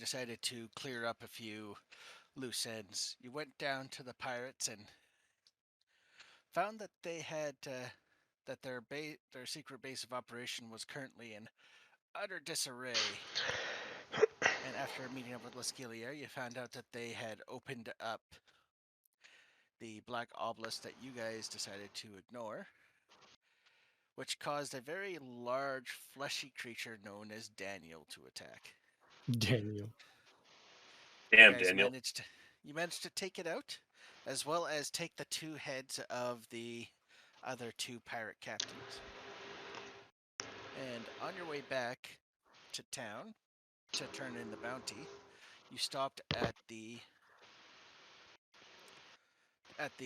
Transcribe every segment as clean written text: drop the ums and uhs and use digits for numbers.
decided to clear up a few loose ends. You went down to the pirates and found that they had that their secret base of operation was currently in utter disarray. And after meeting up with Lascilia, you found out that they had opened up the black obelisk that you guys decided to ignore, which caused a very large, fleshy creature known as Daniel to attack. Daniel. Damn, Daniel. You managed to take it out, as well as take the two heads of the other two pirate captains. And on your way back to town to turn in the bounty, you stopped at the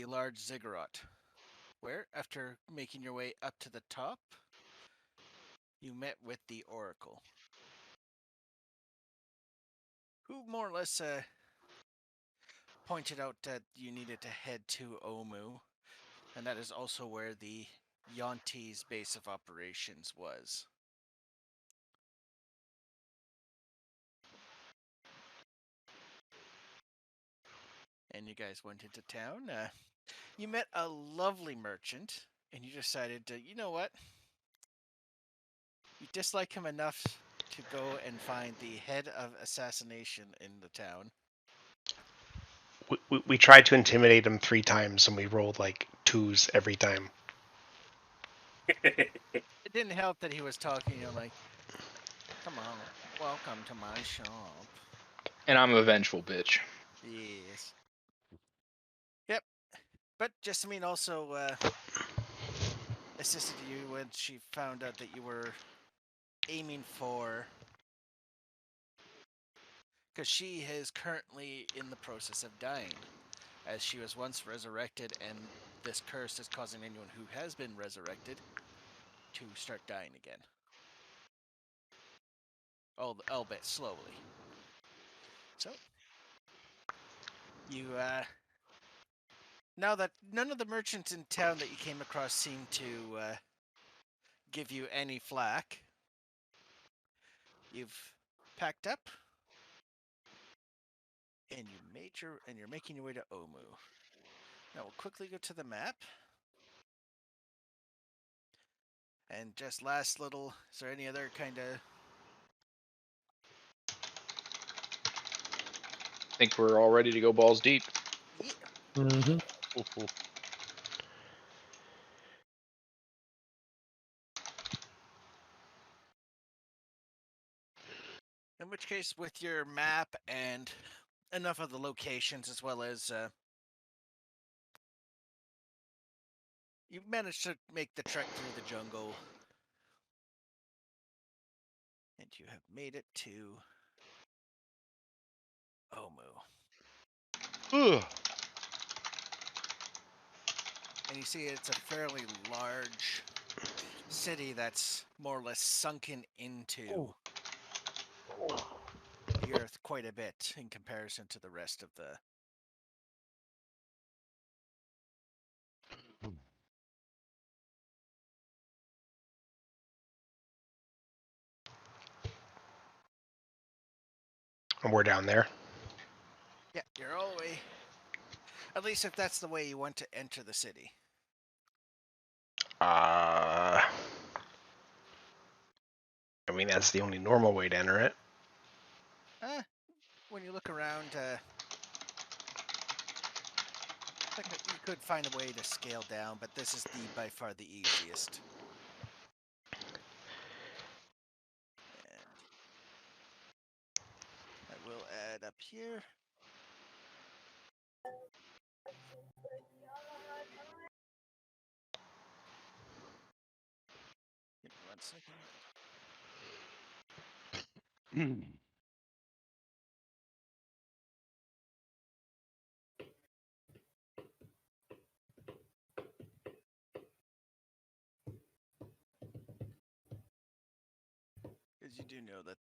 large ziggurat, where, after making your way up to the top, you met with the Oracle, who more or less pointed out that you needed to head to Omu, and that is also where the Yonti's base of operations was. And you guys went into town. You met a lovely merchant, and you decided to, you know what? You dislike him enough to go and find the head of assassination in the town. We tried to intimidate him 3 times, and we rolled like 2s every time. It didn't help that he was talking, like, come on, welcome to my shop. And I'm a vengeful bitch. Yes. Yep. But Jessamine also assisted you when she found out that you were aiming for... Because she is currently in the process of dying, as she was once resurrected, and this curse is causing anyone who has been resurrected to start dying again. Albeit slowly. So, you, now that none of the merchants in town that you came across seem to give you any flack, you've packed up, and you're making your way to Omu. Now we'll quickly go to the map. And just last little, is there any other kind of... I think we're all ready to go balls deep. Yeah. Mm-hmm. In which case, with your map and enough of the locations, as well as you managed to make the trek through the jungle, and you have made it to Omu. And you see it's a fairly large city that's more or less sunken into the earth quite a bit in comparison to the rest of the... And we're down there. Yeah, you're all the way... At least if that's the way you want to enter the city. I mean, that's the only normal way to enter it. When you look around, you could find a way to scale down, but this is by far the easiest. And I will add up here. Give me 1 second. Because you do know that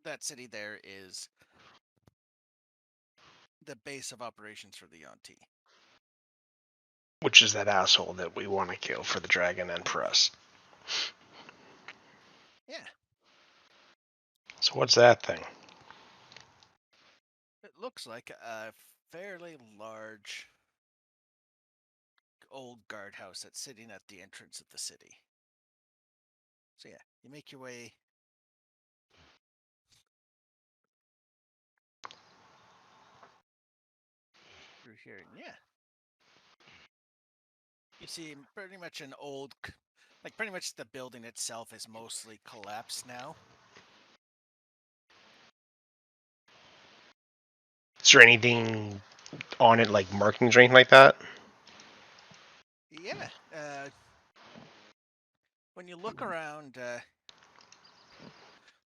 that city there is the base of operations for the Yonti. Which is that asshole that we want to kill for the dragon and for us. Yeah. So what's that thing? It looks like a fairly large old guardhouse that's sitting at the entrance of the city. So yeah, you make your way through here, and yeah, you see pretty much an old, like pretty much the building itself is mostly collapsed now. Is there anything on it, like markings or anything like that? Yeah, when you look around,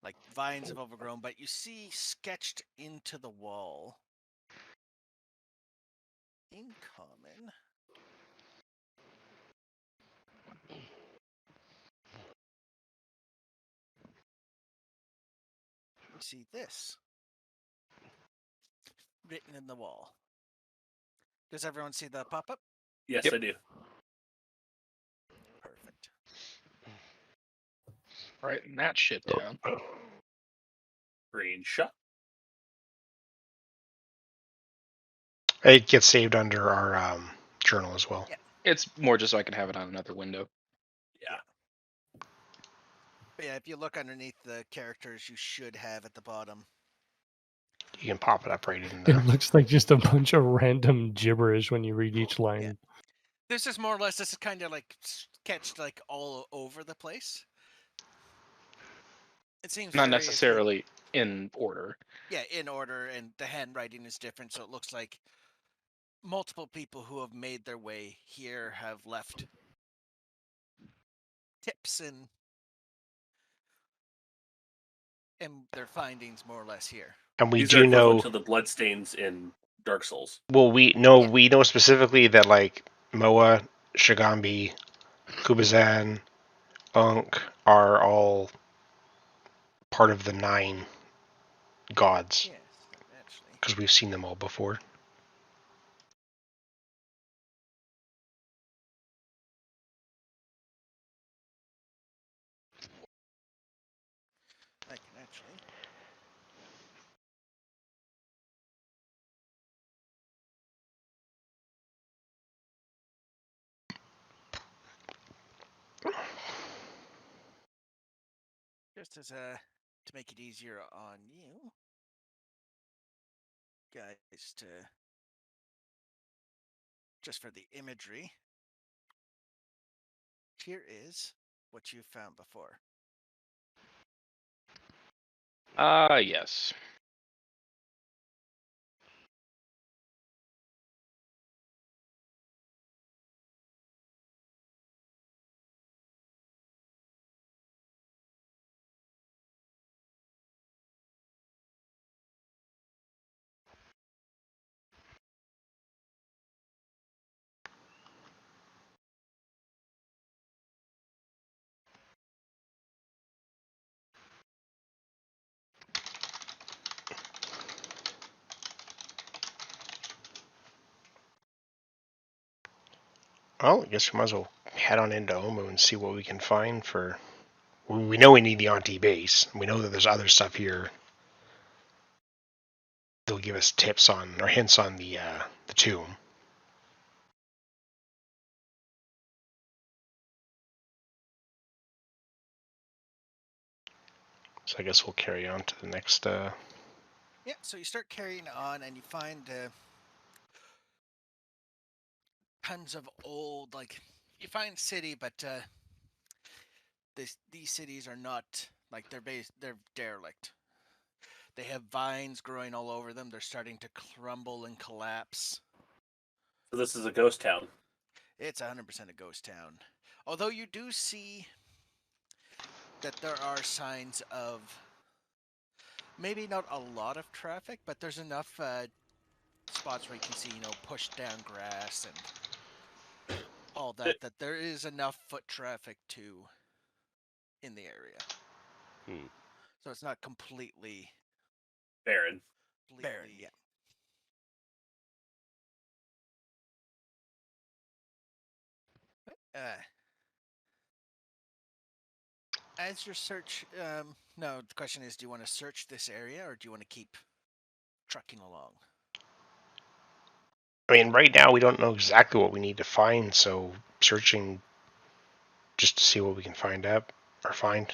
like vines have overgrown, but you see sketched into the wall in common. You see this written in the wall. Does everyone see the pop-up? Yes, Yep. I do. Perfect. Writing that shit down. Green shot. It gets saved under our journal as well. Yeah. It's more just so I can have it on another window. Yeah. But yeah, if you look underneath the characters, you should have at the bottom. You can pop it up right in It there. looks like just a bunch of random gibberish when you read each line. Yeah. This is more or less, this is kind of like sketched like all over the place. It seems Not very necessarily in order. yeah, in order, and the handwriting is different, so it looks like multiple people who have made their way here have left tips and their findings more or less here. And we These are do equivalent know. to the bloodstains in Dark Souls. Well, we know specifically that like Moa, Shigambi, Kubazan, Unk are all part of the 9 gods Yes, actually. because we've seen them all before. I can actually. Just as to make it easier on you guys to just for the imagery. Here is what you found before. Yes. Well, I guess we might as well head on into Omu and see what we can find for. We know we need the Auntie base. We know that there's other stuff here. They'll give us tips on or hints on the tomb. So I guess we'll carry on to the next. Yeah, so you start carrying on and you find tons of old, like, you find city, but these cities are not, like, they're derelict. They have vines growing all over them. They're starting to crumble and collapse. So this is a ghost town. It's 100% a ghost town. Although you do see that there are signs of maybe not a lot of traffic, but there's enough spots where you can see, pushed down grass and all that there is enough foot traffic too in the area. So it's not completely Baron. barren, yeah. as your search, no, the question is, do you want to search this area or do you want to keep trucking along? I mean, right now we don't know exactly what we need to find, so searching just to see what we can find out or find.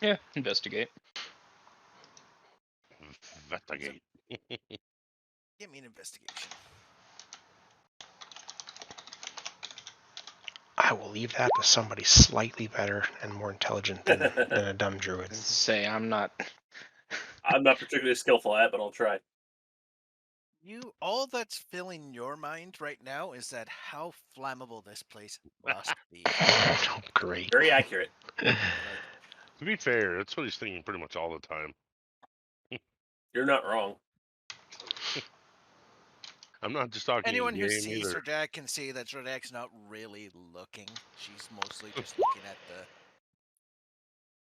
Yeah, investigate. Investigate. Give me an investigation. I will leave that to somebody slightly better and more intelligent than a dumb druid. Say I'm not. I'm not particularly skillful at it, but I'll try. All that's filling your mind right now is that how flammable this place must be. Oh, great. Very accurate. Like, To be fair, that's what he's thinking pretty much all the time. You're not wrong. I'm not just talking anyone who game sees either. Zradak can see that Zradak's not really looking. She's mostly just looking at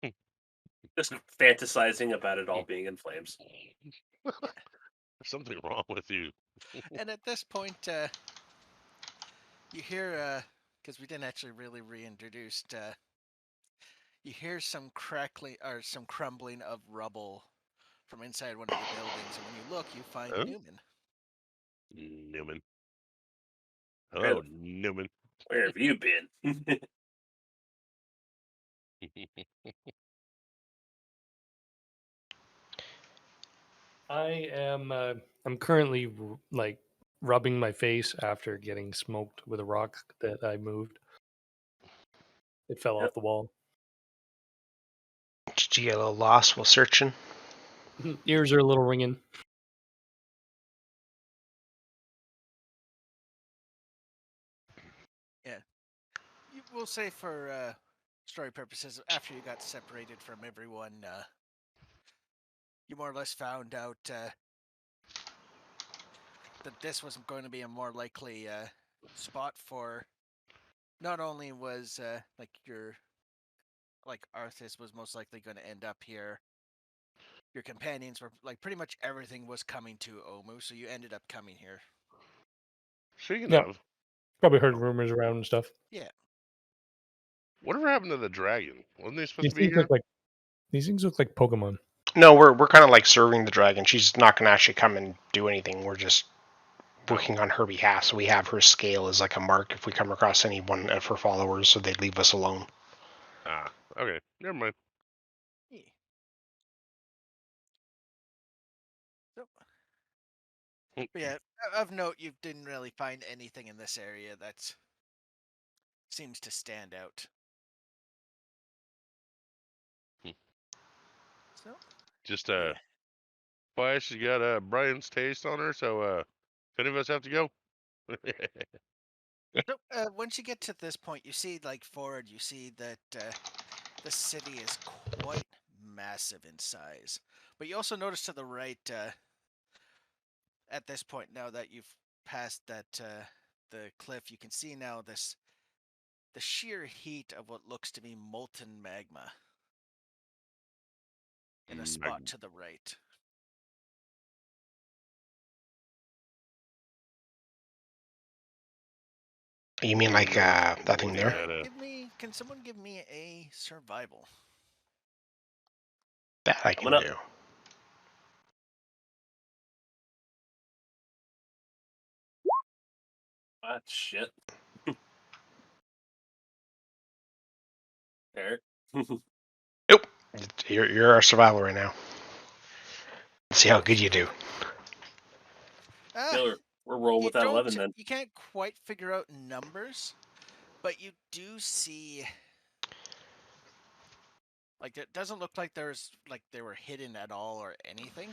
the. Just fantasizing about it all being in flames. There's something wrong with you. And at this point, you hear, because we didn't actually really reintroduce, you hear some crackling or some crumbling of rubble from inside one of the buildings, and when you look, you find Oh? Numen. Numen. Where Oh, the- Numen. Where have you been? I am. I'm currently like rubbing my face after getting smoked with a rock that I moved. It fell Yep. off the wall. Did you get a little lost while searching? Ears are a little ringing. We'll say for story purposes, after you got separated from everyone, you more or less found out that this was going to be a more likely spot for. Not only was like your Arthas was most likely going to end up here. Your companions were like pretty much everything was coming to Omu, so you ended up coming here. Speaking Yep. of, Probably heard rumors around and stuff. Yeah. whatever happened to the dragon? Wasn't they supposed These to be things here? look like Pokemon. No, we're kind of like serving the dragon. She's not going to actually come and do anything. We're just working on her behalf. So we have her scale as like a mark if we come across any one of her followers, so they'd leave us alone. Ah, okay. Never mind. Yeah. So, Mm. but yeah, of note, you didn't really find anything in this area that seems to stand out. Hmm. So, Just yeah. why she's got Brian's taste on her, so if any of us have to go. So, once you get to this point, you see, like, forward, you see that the city is quite massive in size. But you also notice to the right, at this point, now that you've passed that the cliff, you can see now the sheer heat of what looks to be molten magma in a spot to the right. You mean like that thing there? Can someone give me a survival? That I can Coming up. do. Ah, shit. There. Nope. You're our survivor right now. Let's see how good you do. Killer. We're rolling with that 11 then. You can't quite figure out numbers, but you do see. Like, it doesn't look like they were hidden at all or anything.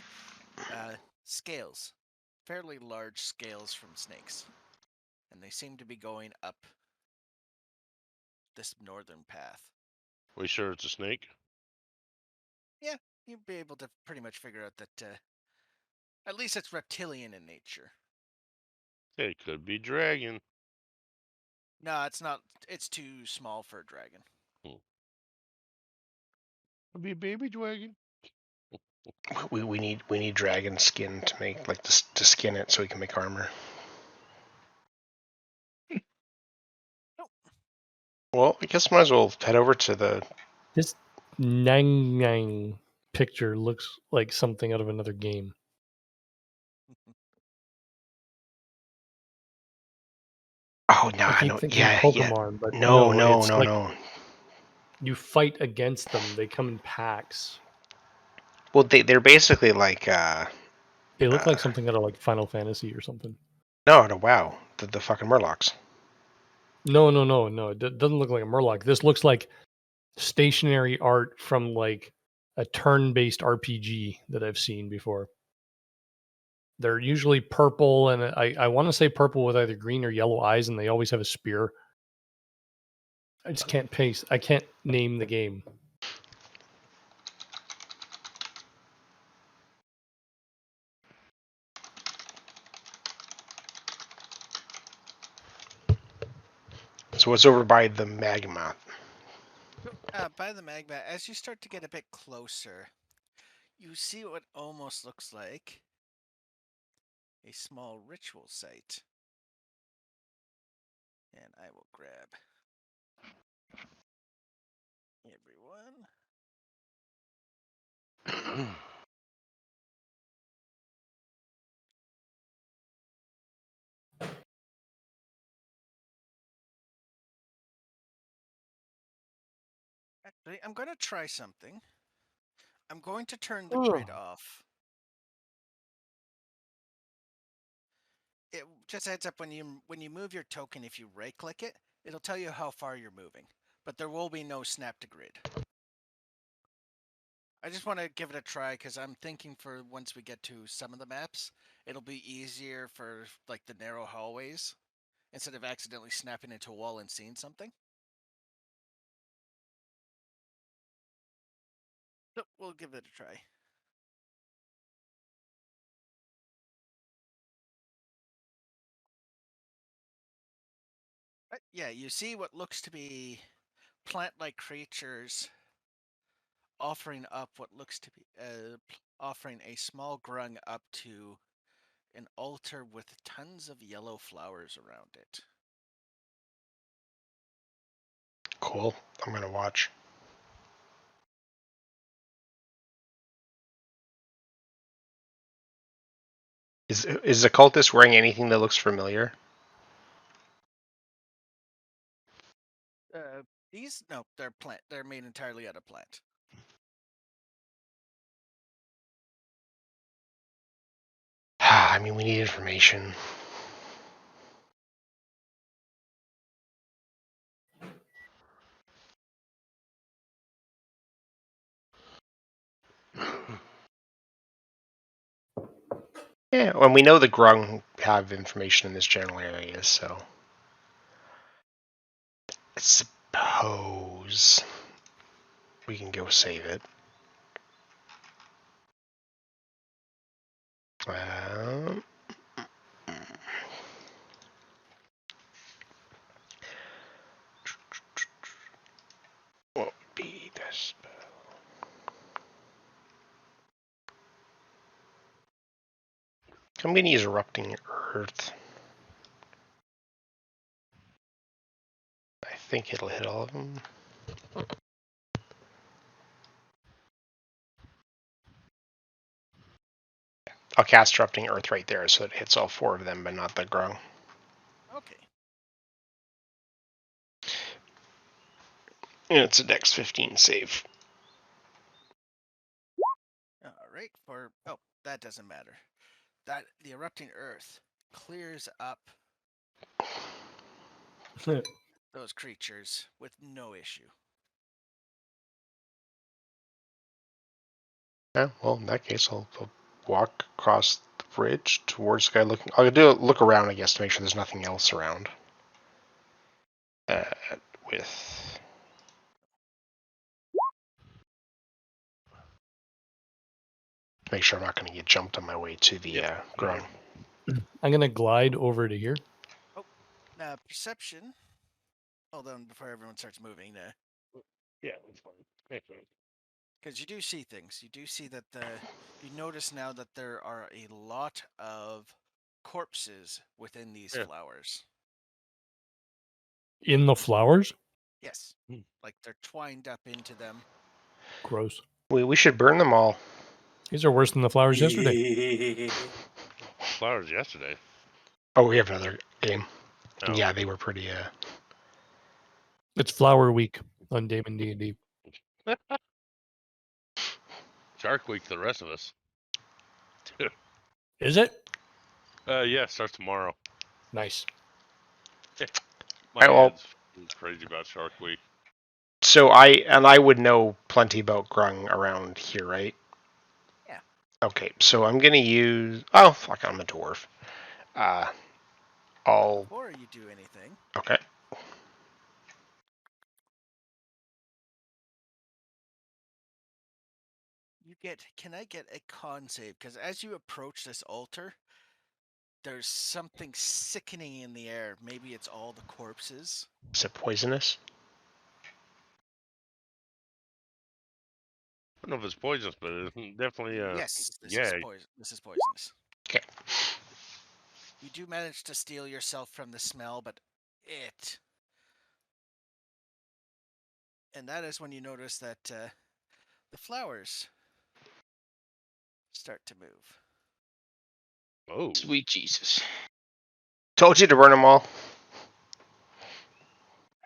Scales, fairly large scales from snakes, and they seem to be going up this northern path. We sure it's a snake? Yeah, you'd be able to pretty much figure out that at least it's reptilian in nature. It could be dragon. No, it's not. It's too small for a dragon. Could be a baby dragon. We need dragon skin to make like to skin it so we can make armor. Well, I guess might as well head over to the. Nang Nang picture looks like something out of another game. Oh no, I I keep know. thinking Yeah, yeah. Pokemon, but No, no, no, it's no, like no. you fight against them. They come in packs. Well, they're basically like They look like something out of like Final Fantasy or something. no, wow, the fucking Murlocs. No. It doesn't look like a Murloc. This looks like stationary art from like a turn-based RPG that I've seen before. They're usually purple, and I want to say purple with either green or yellow eyes, and they always have a spear. I just can't paste. I can't name the game. So it's over by the magma. By the magma, as you start to get a bit closer, you see what almost looks like a small ritual site. And I will grab everyone. Actually, I'm going to try something. I'm going to turn the grid off. It just heads up when you move your token, if you right click it, it'll tell you how far you're moving. But there will be no snap to grid. I just want to give it a try because I'm thinking for once we get to some of the maps, it'll be easier for like the narrow hallways instead of accidentally snapping into a wall and seeing something. So we'll give it a try. Yeah, you see what looks to be plant-like creatures offering up what looks to be offering a small grung up to an altar with tons of yellow flowers around it. Cool. I'm gonna watch. Is the cultist wearing anything that looks familiar? These no, they're plant. They're made entirely out of plant. I mean, we need information. Yeah, and we know the Grung have information in this general area, so I suppose we can go save it. What would be this? I'm going to use Erupting Earth. I think it'll hit all of them. I'll cast Erupting Earth right there so it hits all 4 of them, but not the Grung. Okay. And it's a Dex 15 save. All right. That doesn't matter. That the erupting earth clears up those creatures with no issue. Yeah, well, in that case, I'll walk across the bridge towards the guy looking. I'll do a look around, I guess, to make sure there's nothing else around. With make sure I'm not going to get jumped on my way to the Grung. I'm gonna glide over to here. Oh, now perception. Hold on before everyone starts moving. Yeah, that's fine. Thanks, man. Because you do see things. You do see that you notice now that there are a lot of corpses within these Yeah. flowers. In the flowers? Yes, Hmm. like they're twined up into them. Gross. We should burn them all. These are worse than the flowers yesterday. Flowers yesterday. Oh, we have another game. Oh. Yeah, they were pretty. It's Flower Week on Damon D&D. Shark Week, the rest of us. Is it? Yeah, starts tomorrow. Nice. My well- dad's crazy about Shark Week. So I would know plenty about grung around here, right? Yeah. Okay, so I'm gonna use. Oh fuck, I'm a dwarf. I'll. Before you do anything, Okay. can I get a con save? Because as you approach this altar, there's something sickening in the air. Maybe it's all the corpses. Is it poisonous? I don't know if it's poisonous, but it's definitely Yes, this yeah. is poison. This is poisonous. Okay. You do manage to steal yourself from the smell, but it. And that is when you notice that the flowers start to move. Oh, Sweet Jesus. Told you to burn them all.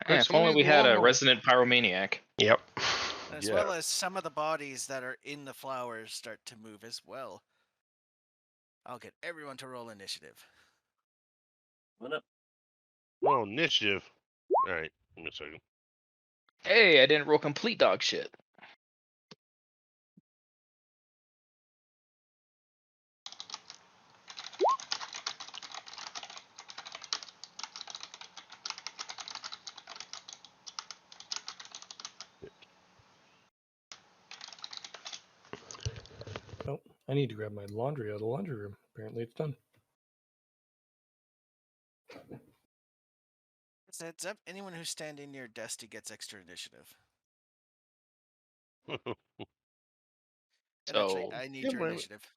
Yeah, if somebody only we had a lawnmower. resident pyromaniac. Yep. As Yeah. well as some of the bodies that are in the flowers start to move as well. I'll get everyone to roll initiative. What up? well, initiative. All right, give me a second. Hey, I didn't roll complete dog shit. Oh, I need to grab my laundry out of the laundry room. Apparently it's done. Heads up, anyone who's standing near Dusty gets extra initiative. And actually, So, I need Yeah, your but- initiative.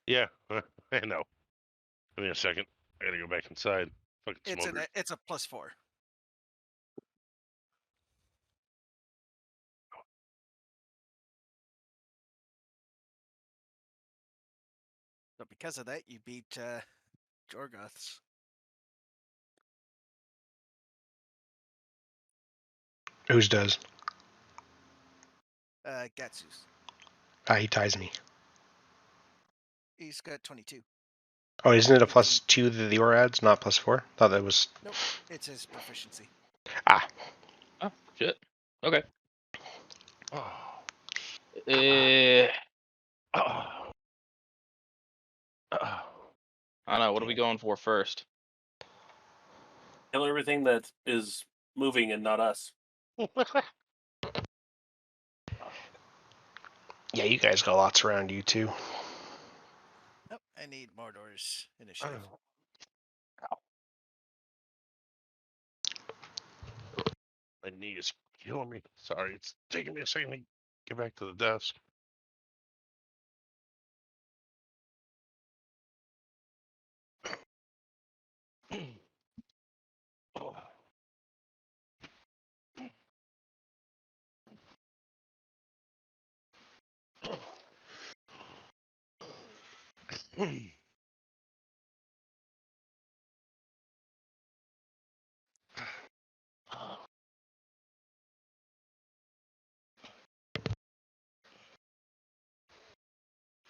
Yeah, I know. Give me a second. I gotta go back inside. Fucking smoker. It's a +4. So because of that, you beat Jorgoth's. Whose does? Gattsu's. He ties me. He's got 22. Oh, isn't it a +2 that the aura adds, not +4? Thought that was. Nope, it's his proficiency. Ah. oh shit. Okay. Oh. I Oh. Oh. don't know. What are we going for first? Kill everything that is moving and not us. Yeah, you guys got lots around you too. Nope, I need Moardorr's initiative. My knee is killing me. Sorry, it's taking me a second to get back to the desk. Oh.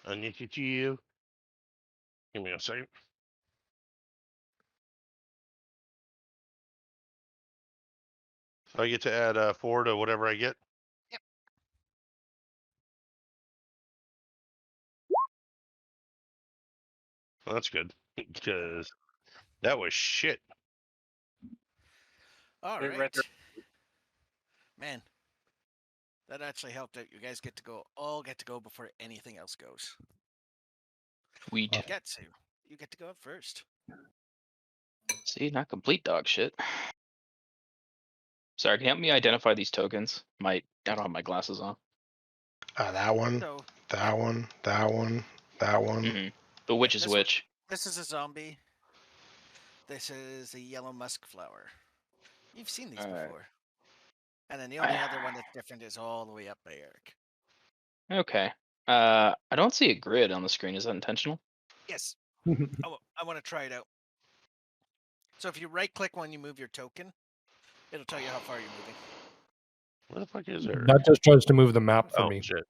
I need to you. Give me a second. So I get to add 4 to whatever I get. Yep. Well, that's good because that was shit. All Right right. there. Man, that actually helped out. You guys get to go before anything else goes. Sweet. Gattsu, you get to go up first. See, not complete dog shit. Sorry, can you help me identify these tokens? I don't have my glasses on. That one, So that one, that one, that one. Mm-hmm. But which is This one- which? this is a zombie. This is a yellow musk flower. You've seen these Alright. before. And then the only other one that's different is all the way up by Eric. Okay. I don't see a grid on the screen. Is that intentional? Yes. I want to try it out. So if you right-click when you move your token, it'll tell you how far you're moving. Where the fuck is Eric? That just tries to move the map for Oh me. shit!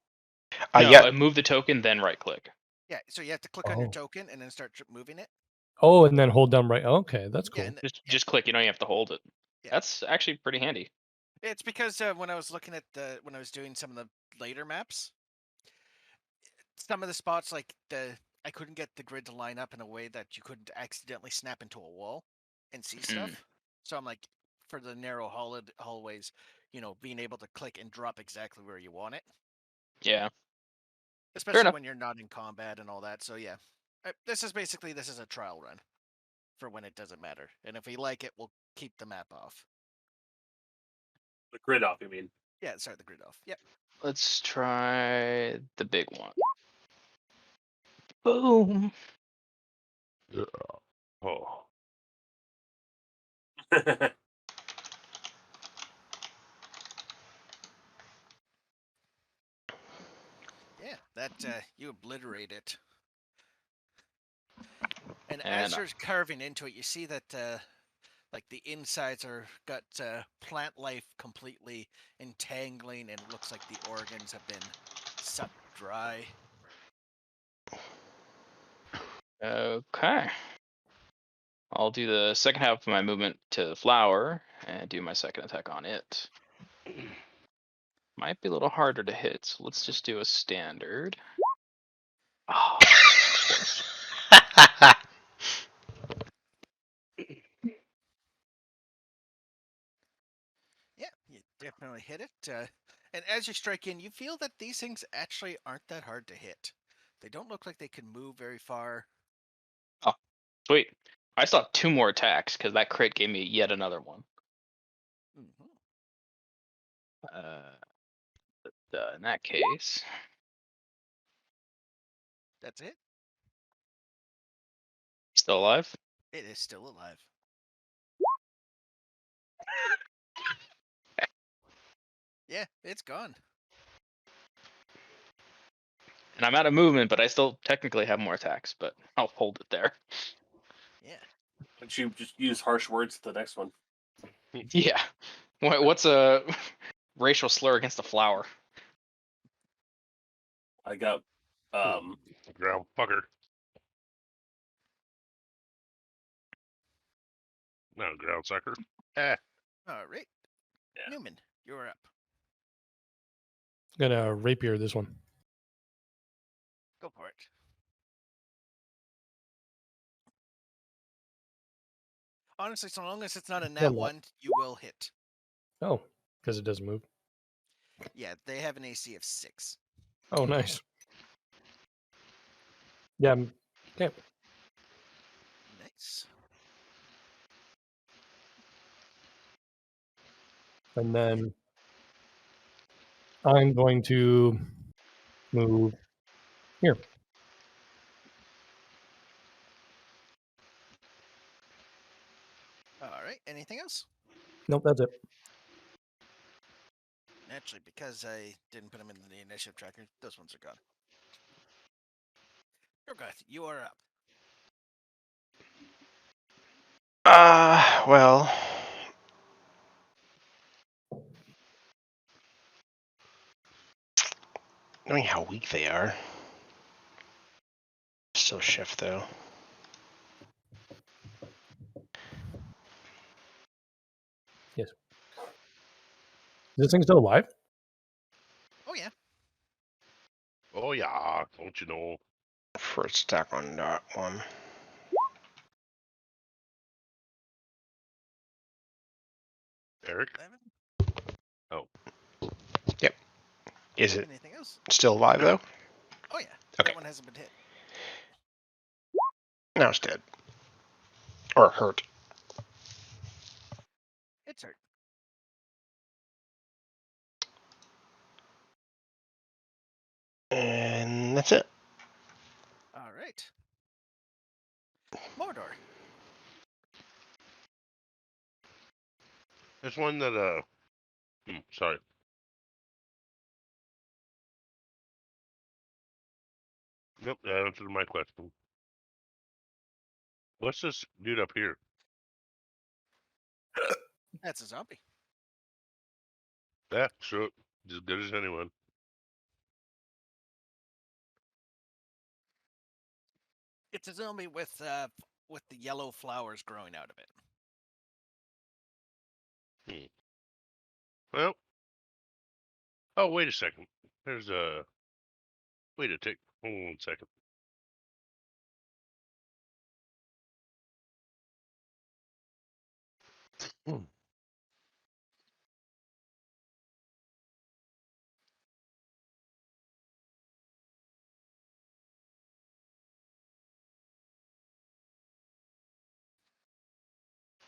No, yeah. move the token, then right click. Yeah, so you have to click on your Oh. token and then start moving it. Oh, and then hold down right. Okay, that's cool. Yeah, and Just click. You don't even have to hold it. Yeah. That's actually pretty handy. it's because when I was looking at when I was doing some of the later maps, some of the spots I couldn't get the grid to line up in a way that you couldn't accidentally snap into a wall and see stuff. So I'm like, for the narrow hallways, being able to click and drop exactly where you want it. Yeah. Especially enough. when you're not in combat and all that. So yeah, this is a trial run for when it doesn't matter. And if we like it, we'll keep the map off. The grid off, you mean? Yeah, sorry, the grid off. Yep. Let's try the big one. Boom. Oh, Yeah, that you obliterate it. And And as you're carving into it, you see that the insides got plant life completely entangling, and it looks like the organs have been sucked dry. okay. I'll do the second half of my movement to the flower and do my second attack on it. Might be a little harder to hit, so let's just do a standard. Oh, of course. Yeah, you definitely hit it. And as you strike in, you feel that these things actually aren't that hard to hit. They don't look like they can move very far. Oh, sweet. I still have 2 more attacks because that crit gave me yet another one. Mm-hmm. In that case, That's it. still alive? It is still alive. Yeah, it's gone. And I'm out of movement, but I still technically have more attacks, but I'll hold it there. Yeah. But you just use harsh words to the next one. Yeah. What's a racial slur against a flower? I got ground fucker. No, ground sucker. All right. Yeah. Numen, you're up. Gonna rapier this one. Go for it. Honestly, so long as it's not a nat 1, you will hit. Oh, because it doesn't move. Yeah, they have an AC of 6. Oh, nice. Yeah. Okay. Nice. And then I'm going to move here. All right. Anything else? Nope, that's it. Naturally, because I didn't put them in the initiative tracker, those ones are gone. Jorgoth, you are up. Well, knowing how weak they are. Still shift though. Yes. Is this thing still alive? Oh, yeah. Oh yeah, don't you know? First attack on that one. Eric? 11. Oh. Yep. Is it Anything else? still alive though? Oh, yeah. Okay. That one hasn't been hit. Now it's dead. Or hurt. It's hurt. And that's it. All right. Moardorr. There's one that Sorry. Nope, that answered my question. What's this dude up here? That's a zombie. Yeah, sure. As good as anyone. It's a zombie with the yellow flowers growing out of it. Well. Oh, wait a second. There's a... Wait a tick. Hold on 1 second.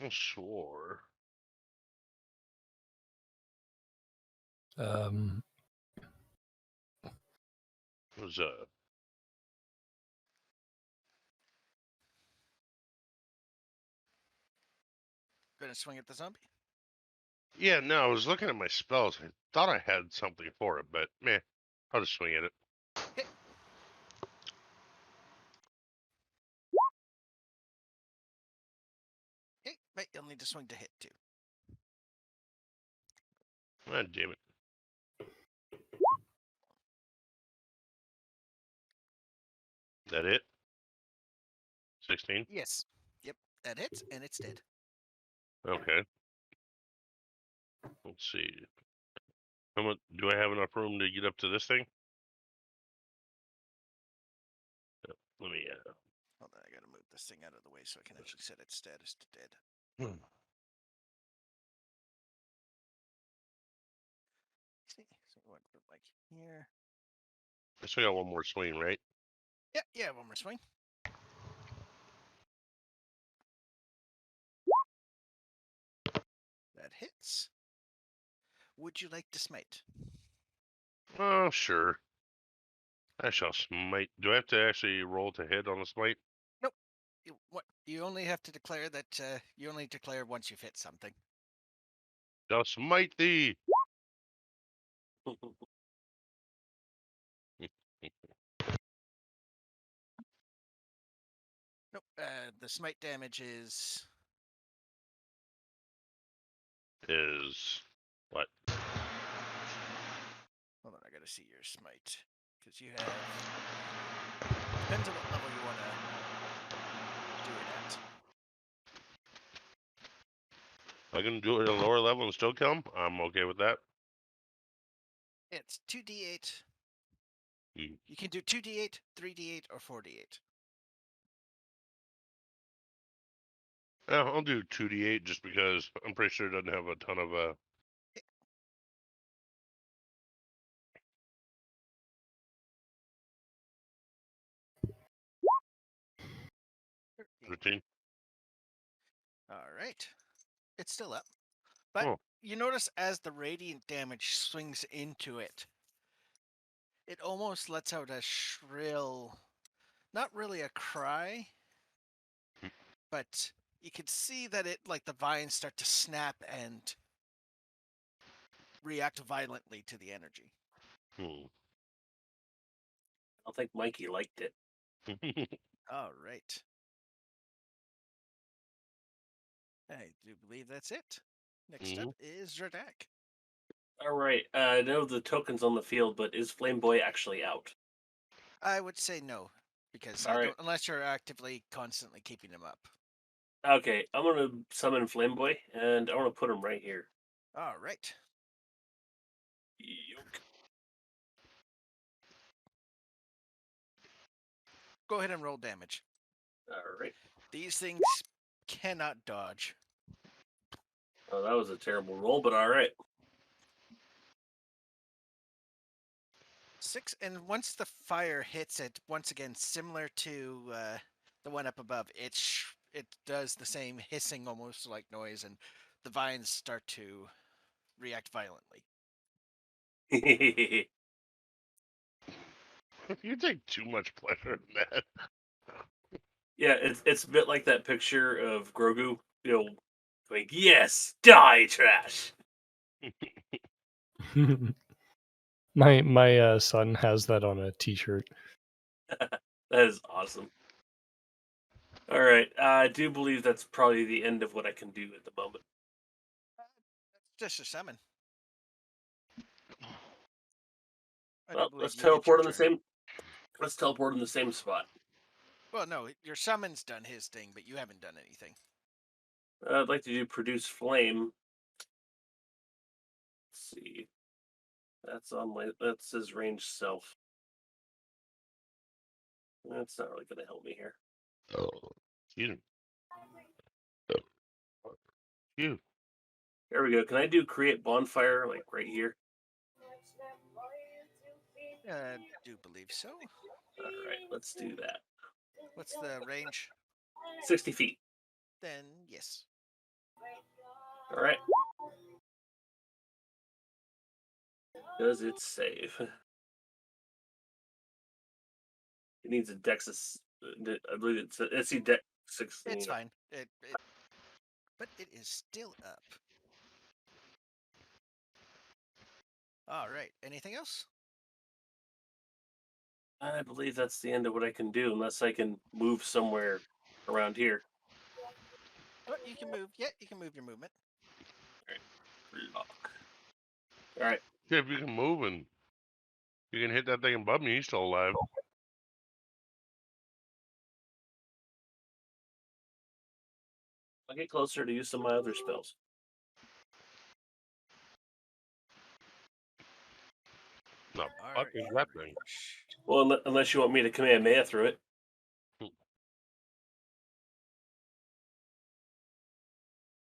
Sure. Was Gonna swing at the zombie. Yeah, no, I was looking at my spells. I thought I had something for it, but meh. I'll just swing at it. Hit. Hey, wait, you'll need to swing to hit too. Ah, damn it. That it? 16? Yes. Yep, that hits, and it's dead. Okay. Let's see. How much, do I have enough room to get up to this thing? Let me, Hold on, I gotta move this thing out of the way so I can actually set its status to dead. See, so what, like here? I still got one more swing, right? Yeah, one more swing. That hits. Would you like to smite? Oh, sure. I shall smite. Do I have to actually roll to hit on the smite? Nope. You only have to declare that. You only declare once you've hit something. Shall smite thee! Nope. The smite damage is Is what? Hold on, I gotta see your smite because you have. Depends on what level you want to do it at. I can do it at a lower level and still kill him? I'm okay with that. It's 2d8. Hmm. You can do 2d8, 3d8, or 4d8. Yeah, I'll do 2d8 just because I'm pretty sure it doesn't have a ton of 13. All right. It's still up. But Oh. you notice as the radiant damage swings into it, it almost lets out a shrill, not really a cry, but you can see that it, like the vines start to snap and react violently to the energy. I think Mikey liked it. All right. I do believe that's it. Next up is Zradak. All right. I know the token's on the field, but is Flame Boy actually out? I would say no, because All right. unless you're actively constantly keeping him up. Okay, I'm gonna summon Flame Boy, and I want to put him right here. All right. Yoke. Go ahead and roll damage. All right. These things cannot dodge. Oh, that was a terrible roll, but all right. 6, and once the fire hits it, once again, similar to the one up above, it does the same hissing, almost like noise, and the vines start to react violently. You take too much pleasure in that. Yeah, it's a bit like that picture of Grogu, going, yes, die, trash. My son has that on a T-shirt. That is awesome. All right, I do believe that's probably the end of what I can do at the moment. Just a summon. I do Well, believe let's you get your teleport in the turn. same. Let's teleport in the same spot. Well, no, your summon's done his thing, but you haven't done anything. I'd like to do produce flame. Let's see. That's his range self. That's not really going to help me here. Excuse me. You. There we go. Can I do create bonfire like right here? I do believe so. All right, let's do that. What's the range? 60 feet. Then yes. All right. Does it save? It needs a dex. I believe it's a dex 16. It's fine. But it is still up. All right. Anything else? I believe that's the end of what I can do, unless I can move somewhere around here. Well, you can move. Yeah, you can move your movement. Lock. All right. Yeah, if you can move and you can hit that thing above me, he's still alive. I'll get closer to use some of my other spells. No, Are fuck is in that thing? range. Well, unless you want me to command Maya through it. You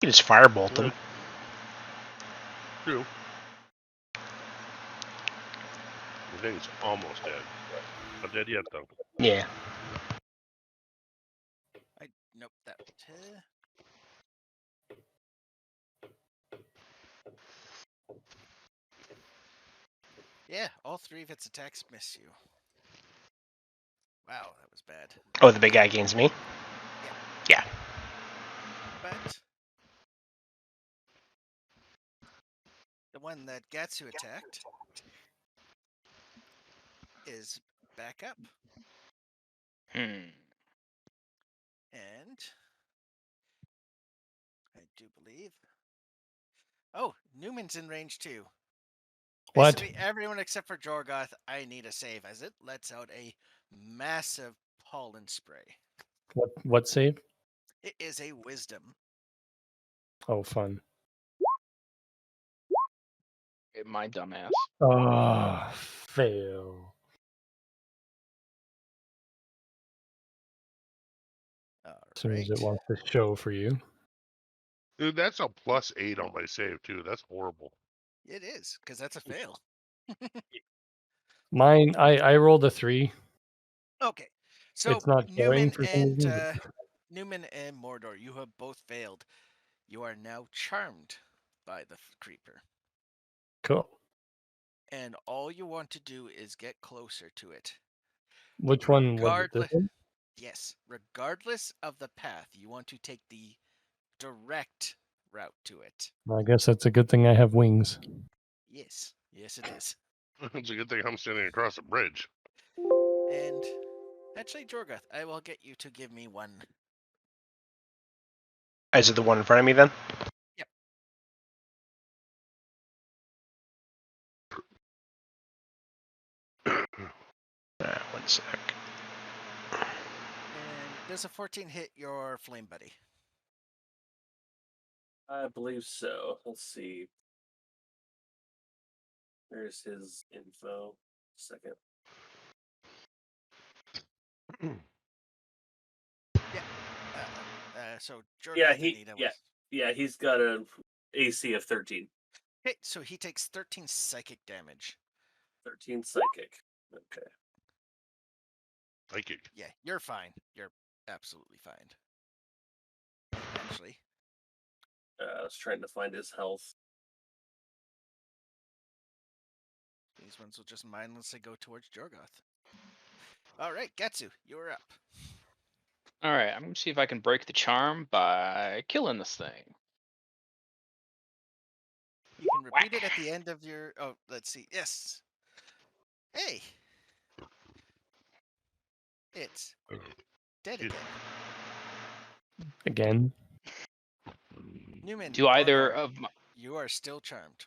just firebolt them. True. The thing's almost dead. Not dead yet, though. Yeah. Nope, that. Yeah, all three of its attacks miss you. Wow, that was bad. Oh, the big guy gains me? Yeah. But the one that Gattsu attacked is back up. Hmm. And I do believe. Oh, Numen's in range too. What? Basically, everyone except for Jorgoth, I need a save as it lets out a massive pollen spray. What save? It is a wisdom. Oh, fun. My dumbass. Oh, fail. As soon as it wants to show for you. Dude, that's a +8 on my save, too. That's horrible. It is, because that's a fail. Mine, I rolled a 3. Okay, so It's not showing Numen for some and reason. Numen and Moardorr, you have both failed. You are now charmed by the creeper, Cool. and all you want to do is get closer to it. Which one was it? This Regardless, one? yes, regardless of the path, you want to take the direct route to it. I guess that's a good thing I have wings. Yes, yes, it is. It's a good thing I'm standing across a bridge. And actually, Jorgoth, I will get you to give me one. Is it the one in front of me then? Yep. One sec. And does a 14 hit your flame buddy? I believe so. Let's see. There's his info. Second. So Jorgoth Yeah, and Nita was... yeah, he's got an AC of 13. Okay, so he takes 13 psychic damage. 13 psychic. Okay. Psychic. Yeah, you're fine. You're absolutely fine. Actually, I was trying to find his health. these ones will just mindlessly go towards Jorgoth. All right, Gattsu, you're up. All right, I'm gonna see if I can break the charm by killing this thing. You can repeat it at the end of your. Oh, let's see. Yes. Hey. It's dead Shit. again. Again. Numen, Do either Moardorr, of my... you are still charmed.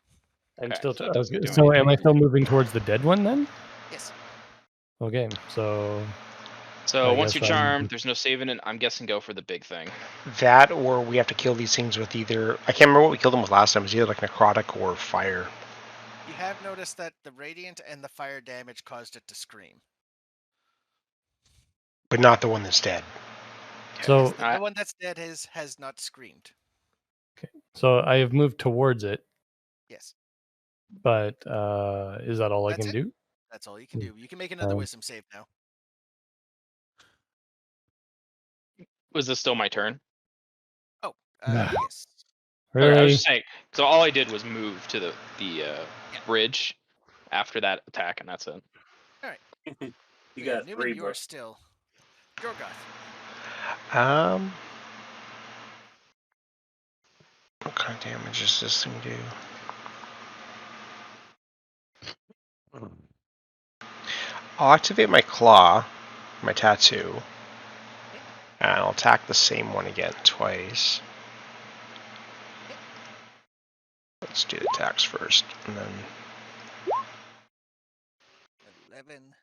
I'm Okay, still. so I it was doesn't do so am I anything. still moving towards the dead one then? Yes. Okay, so So I once guess you're I'm- charmed, there's no saving it. I'm guessing go for the big thing. That, or we have to kill these things with either... I can't remember what we killed them with last time. It was either like necrotic or fire. You have noticed that the radiant and the fire damage caused it to scream. But not the one that's dead. So- Yes, the one that's dead has not screamed. So I have moved towards it, Yes, but is that all I That's can it. do? that's all you can do. You can make another Um, wisdom save now. Was this still my turn? Yes. Okay, I was Really? just saying. So all I did was move to the bridge after that attack, and that's it. You Yeah, got Numen, 3 you more. are still Jorgoth. What kind of damage does this thing do? I'll activate my claw, my tattoo, and I'll attack the same one again twice. Let's do the attacks first, and then 11.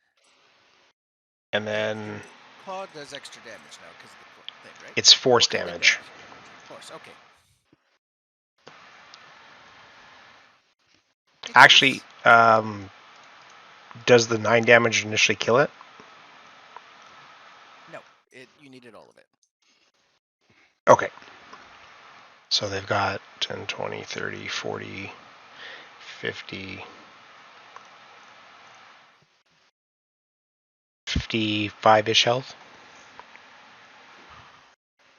then Claw does extra damage now because of the thing, right? it's force What kind of damage. Force, okay. It Actually, does- does the 9 damage initially kill it? no, you needed all of it. Okay. So they've got 10, 20, 30, 40, 50, 55-ish health.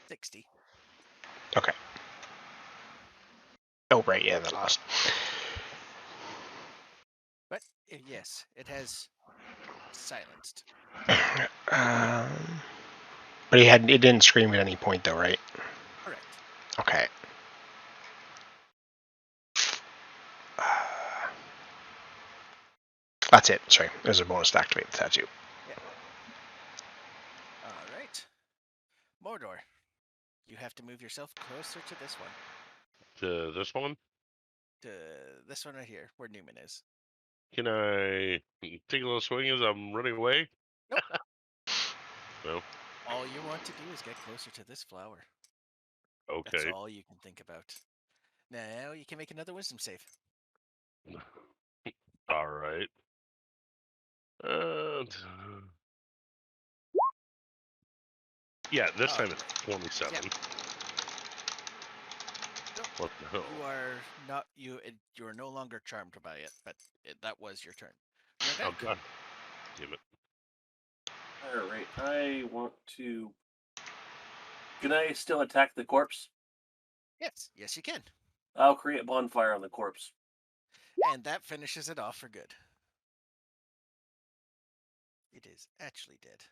60. Okay. Oh, right, yeah, they lost. But yes, it has silenced. But it didn't scream at any point, though, right? Correct. Okay. That's it. Sorry, there's a bonus to activate the tattoo. All right. Moardorr, you have to move yourself closer to this one. To this one? To this one right here, where Numen is. Can I take a little swing as I'm running away? Nope. No. All you want to do is get closer to this flower. That's Okay. all you can think about. Now you can make another wisdom save. All right. Yeah, this time it's 27. Yeah. Nope. What the hell? You are no longer charmed by it, but that was your turn. Oh, God. Damn it. Alright, I want to... Can I still attack the corpse? Yes, you can. I'll create a bonfire on the corpse. And that finishes it off for good. It is actually dead.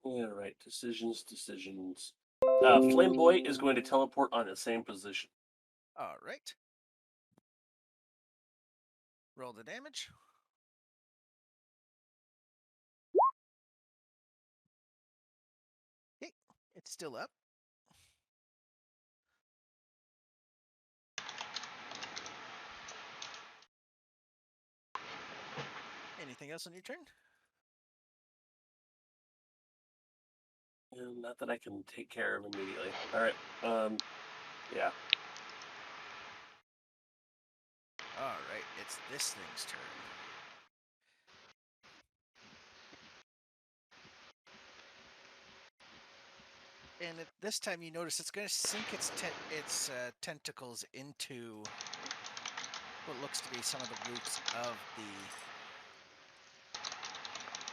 Alright, decisions. Flamboy is going to teleport on the same position. All right. Roll the damage. Okay, it's still up. Anything else on your turn? Not that I can take care of immediately. Alright, yeah. All right, it's this thing's turn. And this time you notice it's going to sink its tentacles into what looks to be some of the roots of the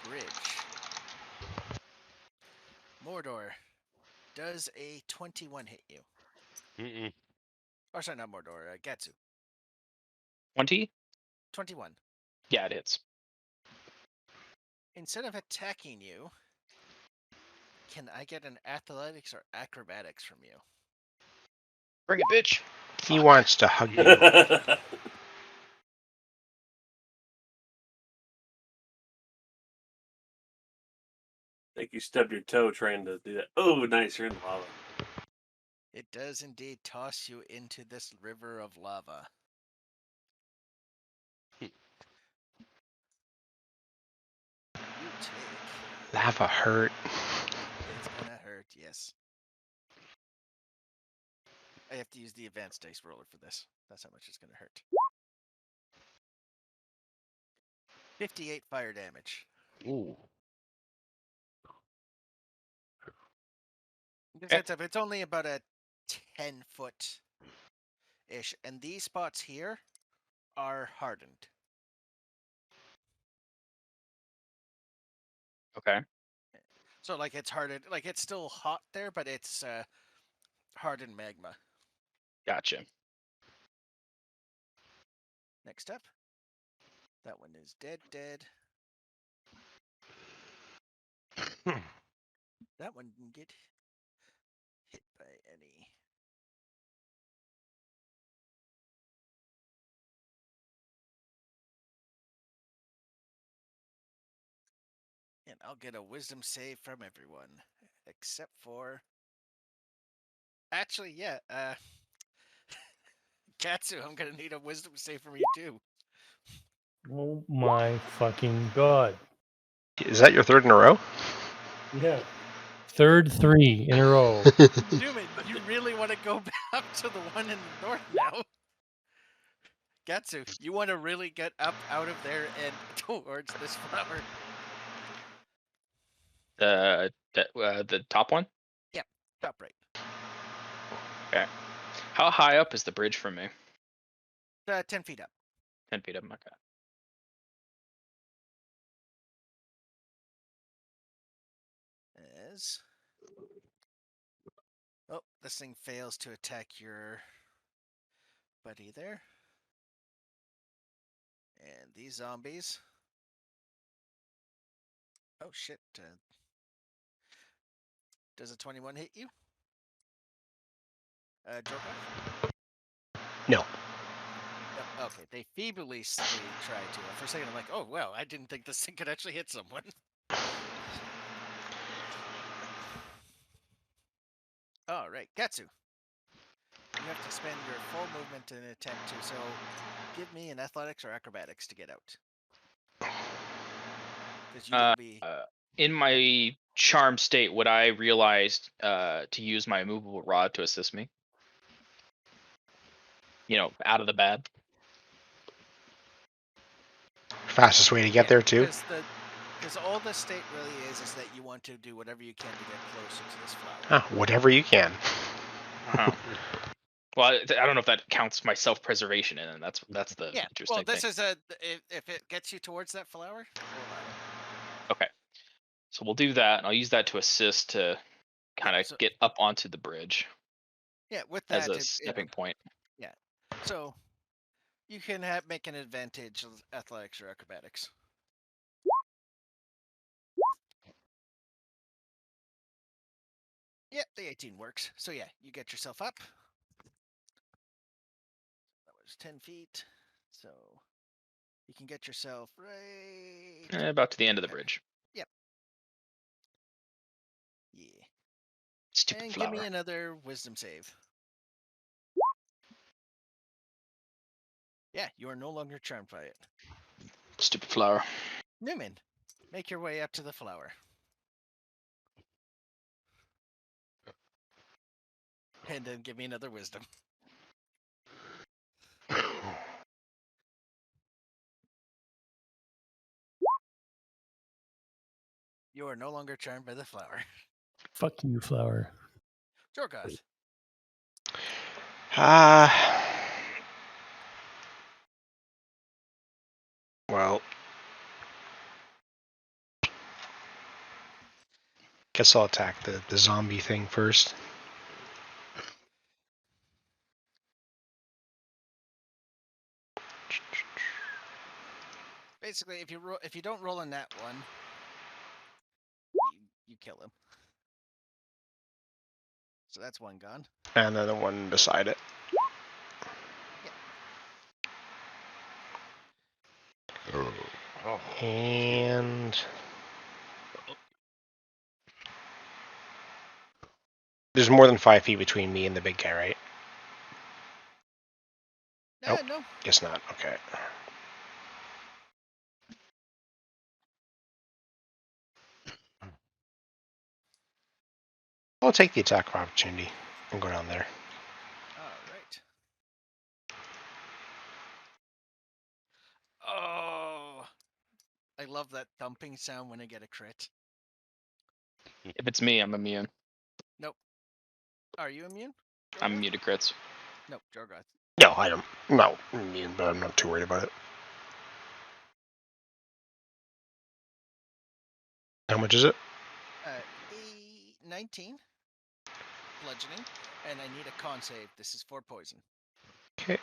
bridge. Moardorr, does a 21 hit you? Mm-mm. Or sorry, not Moardorr, Gattsu. 20? 21. Yeah, it hits. Instead of attacking you, can I get an athletics or acrobatics from you? Bring it, bitch. He Fuck. wants to hug you. I think you stubbed your toe trying to do that. Oh, nice. You're in lava. It does indeed toss you into this river of lava. You take. Lava hurt. It's gonna hurt, yes. I have to use the advanced dice roller for this. That's how much it's gonna hurt. 58 fire damage. Ooh. It's only about a 10-foot ish, and these spots here are hardened. Okay. So like it's hardened, like it's still hot there, but it's hardened magma. Gotcha. Next up, that one is dead. That one didn't get hit by any. And I'll get a wisdom save from everyone, except for. Actually, yeah. Gattsu, I'm gonna need a wisdom save from you too. Oh my fucking god. Is that your third in a row? Yeah. Third 3 in a row. Numen, you really want to go back to the one in the north now? Gattsu, you want to really get up out of there and towards this flower? The top one. Top right. Okay. How high up is the bridge from me? 10 feet up. 10 feet up. Okay. As. Oh, this thing fails to attack your buddy there. And these zombies. Oh shit. Does a 21 hit you? Jorgoth? No. Oh, okay, they feebly try to. For a second, I'm like, oh, well, I didn't think this thing could actually hit someone. All right, Gattsu. You have to spend your full movement in an attempt to, so give me an athletics or acrobatics to get out. Because you will be. In my charm state, would I realize to use my immovable rod to assist me? Out of the bad. Fastest way to get there too. Because all the state really is that you want to do whatever you can to get closer to this flower. Whatever you can. Uh-huh. Well, I don't know if that counts my self-preservation in, and that's the interesting Well, this thing. is if it gets you towards that flower, we'll allow it. Okay, so we'll do that, and I'll use that to assist to kind of get up onto the bridge. Yeah, with as that a stepping point. Yeah, so you can make an advantage of athletics or acrobatics. Yeah, the 18 works. So yeah, you get yourself up. That was 10 feet. So you can get yourself right About to the end of the bridge. Yep. Yeah. Stupid and flower. give me another wisdom save. Yeah, you are no longer charmed by it. Stupid flower. Numen, make your way up to the flower. And then give me another wisdom. You are no longer charmed by the flower. Fuck you, flower. Jorgoth. Well, guess I'll attack the zombie thing first. Basically, if you don't roll in that one, you kill him. So that's one gone. And then the one beside it. Oh. And there's more than 5 feet between me and the big guy, right? Nope. No. Guess not. Okay. I'll take the attack of opportunity and go down there. All right. Oh, I love that thumping sound when I get a crit. If it's me, I'm immune. Nope. Are you immune? I'm Jorgoth? immune to crits. Nope, Jorgoth. No, I don't. No, immune, but I'm not too worried about it. How much is it? 19 bludgeoning, and I need a con save. This is for poison. Okay.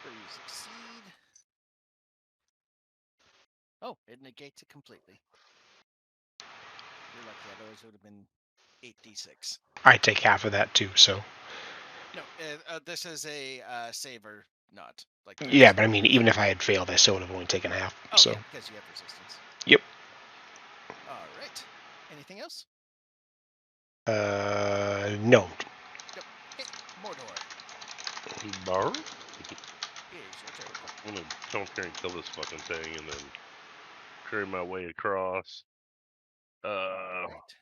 So you succeed. Oh, it negates it completely. You're lucky, otherwise it would have been 8d6. I take half of that too, so. No, this is a saver, not like. Yeah, but I mean, even if I had failed, I still would have only taken half. Oh, so. yeah, because you have resistance. Yep. All right. Anything else? No. Yep. Hit Moardorr. Bar? Here's your turn. I'm gonna come here and kill this fucking thing and then carry my way across. Right.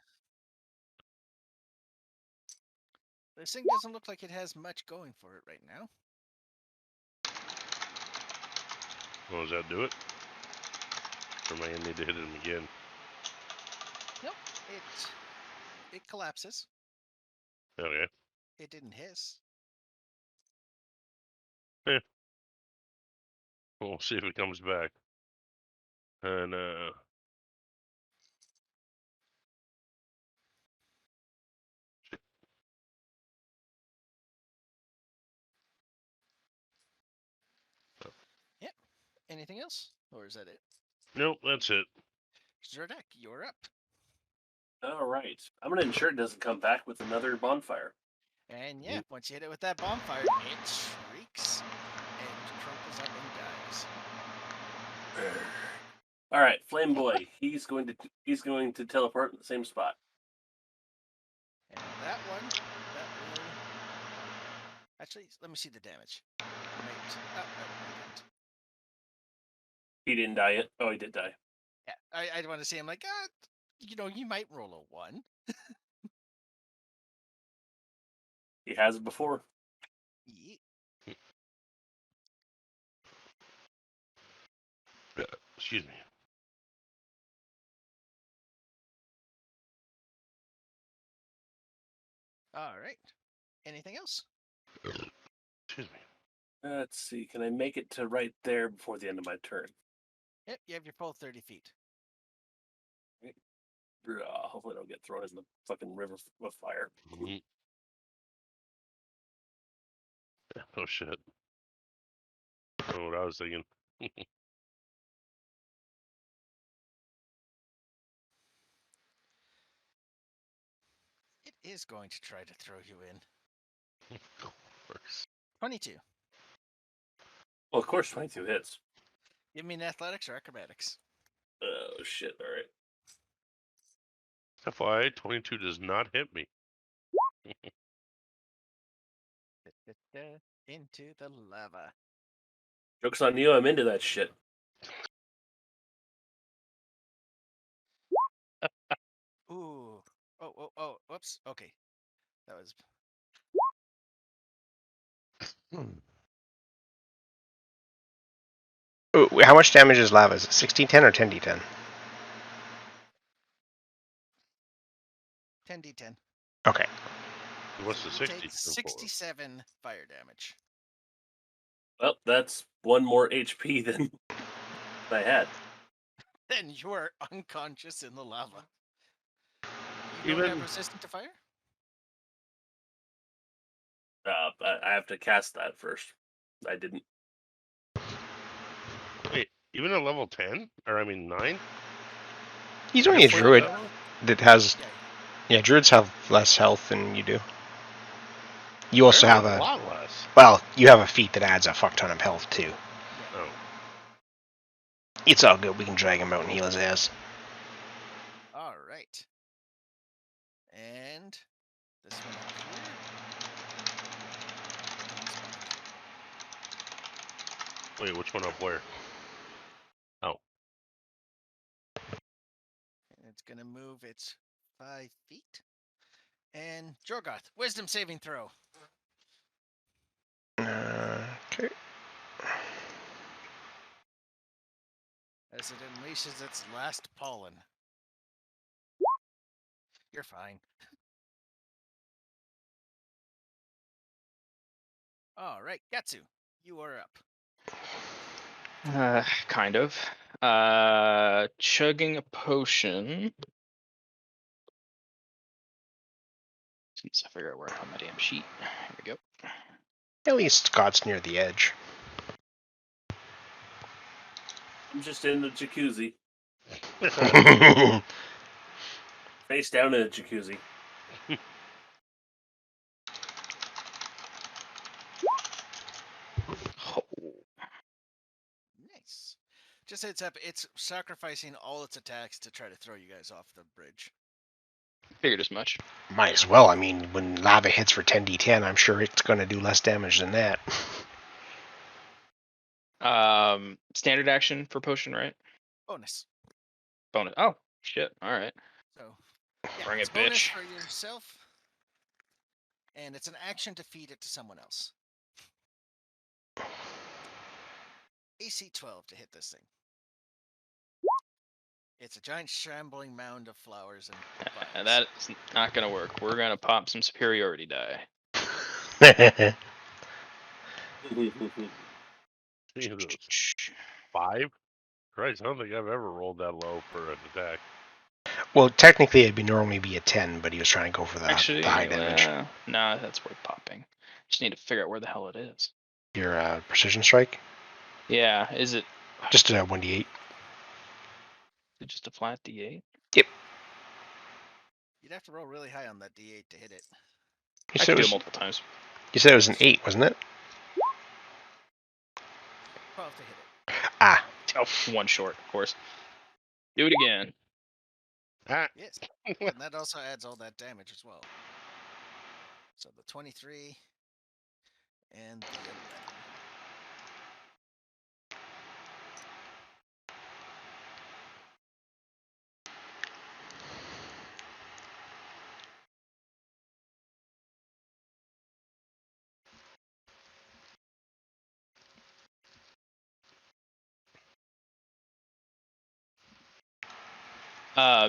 This thing doesn't look like it has much going for it right now. Well, does that do it? Or am I gonna need to hit him again? Nope. It collapses. Okay. It didn't hiss. We'll see if it comes back. And Yep. Anything else? Or is that it? nope, that's it. Zradak, you're up. All right. I'm going to ensure it doesn't come back with another bonfire. And yeah, once you hit it with that bonfire, it shrieks and crumples up and dies. All right, Flame Boy. He's going to teleport in the same spot. And that one, that will... Actually, let me see the damage. No, He didn't die yet. Oh, he did die. yeah, I want to say, I'm like, you might roll a 1. He has it before. Excuse me. All right. Anything else? Excuse me. Let's see. Can I make it to right there before the end of my turn? Yep, you have your full 30 feet. Hopefully I don't get thrown in the fucking river of fire. Mm-hmm. Oh shit. I don't know what I was thinking. It is going to try to throw you in. Of course. 22. Well, of course 22 hits. Give me an athletics or acrobatics. Oh shit, alright. FYI, 22 does not hit me. Into the lava. Joke's on you, I'm into that shit. Ooh. Oh, whoops. Okay. That was... Ooh, how much damage is lava? Is it 16d10 or 10d10? 10d10. Okay. What's the So you 60? take 67 fire damage. Well, that's one more HP than I had. Then you are unconscious in the lava. You don't have resistance to fire? I have to cast that first. I didn't. Wait, Even at level 10? Or, I mean, 9? He's You only a get 40 druid level? that has. Yeah. Yeah, druids have less health than you do. You also Apparently have a a. lot less. Well, you have a feat that adds a fuck ton of health too. Yeah. Oh. It's all good. We can drag him out and heal his ass. All right. And this one up here. Comes back. Wait, which one up where? Oh. And it's gonna move its 5 feet. And Jorgoth, wisdom saving throw. Okay. As it unleashes its last pollen. You're fine. All right, Gattsu, you are up. Kind of. Chugging a potion. Since I figure out where I put my damn sheet. Here we go. At least Scott's near the edge. I'm just in the jacuzzi. Face down in the jacuzzi. Oh. Nice. Just heads up, it's sacrificing all its attacks to try to throw you guys off the bridge. Figured as much. Might as well. I mean, when lava hits for 10d10, I'm sure it's going to do less damage than that. Standard action for potion, right? Bonus. Bonus. Oh, shit. All right. So, yeah, Bring it's it, bonus bitch. for yourself, and it's an action to feed it to someone else. AC 12 to hit this thing. It's a giant shambling mound of flowers and vines. That's not gonna work. We're gonna pop some superiority die. Jesus. 5? Christ, I don't think I've ever rolled that low for an attack. Well, technically it'd normally be a 10, but he was trying to go for the Actually, high damage. nah, that's worth popping. Just need to figure out where the hell it is. Your precision strike? Yeah, is it Just a 1d8. just a flat D8? You'd have to roll really high on that D8 to hit it. You I said, can it do was, it multiple times. you said it was an 8, wasn't it? 12 to hit it. Ah. Oh, one short, of course. Do it again. Ah. Yes. And that also adds all that damage as well. So the 23 and the 11.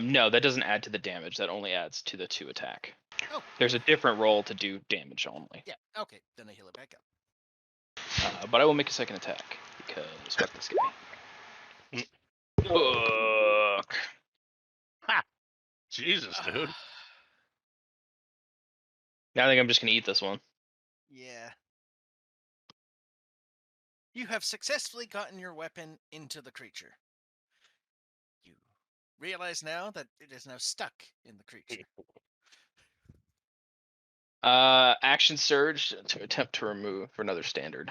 No, that doesn't add to the damage. That only adds to the 2 attack. Oh. There's a different roll to do damage only. Yeah, okay. Then I heal it back up. But I will make a second attack because fuck this guy. Fuck. Ha! Jesus, dude. Now I think I'm just gonna eat this one. Yeah. You have successfully gotten your weapon into the creature. You realize now that it is now stuck in the creature. Action surge to attempt to remove for another standard.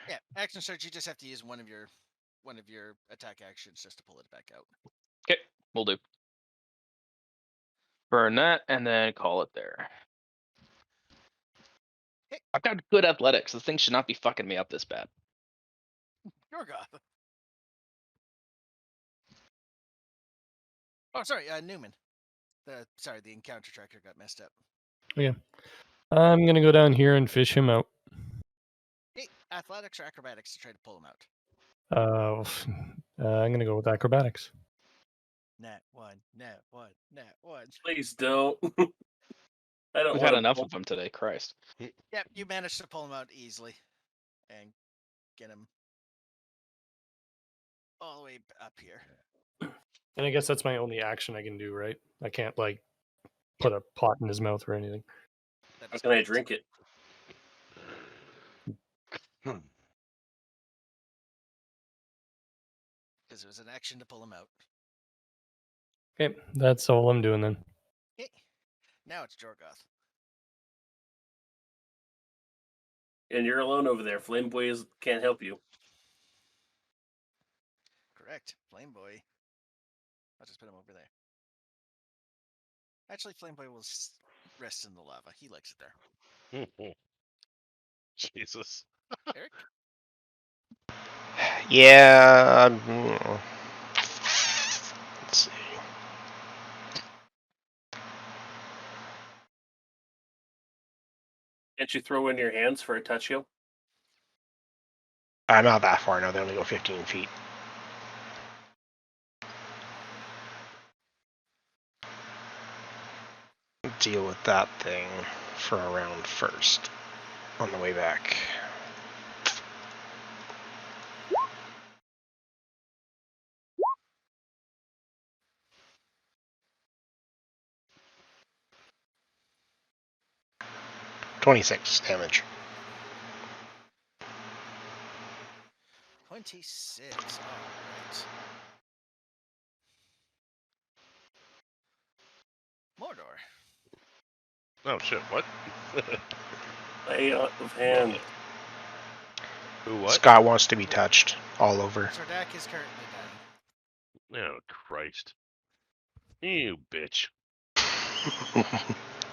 Yeah, action surge. You just have to use one of your attack actions just to pull it back out. Okay, we'll do. Burn that and then call it there. Hey. I've got good athletics. This thing should not be fucking me up this bad. Jorgoth. Oh, sorry, Numen. The encounter tracker got messed up. Okay. I'm gonna go down here and fish him out. Hey, athletics or acrobatics to try to pull him out. I'm gonna go with acrobatics. Nat 1, nat 1, nat 1. Please don't. I don't We've want had enough of them today, Christ. Yep, you managed to pull him out easily and get him all the way up here. And I guess that's my only action I can do, right? I can't like put a pot in his mouth or anything. How can I drink it? because it was an action to pull him out. Okay, that's all I'm doing then. Okay. Now it's Jorgoth. And you're alone over there. Flame Boy can't help you. Correct. Flame Boy. I'll just put him over there. Actually, Flame Boy will rest in the lava. He likes it there. Jesus. Eric? Yeah. Let's see. Can't you throw in your hands for a touch heal? I'm not that far now. They only go 15 feet. Deal with that thing for a round first on the way back. $26 damage. 26. Alright. Moardorr. Oh shit! What? Lay out of hand. Who? What? Scott wants to be touched all over. Zradak is currently dying. Oh Christ! You bitch!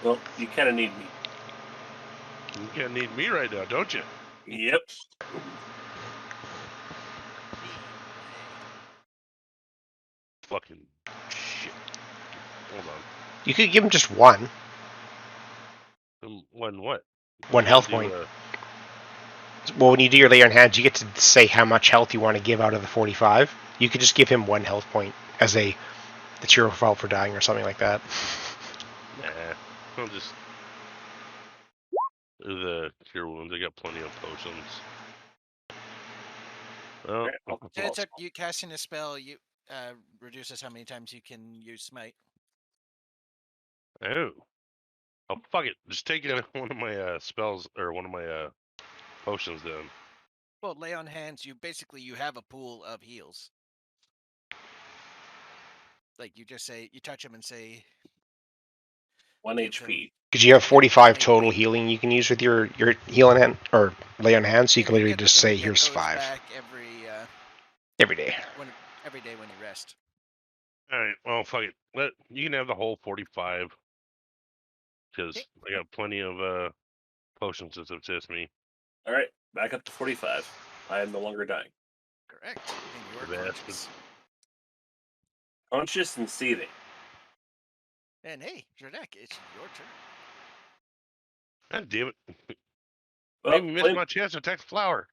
Well, you kind of need me. You can't need me right now, don't you? Yep. Fucking shit. Hold on. You could give him just one. One what? One health point. Well, when you do your lay on hands, you get to say how much health you want to give out of the 45. You could just give him one health point as a it's your fault for dying or something like that. Nah, I'll just do the cure wounds. I got plenty of potions. Oh, And it's you casting a spell. You reduces how many times you can use smite. oh, fuck it. Just take it out of one of my spells or one of my potions then. Well, lay on hands. You have a pool of heals. Like you just say, you touch him and say 1 give HP. him- Because you have 45 1 total HP. healing you can use with your heal on hand or lay on hand, so you And can literally get- just and say you get here's those 5 back every day. every day when you rest. All right, well, fuck it. You can have the whole 45 because Okay. I got plenty of potions to assist me. All right, back up to 45. I am no longer dying. Correct. And you are The bastard. conscious. Conscious and seething. And hey, Zradak, it's your turn. God damn it! Well, Made me miss my chance to attack the flower.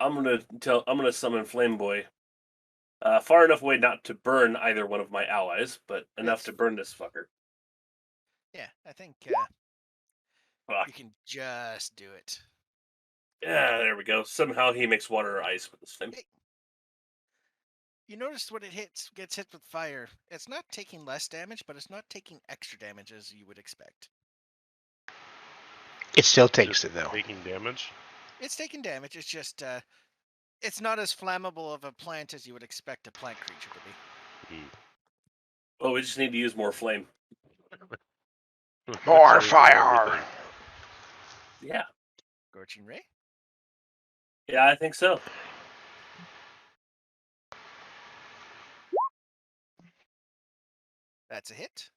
I'm gonna summon Flame Boy. Far enough away not to burn either one of my allies, but enough to burn this fucker. Yeah, I think Fuck. you can just do it. Yeah, there we go. Somehow he makes water or ice with this flame. Hey. You notice when it gets hit with fire, it's not taking less damage, but it's not taking extra damage as you would expect. It still takes it though. Taking damage. It's taking damage. It's just it's not as flammable of a plant as you would expect a plant creature to be. Oh, we just need to use more flame. More Save fire! everything. Yeah. Scorching ray. Yeah, I think so. That's a hit.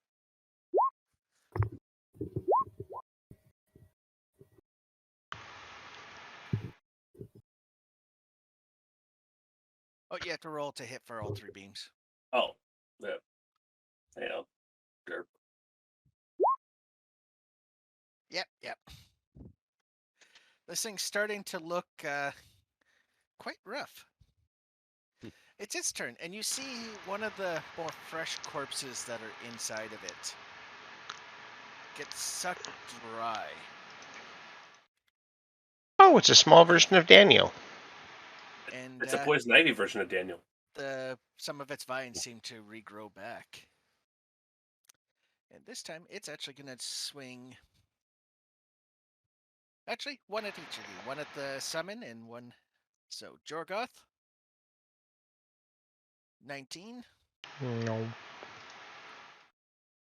Oh, you have to roll to hit for all 3 beams. Oh, yeah. Yeah. Derp. Yep. This thing's starting to look quite rough. It's its turn, and you see one of the more fresh corpses that are inside of it get sucked dry. Oh, it's a small version of Daniel. And It's a poison ivy version of Daniel. some of its vines seem to regrow back. And this time, it's actually going to swing. Actually, one at each of you. One at the summon and one So Jorgoth, 19. No.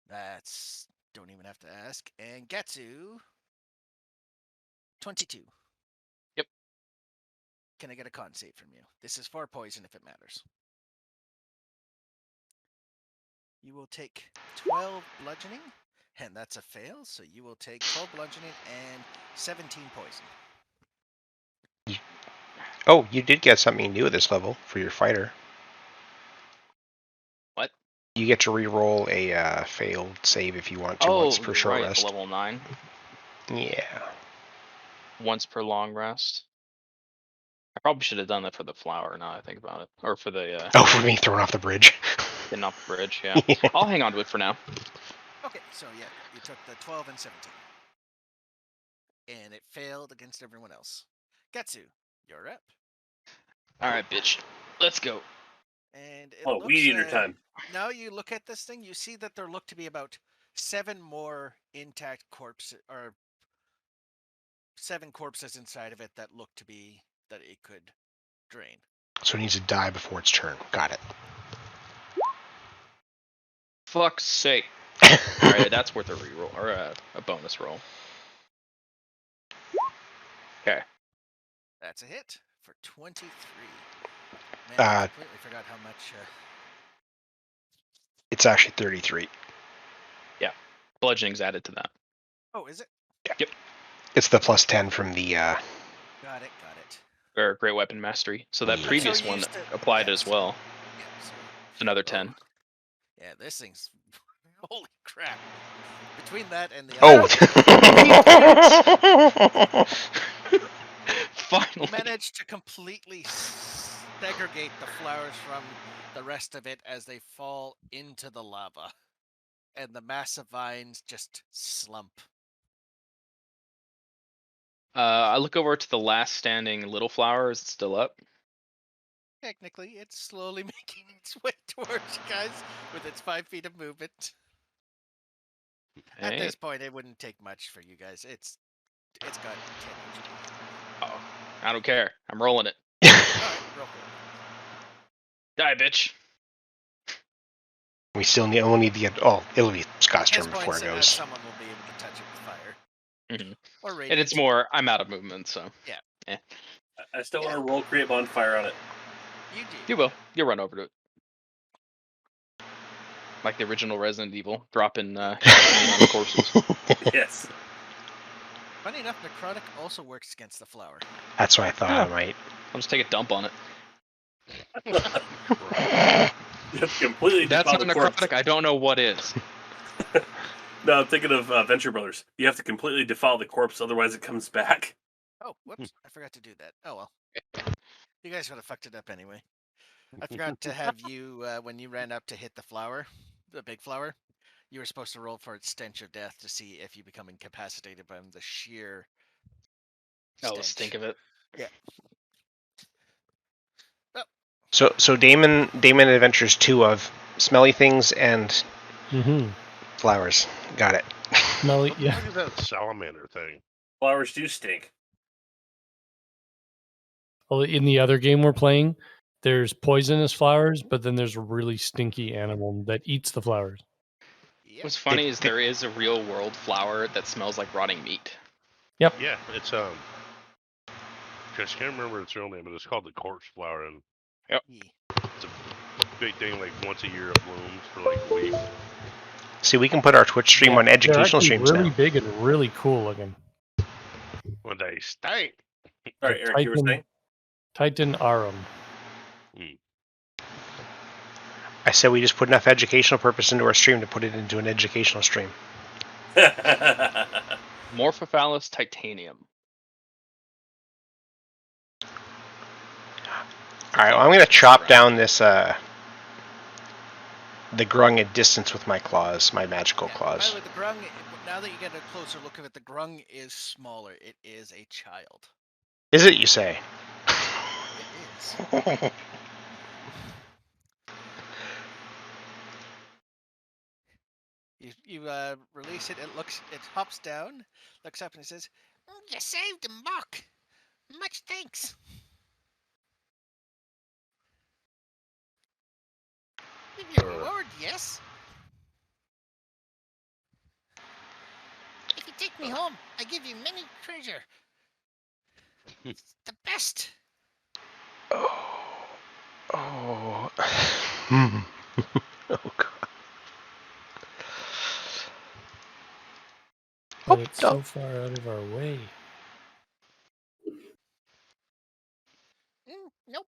That's don't even have to ask. And Gattsu, 22. Yep. Can I get a con save from you? This is for poison if it matters. You will take 12 bludgeoning, and that's a fail, so you will take 12 bludgeoning and 17 poison. Oh, you did get something new at this level for your fighter. What? You get to re-roll a failed save if you want to once per you're short right, rest. level 9. Yeah. Once per long rest. I probably should have done that for the flower, now I think about it. Or for the Oh, for being thrown off the bridge. getting off the bridge, yeah. I'll hang on to it for now. Okay, so yeah, you took the 12 and 17. And it failed against everyone else. Gattsu, you're up. Alright, bitch. Let's go. And it Oh, looks, weed eater time. Now you look at this thing, you see that there look to be about 7 more intact corpses, or 7 corpses inside of it that look to be that it could drain. So it needs to die before its turn. Got it. Fuck's sake. Alright, that's worth a reroll, or a bonus roll. Okay. That's a hit for 23. Man, I completely forgot how much. It's actually 33. Bludgeoning's added to that. Oh, is it? Yep. It's the plus 10 from the... Got it. Or Great Weapon Mastery. So that Yeah. previous So one used to- applied yes. as well. Yeah, so, It's another 10. yeah, this thing's holy crap. Between that and the Oh! Finally. you managed to completely segregate the flowers from the rest of it as they fall into the lava. And the massive vines just slump. I look over to the last standing little flower. Is it still up? Technically, it's slowly making its way towards you guys with its 5 feet of movement. At Okay. this point, it wouldn't take much for you guys. It's got 10 HP. Oh, I don't care. I'm rolling it. Alright, roll for Die, bitch. We still only need to get... Oh, it'll be Scott's it. At turn this before point, it goes. someone will be able to touch it with fire. Mhm. Or radiant. And it's more, I'm out of movement, so. I still want to roll create bonfire on it. You do. You will. You'll run over to it. Like the original Resident Evil, dropping gasoline on the corpses. Yes. Funny enough, necrotic also works against the flower. That's what I thought I might. I'll just take a dump on it. You have to completely That's defile not the corpse. necrotic. I don't know what is. No, I'm thinking of Venture Brothers. You have to completely defile the corpse, otherwise it comes back. Oh, whoops. I forgot to do that. Oh, well. You guys would have fucked it up anyway. I forgot to have you, when you ran up to hit the flower, the big flower, you were supposed to roll for its stench of death to see if you become incapacitated by the sheer Oh, the stink of it. So Damon Adventures 2 of smelly things and Mm-hmm. flowers. Got it. Smelly, What the yeah. fuck is that salamander thing? Flowers do stink. Well, in the other game we're playing, there's poisonous flowers, but then there's a really stinky animal that eats the flowers. Yep. What's funny is there is a real world flower that smells like rotting meat. Yeah, it's I can't remember its real name, but it's called the corpse flower, and Yeah. it's a big thing. Like once a year, it blooms for like a week. See, we can put our Twitch stream Yeah, on they're educational actually streams really now. big and really cool looking. When they stink. All right, Eric, you were saying? Titan Arum. I said we just put enough educational purpose into our stream to put it into an educational stream. Morphophallus titanium. Alright, well, I'm going to chop down this, the grung at distance with my claws, my magical By claws. the way, the grung, now that you get a closer look of it, the grung is smaller. It is a child. Is it, you say? It is. You release it. It hops down, looks up, and it says, "You saved him, Mock. Much thanks." Give you a reward, yes. If you take me home, I give you many treasure. It's the best. Oh. Oh, God. But it's no. so far out of our way. Nope.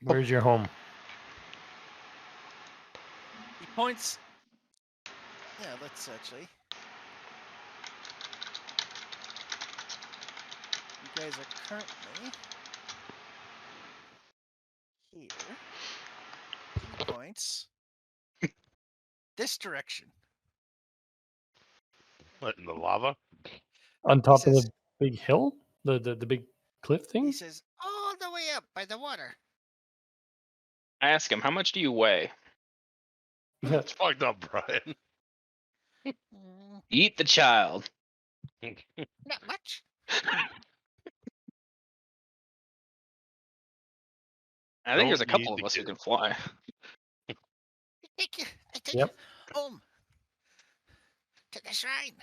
Where's your home? He points. Yeah, let's actually. You guys are currently here. He points this direction. What, in the lava? On top of says- the big hill? The big cliff thing? He says, all the way up by the water. I ask him, how much do you weigh? That's fucked up, Brian. Eat the child. Not much. I think there's a Don't eat couple of the us who kid. can fly. I take Yep. you home to the shrine.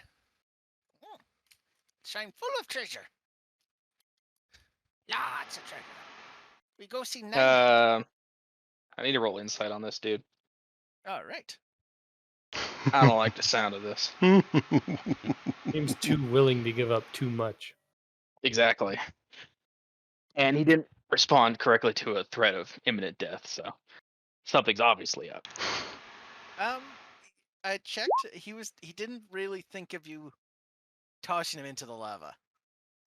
Shrine full of treasure. Lots of treasure. We go see Nine. I need to roll insight on this, dude. All right. I don't like the sound of this. Seems too willing to give up too much. Exactly. And he didn't respond correctly to a threat of imminent death, so something's obviously up. I checked. He didn't really think of you tossing him into the lava.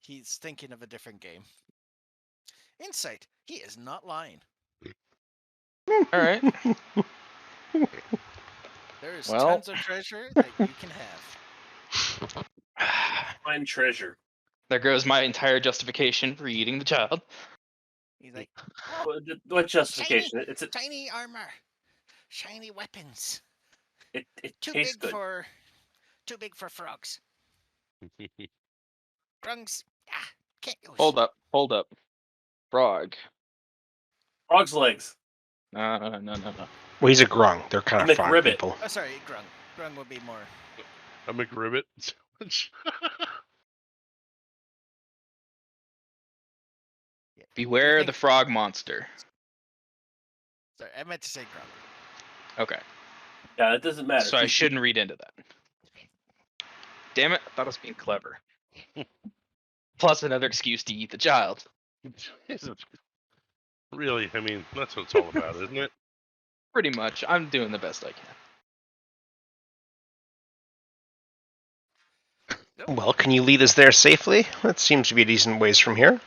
He's thinking of a different game. Insight. He is not lying. All right. There's Well. tons of treasure that you can have. Find treasure. There goes my entire justification for eating the child. He's like, What justification? It's shiny armor, shiny weapons. it Too tastes big good. too big for frogs. Grungs, can't use. Hold up. Frog. Frog's legs. No. Well, he's a grung. They're kind A of frog McRibbit. people. Oh, sorry, grung. Grung would be more. A McRibbit sandwich. Yeah. Beware think- the frog monster. Sorry, I meant to say grung. Okay. Yeah, it doesn't matter. So I shouldn't read into that. Damn it, I thought I was being clever. Plus another excuse to eat the child. Jesus. Really, I mean, that's what it's all about, isn't it? Pretty much. I'm doing the best I can. Well, can you lead us there safely? That seems to be a decent ways from here.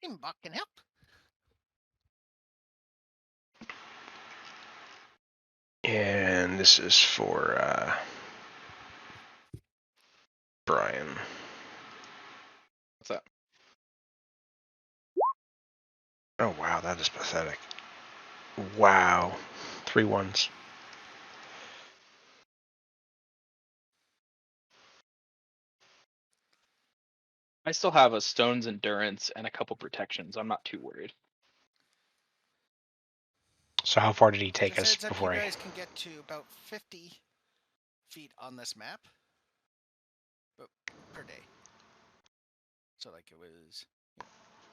Imbok can help. And this is for Brian. What's that? Oh, wow, that is pathetic. Wow. 3 1s. I still have a stone's endurance and a couple protections. I'm not too worried. So how far did he take Just us heads up, before you I... guys can get to about 50 feet on this map per day. So like it was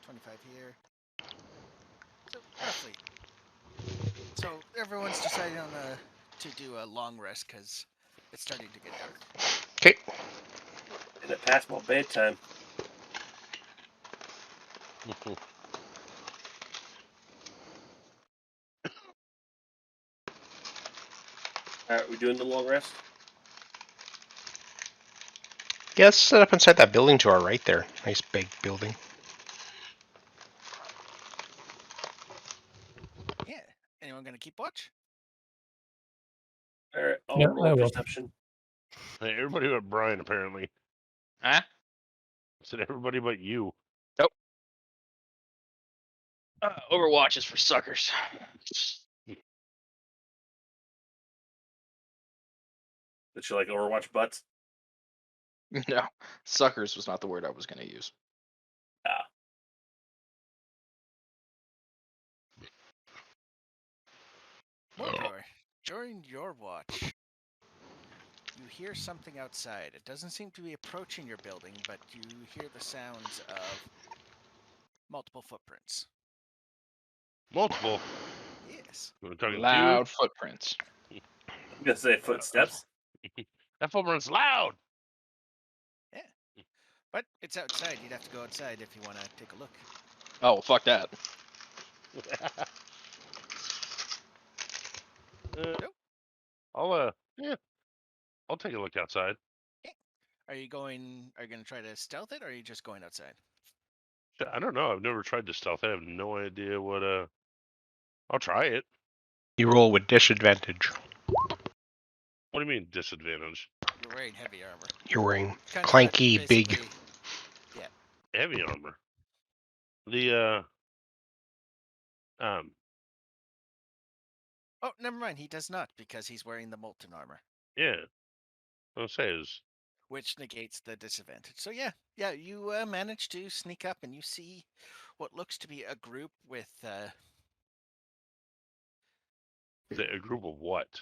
25 here. So roughly. So everyone's deciding on to do a long rest because it's starting to get dark. Okay. And it passed my bedtime. Alright, we doing the long rest? Yeah, let's set up inside that building to our right there. Nice big building. Yeah. Anyone gonna keep watch? Alright, I'll Yeah, roll I will. perception. Hey, everybody but Brian, apparently. Huh? I said everybody but you. Overwatch is for suckers. Did you like Overwatch butts? No, suckers was not the word I was going to use. Moardorr, during your watch, you hear something outside. It doesn't seem to be approaching your building, but you hear the sounds of multiple footprints. Multiple. Yes. We're talking Loud footprints. I'm gonna say footsteps. That footprint's loud. But it's outside. You'd have to go outside if you want to take a look. Oh, fuck that. I'll take a look outside. Are you going to try to stealth it, or are you just going outside? I don't know. I've never tried to stealth. I have no idea what. I'll try it. You roll with disadvantage. What do you mean disadvantage? You're wearing heavy armor. You're wearing Kinda clanky, big. basically- Heavy armor. The Oh, never mind. He does not, because he's wearing the molten armor, yeah. I'll say is which negates the disadvantage. So yeah, you manage to sneak up, and you see what looks to be a group with a group of what?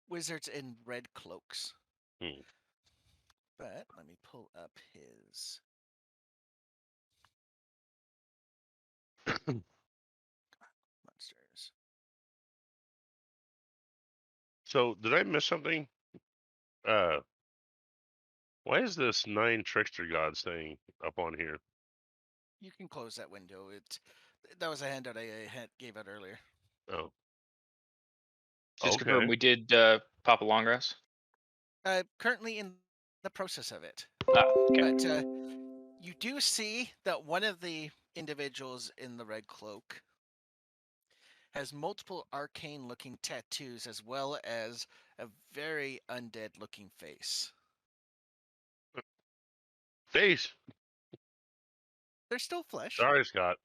wizards in red cloaks. Hmm. But let me pull up his. Monsters. So did I miss something? Why is this 9 trickster gods thing up on here? You can close that window. That was a handout I gave out earlier. Oh, Just Okay. confirm we did pop a long rest. Currently in the process of it. Ah, okay. But you do see that one of the individuals in the red cloak has multiple arcane-looking tattoos, as well as a very undead-looking face. face. They're still flesh. Sorry, Scott.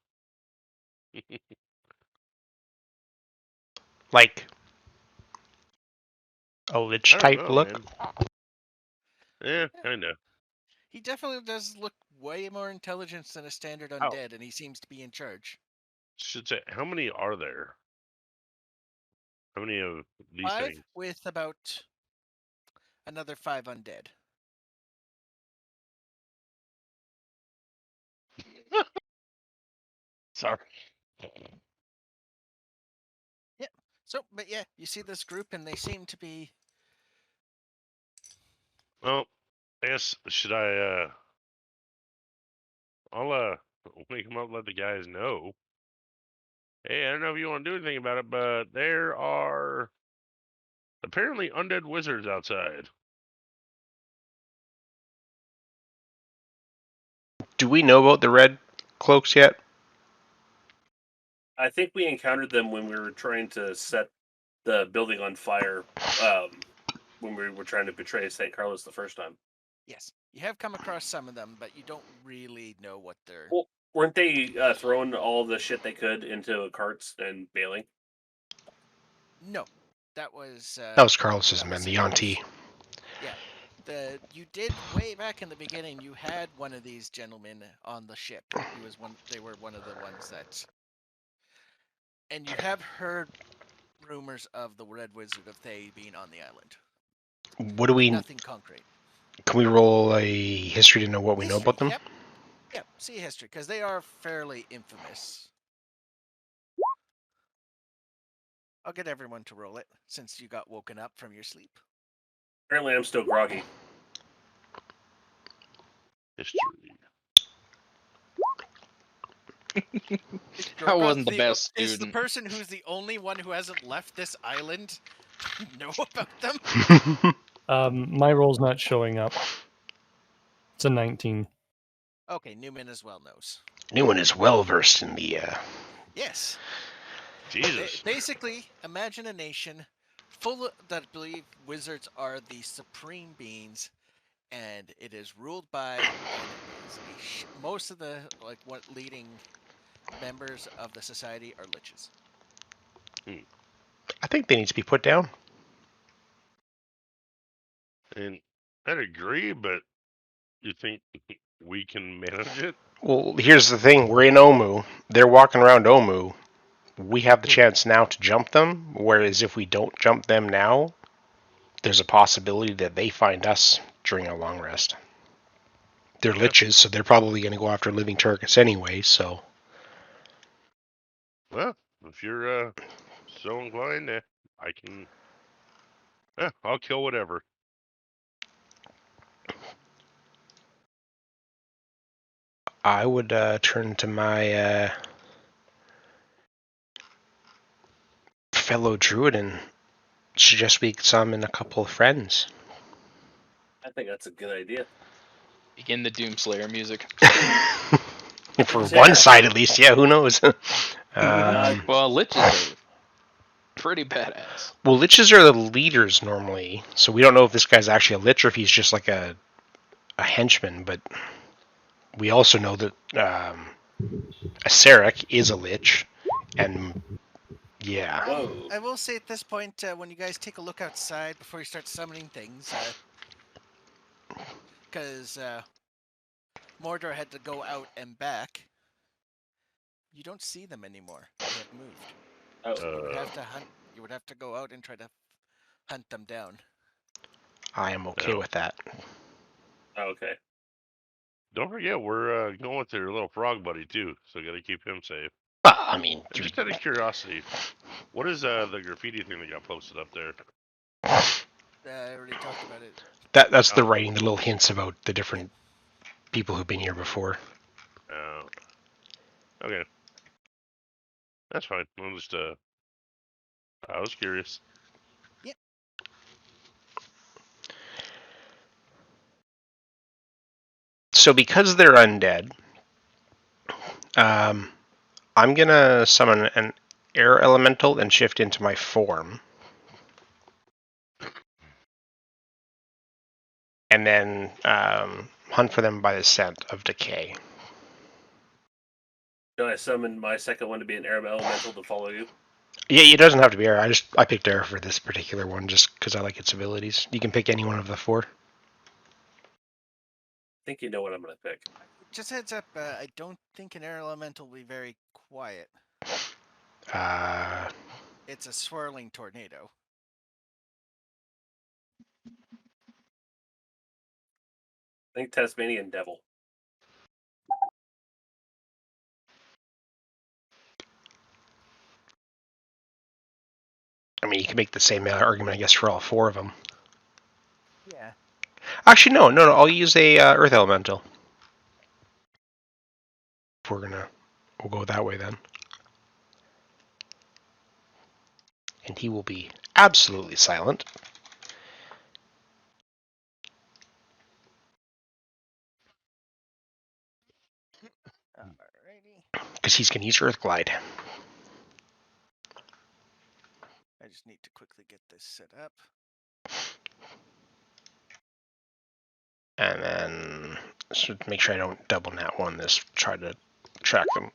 Like a lich I don't type know, look. man. Yeah, kind of. He definitely does look way more intelligent than a standard Oh. undead, and he seems to be in charge. Should say, how many are there? How many of these 5 things? with about another 5 undead. Sorry. So, but yeah, you see this group, and they seem to be. Well, I guess should I? I'll wake them up, let the guys know. Hey, I don't know if you want to do anything about it, but there are apparently undead wizards outside. Do we know about the red cloaks yet? I think we encountered them when we were trying to set the building on fire. When we were trying to betray St. Carlos the first time. Yes, you have come across some of them, but you don't really know what they're. Well, weren't they throwing all the shit they could into carts and bailing? No, that was. That was Carlos's that men, was the someone Yanti. else. Yeah, you did way back in the beginning. You had one of these gentlemen on the ship. He was one. They were one of the ones that. And you have heard rumors of the Red Wizard of Thay being on the island. What do we? Nothing concrete. Can we roll a history to know what we know about them? Yep. See history, because they are fairly infamous. I'll get everyone to roll it, since you got woken up from your sleep. Apparently, I'm still groggy. History. I wasn't the best Is the student. person who's the only one who hasn't left this island know about them? My roll's not showing up. It's a 19. Okay, Numen as well knows. Numen is well versed in the. Yes. Jesus. Basically, imagine a nation full of, that believe wizards are the supreme beings, and it is ruled by most of the what leading members of the society are liches. I think they need to be put down. And I'd agree, but you think we can manage it? Well, here's the thing: we're in Omu. They're walking around Omu. we have the chance now to jump them, whereas if we don't jump them now, there's a possibility that they find us during a long rest. They're liches, so they're probably going to go after living targets anyway, so... Well, if you're so inclined, I can... I'll kill whatever. I would turn to my fellow druid and suggest we summon a couple of friends. I think that's a good idea. Begin the Doomslayer music. For one side, at least. Yeah, who knows? Well, liches are pretty badass. Well, liches are the leaders normally, so we don't know if this guy's actually a lich or if he's just like a henchman, but we also know that a Saric is a lich, and yeah. Whoa. I will say at this point, when you guys take a look outside before you start summoning things, because Moardorr had to go out and back, you don't see them anymore. They have moved. Oh. So you would have to hunt. You would have to go out and try to hunt them down. I am okay with that. Okay. Don't forget, we're going with their little frog buddy, too, so gotta keep him safe. Well, I mean... Just out of curiosity, what is the graffiti thing that got posted up there? I already talked about it. That's the writing, the little hints about the different people who've been here before. Okay. That's fine. I'm just, I was curious. Yep. So because they're undead, I'm gonna summon an air elemental and shift into my form. And then hunt for them by the scent of decay. Do I summon my second one to be an air elemental to follow you? Yeah, it doesn't have to be air. I picked air for this particular one just because I like its abilities. You can pick any one of the four. I think you know what I'm going to pick. Just heads up, I don't think an air elemental will be very quiet. It's a swirling tornado. I think Tasmanian Devil. I mean, you can make the same argument, I guess, for all four of them. Yeah. Actually, no. I'll use a earth elemental. If we'll go that way then. And he will be absolutely silent. Alrighty. Because he's going to use Earth Glide. I just need to quickly get this set up. And then, so make sure I don't double nat one this, try to track them.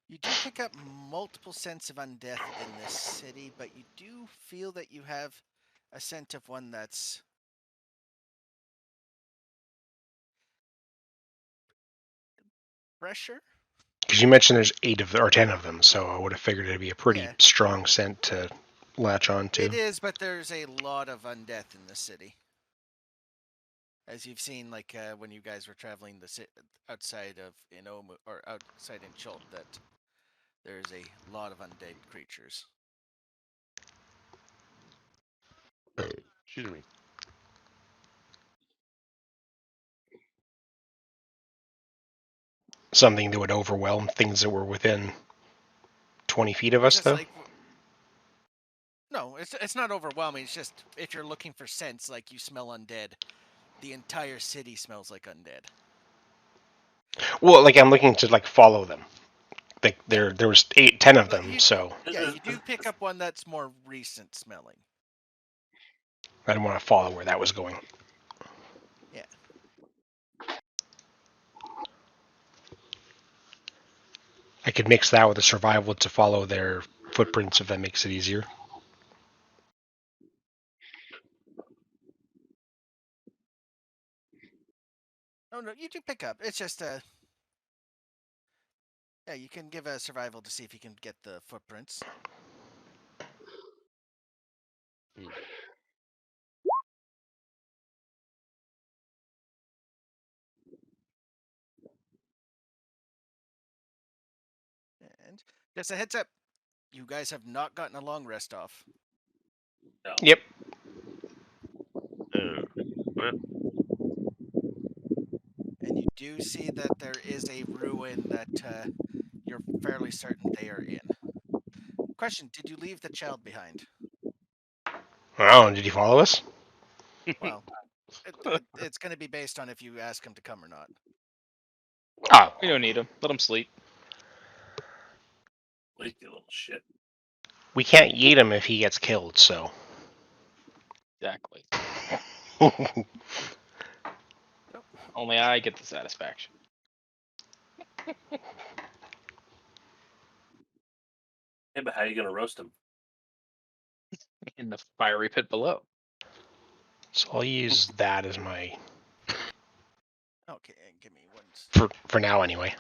You do pick up multiple scents of undeath in this city, but you do feel that you have a scent of one that's fresher. Because you mentioned there's 10 of them, so I would have figured it'd be a pretty strong scent to latch on to. It is, but there's a lot of undeath in the city. As you've seen, like when you guys were traveling outside of Inomu or outside in Chult, that there's a lot of undead creatures. Excuse me. Something that would overwhelm things that were within 20 feet of us, though? Like, no, it's not overwhelming. It's just if you're looking for scents, like you smell undead, the entire city smells like undead. Well, like I'm looking to like follow them. Like there was 10 of them, so yeah, you do pick up one that's more recent smelling. I didn't want to follow where that was going. Yeah. I could mix that with a survival to follow their footprints if that makes it easier. no, you do pick up. It's just yeah, you can give a survival to see if you can get the footprints. And just a heads up, you guys have not gotten a long rest off. No. Yep. Well, And you do see that there is a ruin that you're fairly certain they are in. Question, did you leave the child behind? Oh, did you follow us? Well, it's going to be based on if you ask him to come or not. Oh, We don't need him. Let him sleep. Like you little shit. we can't yeet him if he gets killed, so. Exactly. Only I get the satisfaction. Hey, but how are you gonna roast him? In the fiery pit below. So I'll use that as my Okay, give me one. for now anyway.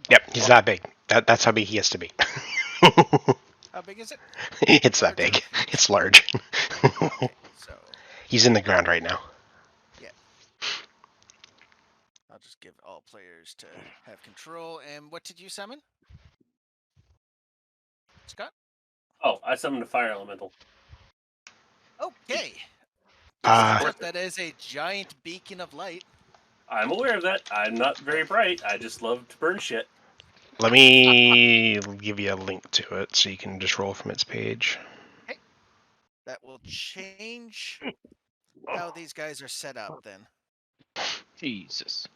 Yep, he's that big. That's how big he has to be. How big is it? It's that Large big. It's large. Okay, so He's in the ground right now. I'll just give all players to have control. And what did you summon? Scott? Oh, I summoned a fire elemental. Okay. Uh, That is a giant beacon of light. I'm aware of that. I'm not very bright. I just love to burn shit. Let me give you a link to it so you can just roll from its page. That will change how these guys are set up then. Jesus.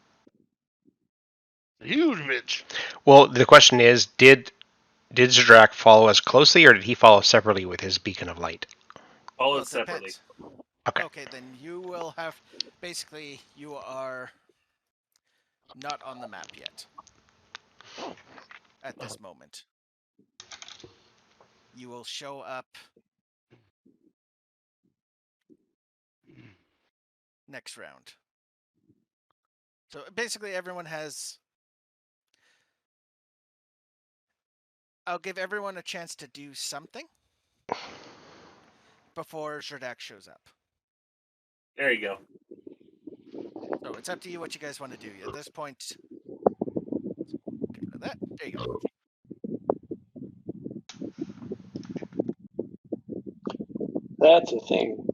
huge bitch. Well, the question is, did Zradak follow us closely, or did he follow separately with his beacon of light? All Well, it separately. depends. Okay. Okay, then you will have... Basically, you are not on the map yet. At this moment. You will show up next round. So basically everyone has... I'll give everyone a chance to do something before Zradak shows up. There you go. So it's up to you what you guys want to do. At this point, get rid of that. There you go. That's a thing.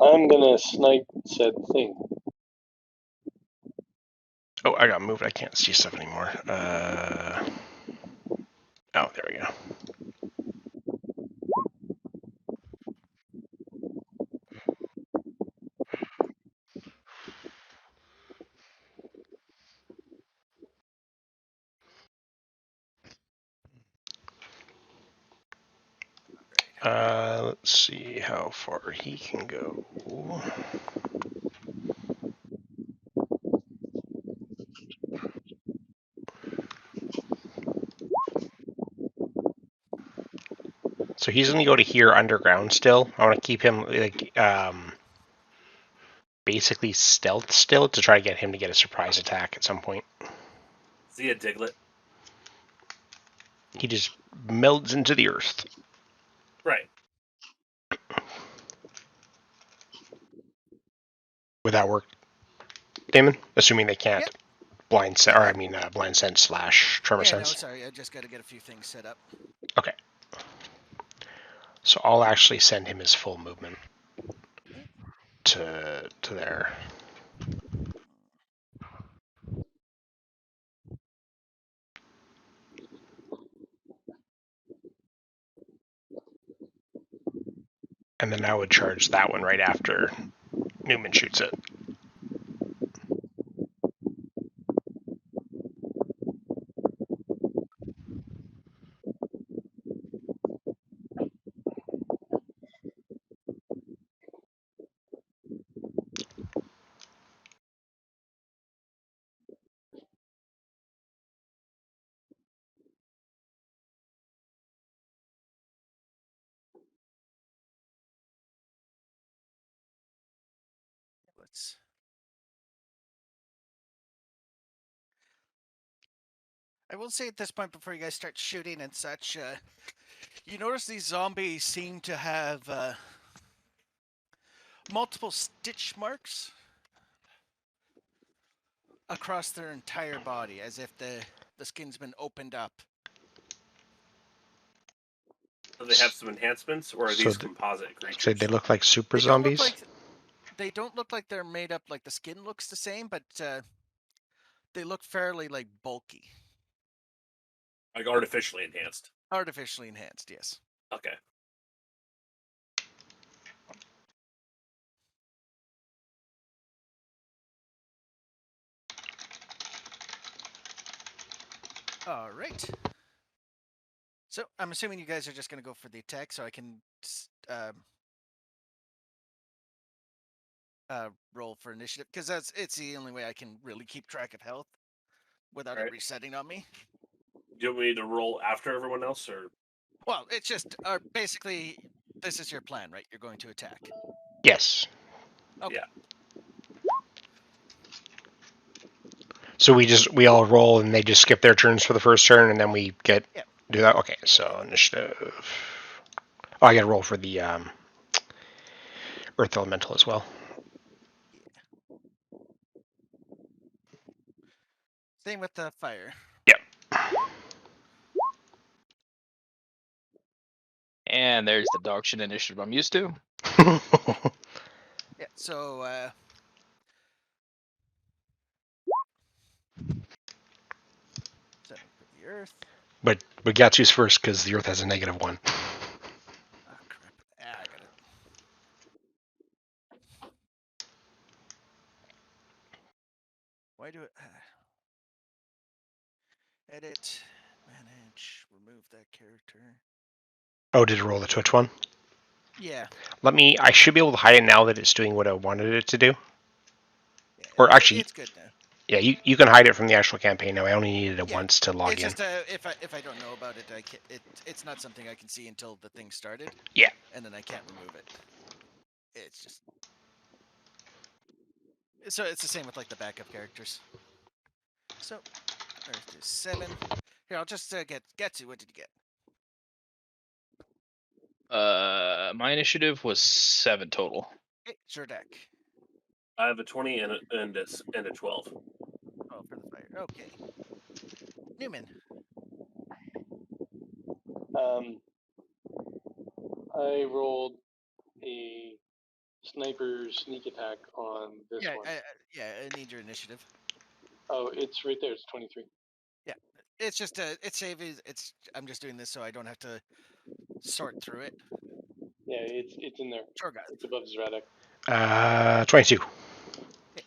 I'm gonna snipe said thing. Oh, I got moved. I can't see stuff anymore. Oh, there we go. Let's see how far he can go. So he's gonna go to here underground still. I want to keep him like basically stealth still to try to get him to get a surprise attack at some point. See a Diglett? He just melds into the earth. Right. Would that work, Damon? Assuming they can't Yep. blind sense / tremor Yeah, no, sense. sorry. I just got to get a few things set up. Okay. So I'll actually send him his full movement to there. And then I would charge that one right after Numen shoots it. I will say at this point, before you guys start shooting and such, you notice these zombies seem to have multiple stitch marks across their entire body, as if the skin's been opened up. Do they have some enhancements, or are So these d- composite creatures? So they look like super They don't look zombies. like they're made up like the skin looks the same, but they look fairly like bulky, Like artificially enhanced. artificially enhanced. Yes. Okay. All right. So I'm assuming you guys are just going to go for the attack, so I can roll for initiative, because it's the only way I can really keep track of health without it Right. resetting on me. Do you want me to roll after everyone else, or? Well, it's just basically this is your plan, right? You're going to attack. Yes. Okay. Yeah. So we all roll and they just skip their turns for the first turn and then we do that. Okay. So initiative. Oh, I got to roll for the Earth Elemental as well. Same with the fire. Yep. And there's the dog shit initiative I'm used to. Yeah. So. Seven for the Earth. but Gatsu's first because the Earth has a -1. Oh crap! I got it. Why do it? Edit, manage, remove that character. Oh, did it roll the Twitch one? Yeah. I should be able to hide it now that it's doing what I wanted it to do. Yeah, Or actually, it's good now. Yeah, you can hide it from the actual campaign now. I only needed it once to log It's in. just if I don't know about it, it's not something I can see until the thing started. Yeah. And then I can't remove it. It's just so it's the same with like the backup characters. So Earth is 7. Here, I'll just get Gattsu. What did you get? My initiative was 7 total. Okay, Zradak. I have a 20 and a 12. Oh, for the fire. Okay. Numen. I rolled a sniper sneak attack on this one. I need your initiative. Oh, it's right there. It's 23. Yeah, it's just I'm just doing this so I don't have to sort through it. Yeah, it's in there. Jorgoth. It's above Zradak. 22. Okay.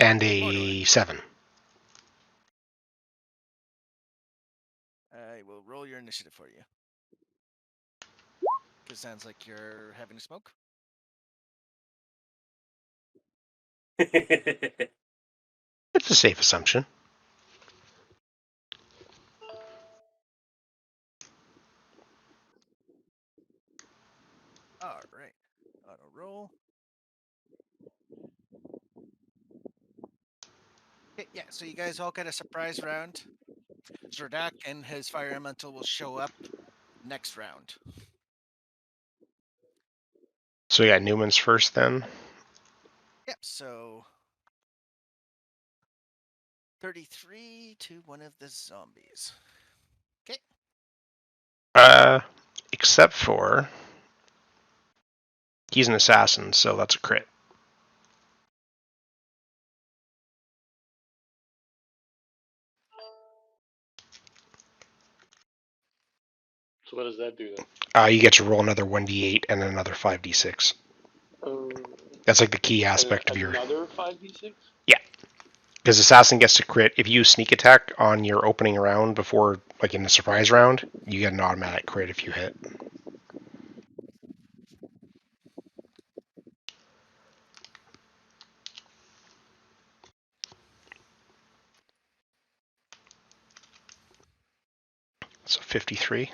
And Moardorr. a 7. I will roll your initiative for you. Because it sounds like you're having a smoke. It's a safe assumption. All right. Auto roll. Okay, yeah, so you guys all get a surprise round. Zradak and his fire elemental will show up next round. So we got Numen's first then. Yep, so 33 to one of the zombies. Okay. Except for he's an assassin, so that's a crit. So what does that do then? You get to roll another 1d8 and another 5d6. That's like the key aspect of your. Another 5d6? Yeah. Because assassin gets to crit. If you sneak attack on your opening round before, like in the surprise round, you get an automatic crit if you hit. So 53.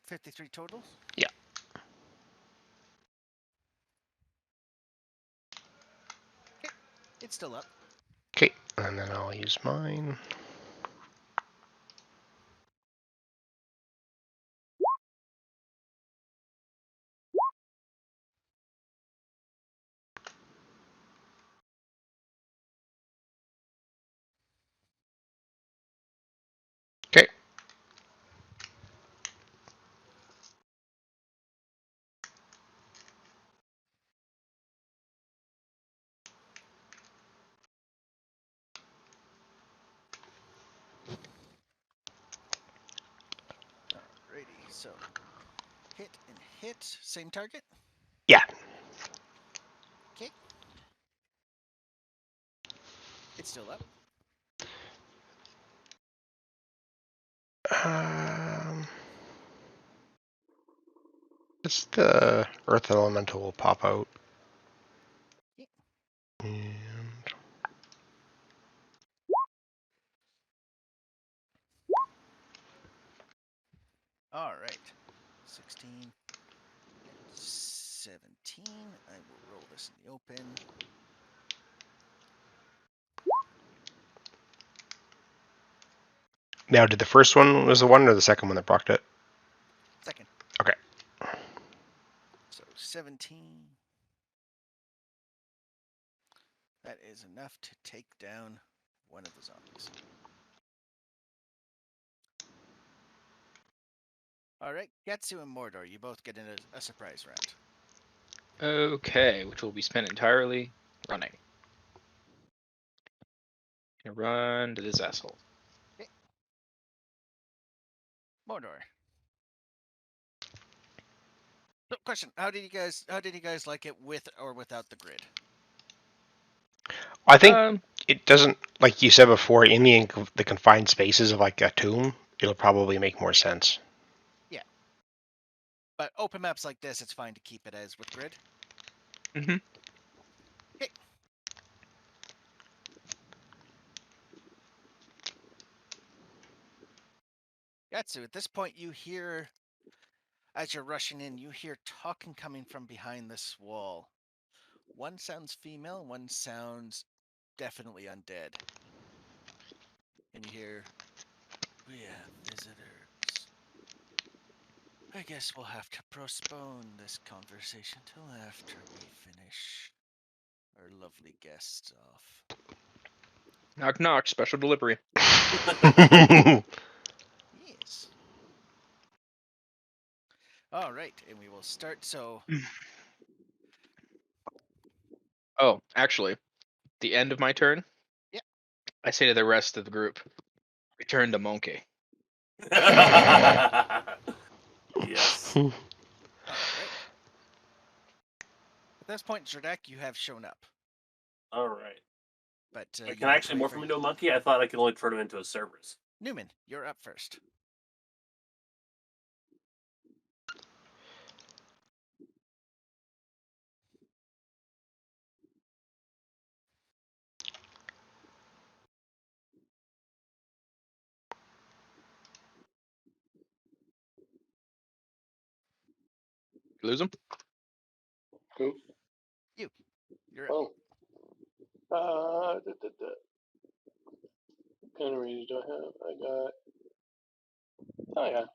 53 total? Yeah. Okay, it's still up. Okay, and then I'll use mine. Okay. Alrighty, so hit and hit, same target. Yeah. Okay, it's still up. It's the Earth Elemental will pop out. Okay. And All right, 16 and 17. I will roll this in the open. now, did the first one was the one or the second one that procced it? Second. Okay. So 17. That is enough to take down one of the zombies. All right, Gattsu and Moardorr, you both get in a surprise round. Okay, which will be spent entirely running. Gonna run to this asshole. Okay. Moardorr. So, question: How did you guys like it with or without the grid? I think it doesn't, like you said before, in the confined spaces of like a tomb, it'll probably make more sense. Yeah. But open maps like this, it's fine to keep it as with grid. Mm-hmm. Okay. Gattsu, at this point, you hear, as you're rushing in, you hear talking coming from behind this wall. One sounds female, one sounds definitely undead. And you hear, "We have visitors. I guess we'll have to postpone this conversation till after we finish our lovely guests off." Knock knock, special delivery. Yes. All right, and we will start. So, Oh, actually, the end of my turn. Yeah. I say to the rest of the group, return to monkey. Yes. all right. At this point, Zradak, you have shown up, All right. but I you can need to actually wait morph for him into a monkey. I thought I could only turn him into a Cerberus. Numen. You're up first. Lose him? Who? You're up. Oh. What kind of range do I have? I got. Oh yeah.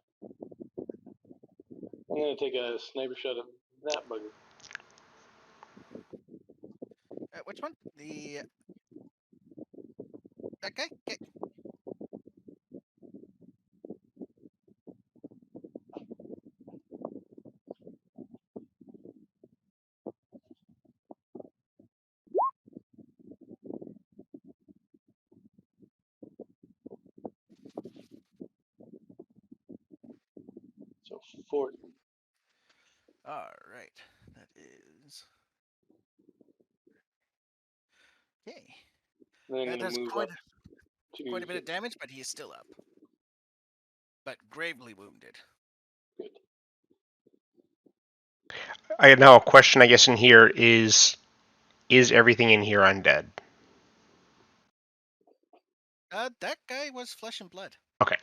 I'm gonna take a sniper shot of that bugger. Which one? That guy? Okay. So 40. All right. That is. Okay. Then I'm That gonna does move quite up to. a bit of damage, but he is still up. But gravely wounded. Good. I now a question, I guess, in here is everything in here undead? That guy was flesh and blood. Okay.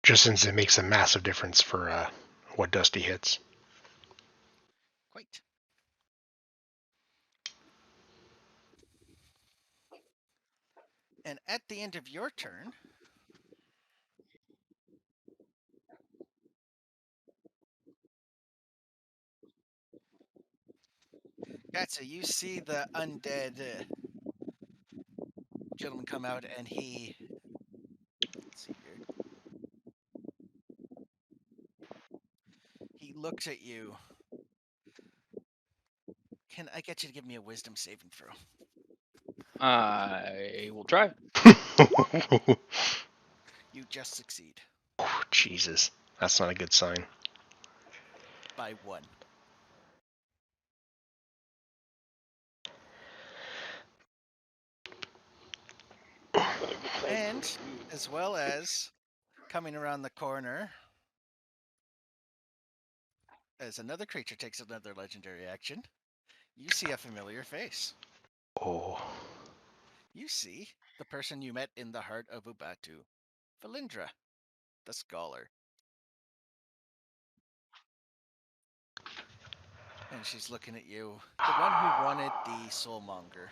Just since it makes a massive difference for what Dusty hits. Quite. And at the end of your turn, Gattsu, you see the undead gentleman come out, and he. Let's see here. He looks at you. Can I get you to give me a wisdom saving throw? I will try. You just succeed Oh, Jesus. That's not a good sign. by 1. And as well as coming around the corner, as another creature takes another legendary action, you see a familiar face. Oh. You see the person you met in the heart of Ubatu, Valindra, the scholar. And she's looking at you, the one who wanted the soulmonger.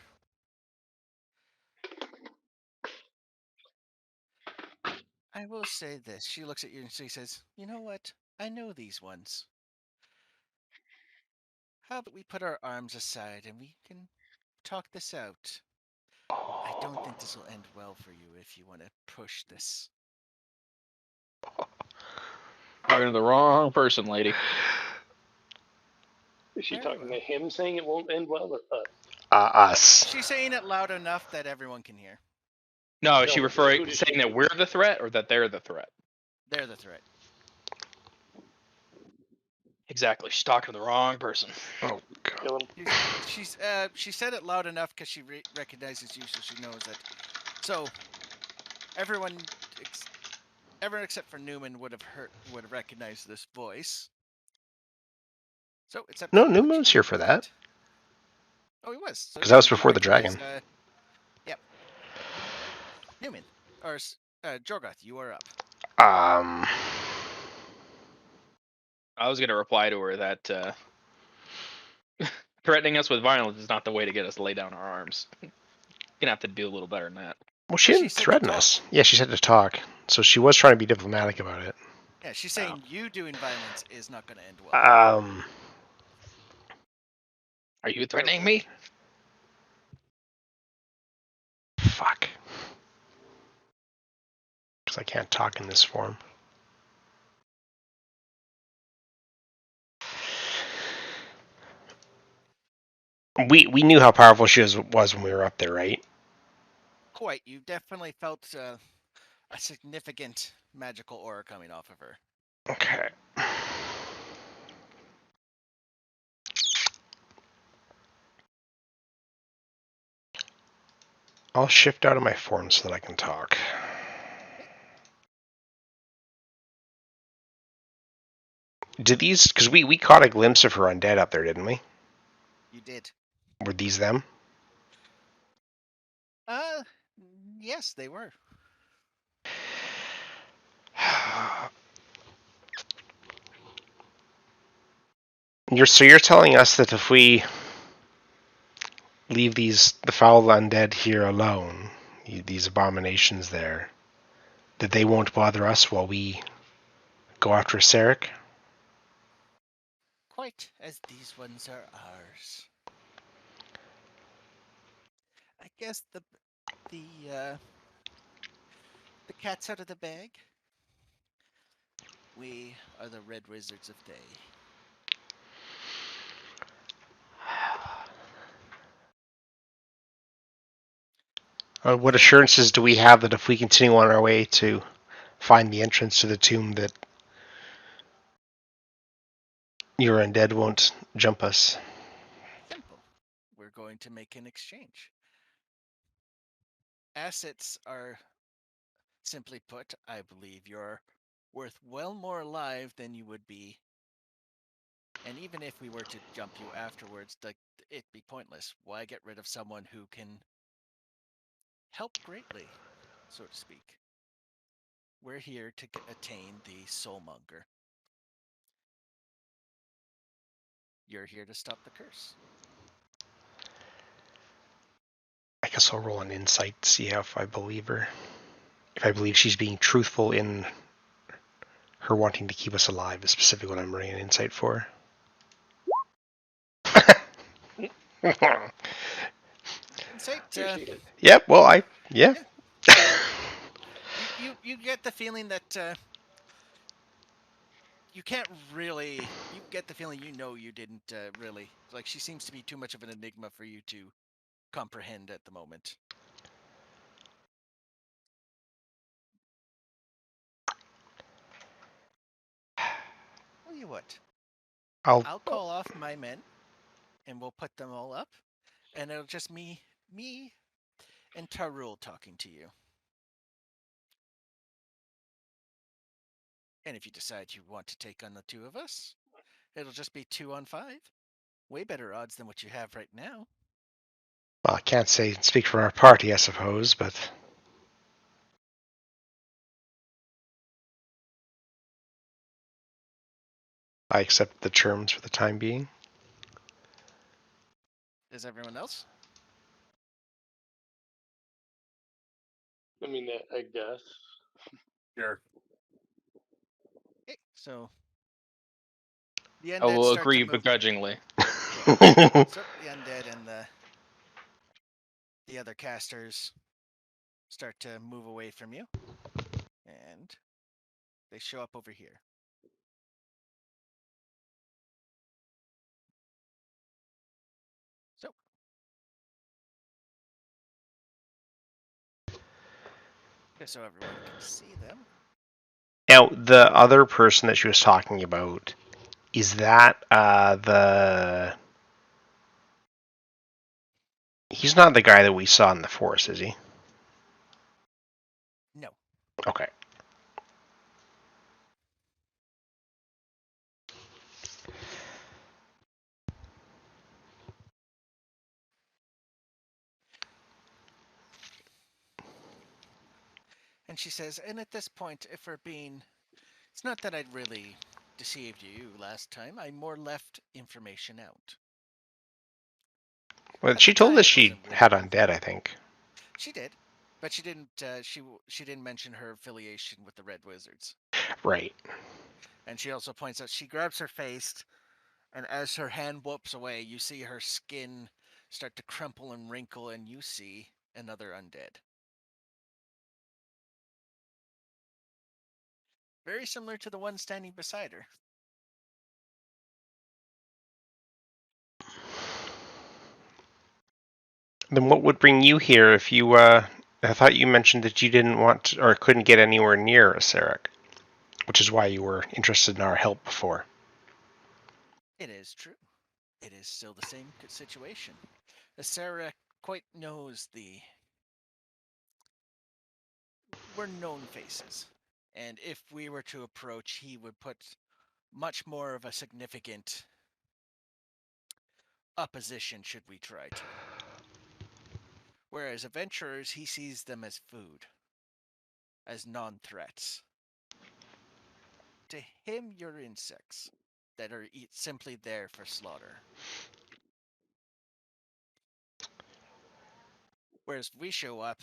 I will say this. She looks at you and she says, "You know what? I know these ones. How about we put our arms aside and we can talk this out? I don't think this will end well for you if you want to push this." Talking to the wrong person, lady. Is she Very talking well. to him saying it won't end well, or us? Us. She's saying it loud enough that everyone can hear. No, is she No, referring who does she saying that mean? we're the threat or that they're the threat? They're the threat. Exactly. She's talking to the wrong person. Oh, God. Kill him. She said it loud enough because she recognizes you, so she knows it. So everyone except for Numen would have recognized this voice. So it's up to No, you what Numen you was do here for with that. it. Oh, he was. So 'Cause that was you before the recognize, dragon. Yep. Numen or Jorgoth, you are up. I was gonna reply to her that threatening us with violence is not the way to get us to lay down our arms. Gonna have to do a little better than that. Well, she didn't said to threaten talk. us. Yeah, she said to talk. So she was trying to be diplomatic about it. Yeah, she's saying you doing violence is not going to end well. Are you threatening me? Fuck. Because I can't talk in this form. We knew how powerful she was when we were up there, right? Quite. You definitely felt a significant magical aura coming off of her. Okay. I'll shift out of my form so that I can talk. Did these... Because we caught a glimpse of her undead up there, didn't we? You did. Were these them? Yes, they were. You're telling us that if we leave the foul undead here alone, these abominations there, that they won't bother us while we go after Saric? Quite, as these ones are ours. I guess the cat's out of the bag. We are the Red Wizards of Day. What assurances do we have that if we continue on our way to find the entrance to the tomb that your undead won't jump us? Simple. We're going to make an exchange. Assets are, simply put, I believe you're worth well more alive than you would be. And even if we were to jump you afterwards, it'd be pointless. Why get rid of someone who can help greatly, so to speak? we're here to attain the Soulmonger. You're here to stop the curse. I guess I'll roll an insight to see if I believe her. If I believe she's being truthful in her wanting to keep us alive is specifically what I'm running an insight for. Insight, Appreciate it. Yep, well, yeah. you get the feeling that you can't really. You get the feeling you didn't really. Like, she seems to be too much of an enigma for you to comprehend at the moment. Tell you what, I'll call off my men, and we'll put them all up, and it'll just me and Tarul talking to you. And if you decide you want to take on the two of us, it'll just be 2 on 5. Way better odds than what you have right now. Well, I can't speak for our party, I suppose, but I accept the terms for the time being. Is everyone else? I mean, I guess. Sure. Okay, so the I undead will start agree to move. begrudgingly. So the undead and the other casters start to move away from you, and they show up over here. So just so everyone can see them. Now, the other person that she was talking about, is that He's not the guy that we saw in the forest, is he? No. Okay. And she says, and at this point, if we're being, it's not that I'd really deceived you last time. I more left information out. Well, At she the told time, us it she wasn't really had worth it. undead, I think. She did, but she didn't. She didn't mention her affiliation with the Red Wizards. Right. And she also points out she grabs her face, and as her hand whoops away, you see her skin start to crumple and wrinkle, and you see another undead. Very similar to the one standing beside her. Then what would bring you here if you, I thought you mentioned that you didn't want to, or couldn't get anywhere near Zradak, which is why you were interested in our help before. It is true. It is still the same situation. Zradak quite knows we're known faces. And if we were to approach, he would put much more of a significant opposition should we try to. Whereas adventurers, he sees them as food, as non-threats. To him, you're insects that are simply there for slaughter. Whereas if we show up,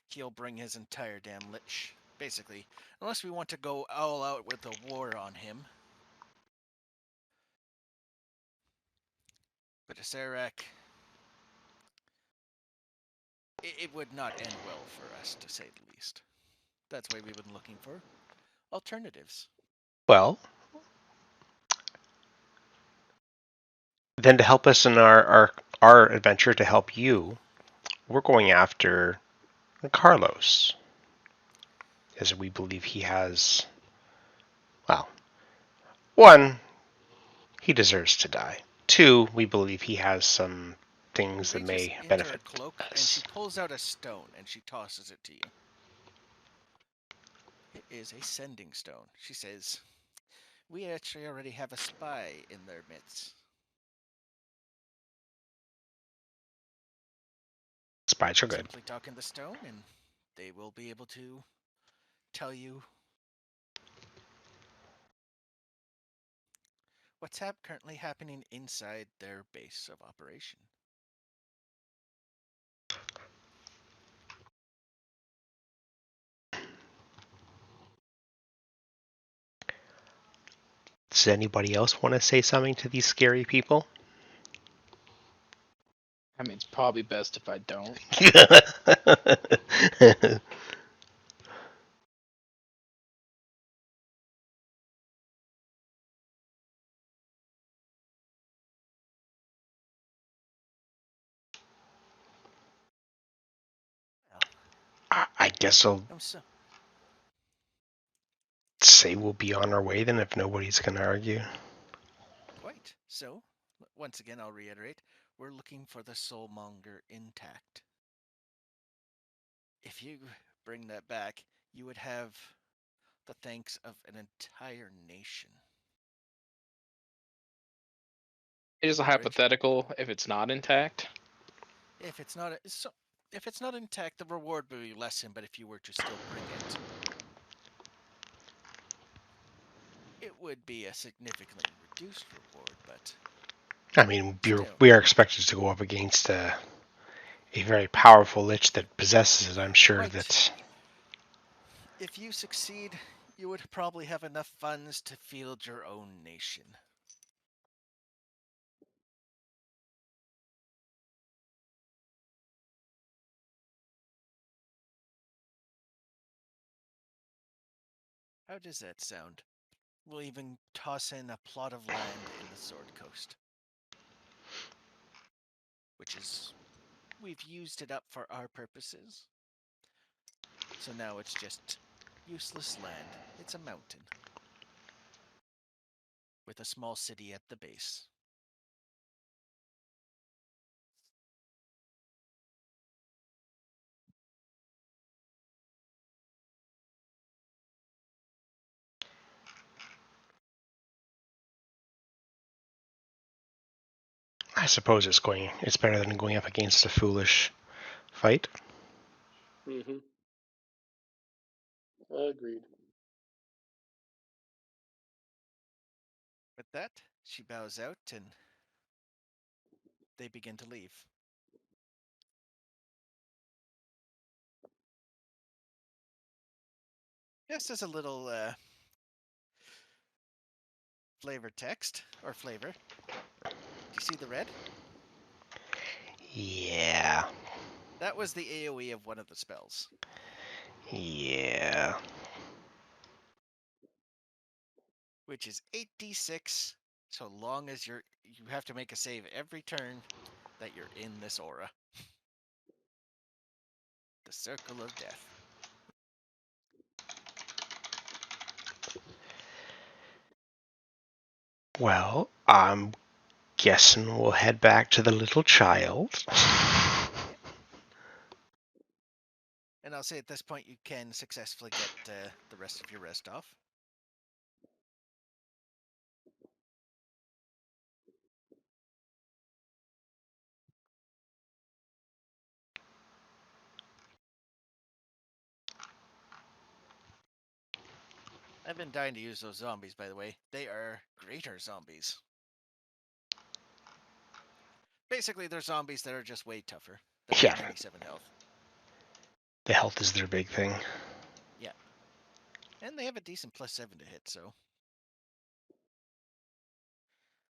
he'll bring his entire damn lich. Basically, unless we want to go all out with a war on him. But Zradak, it would not end well for us, to say the least. That's why we've been looking for alternatives. Well, then to help us in our adventure to help you, we're going after Carlos. As we believe he has, well, one, he deserves to die. Two, we believe he has some things that may Reaches into benefit her cloak, us. and she pulls out a stone and she tosses it to you. It is a sending stone. She says, "We actually already have a spy in their midst." Spies are good. Simply talk in the stone, and they will be able to tell you what's currently happening inside their base of operation. Does anybody else want to say something to these scary people? I mean, it's probably best if I don't. I guess I'll So, say we'll be on our way then if nobody's going to argue. quite. So, once again, I'll reiterate, we're looking for the soulmonger intact. If you bring that back, you would have the thanks of an entire nation. It is a hypothetical if it's not intact. If it's not if it's not intact, the reward will be lessened, but if you were to still bring it, it would be a significantly reduced reward, but I mean, still. we are expected to go up against a very powerful lich that possesses it. I'm sure Right. that... If you succeed, you would probably have enough funds to field your own nation. How does that sound? We'll even toss in a plot of land in the Sword Coast. Which is... we've used it up for our purposes. So now it's just useless land. It's a mountain. With a small city at the base. I suppose it's better than going up against a foolish fight. Mm-hmm. Agreed. With that, she bows out and they begin to leave. Just as a little flavor text, or flavor. Do you see the red? Yeah. That was the AoE of one of the spells. Yeah. Which is 8d6, so long as you have to make a save every turn that you're in this aura. The Circle of Death. Well, I'm guessing we'll head back to the little child. And I'll say at this point you can successfully get the rest of your rest off. I've been dying to use those zombies, by the way. They are greater zombies. Basically, they're zombies that are just way tougher. That Yeah. have 97 health. The health is their big thing. Yeah. And they have a decent +7 to hit, so...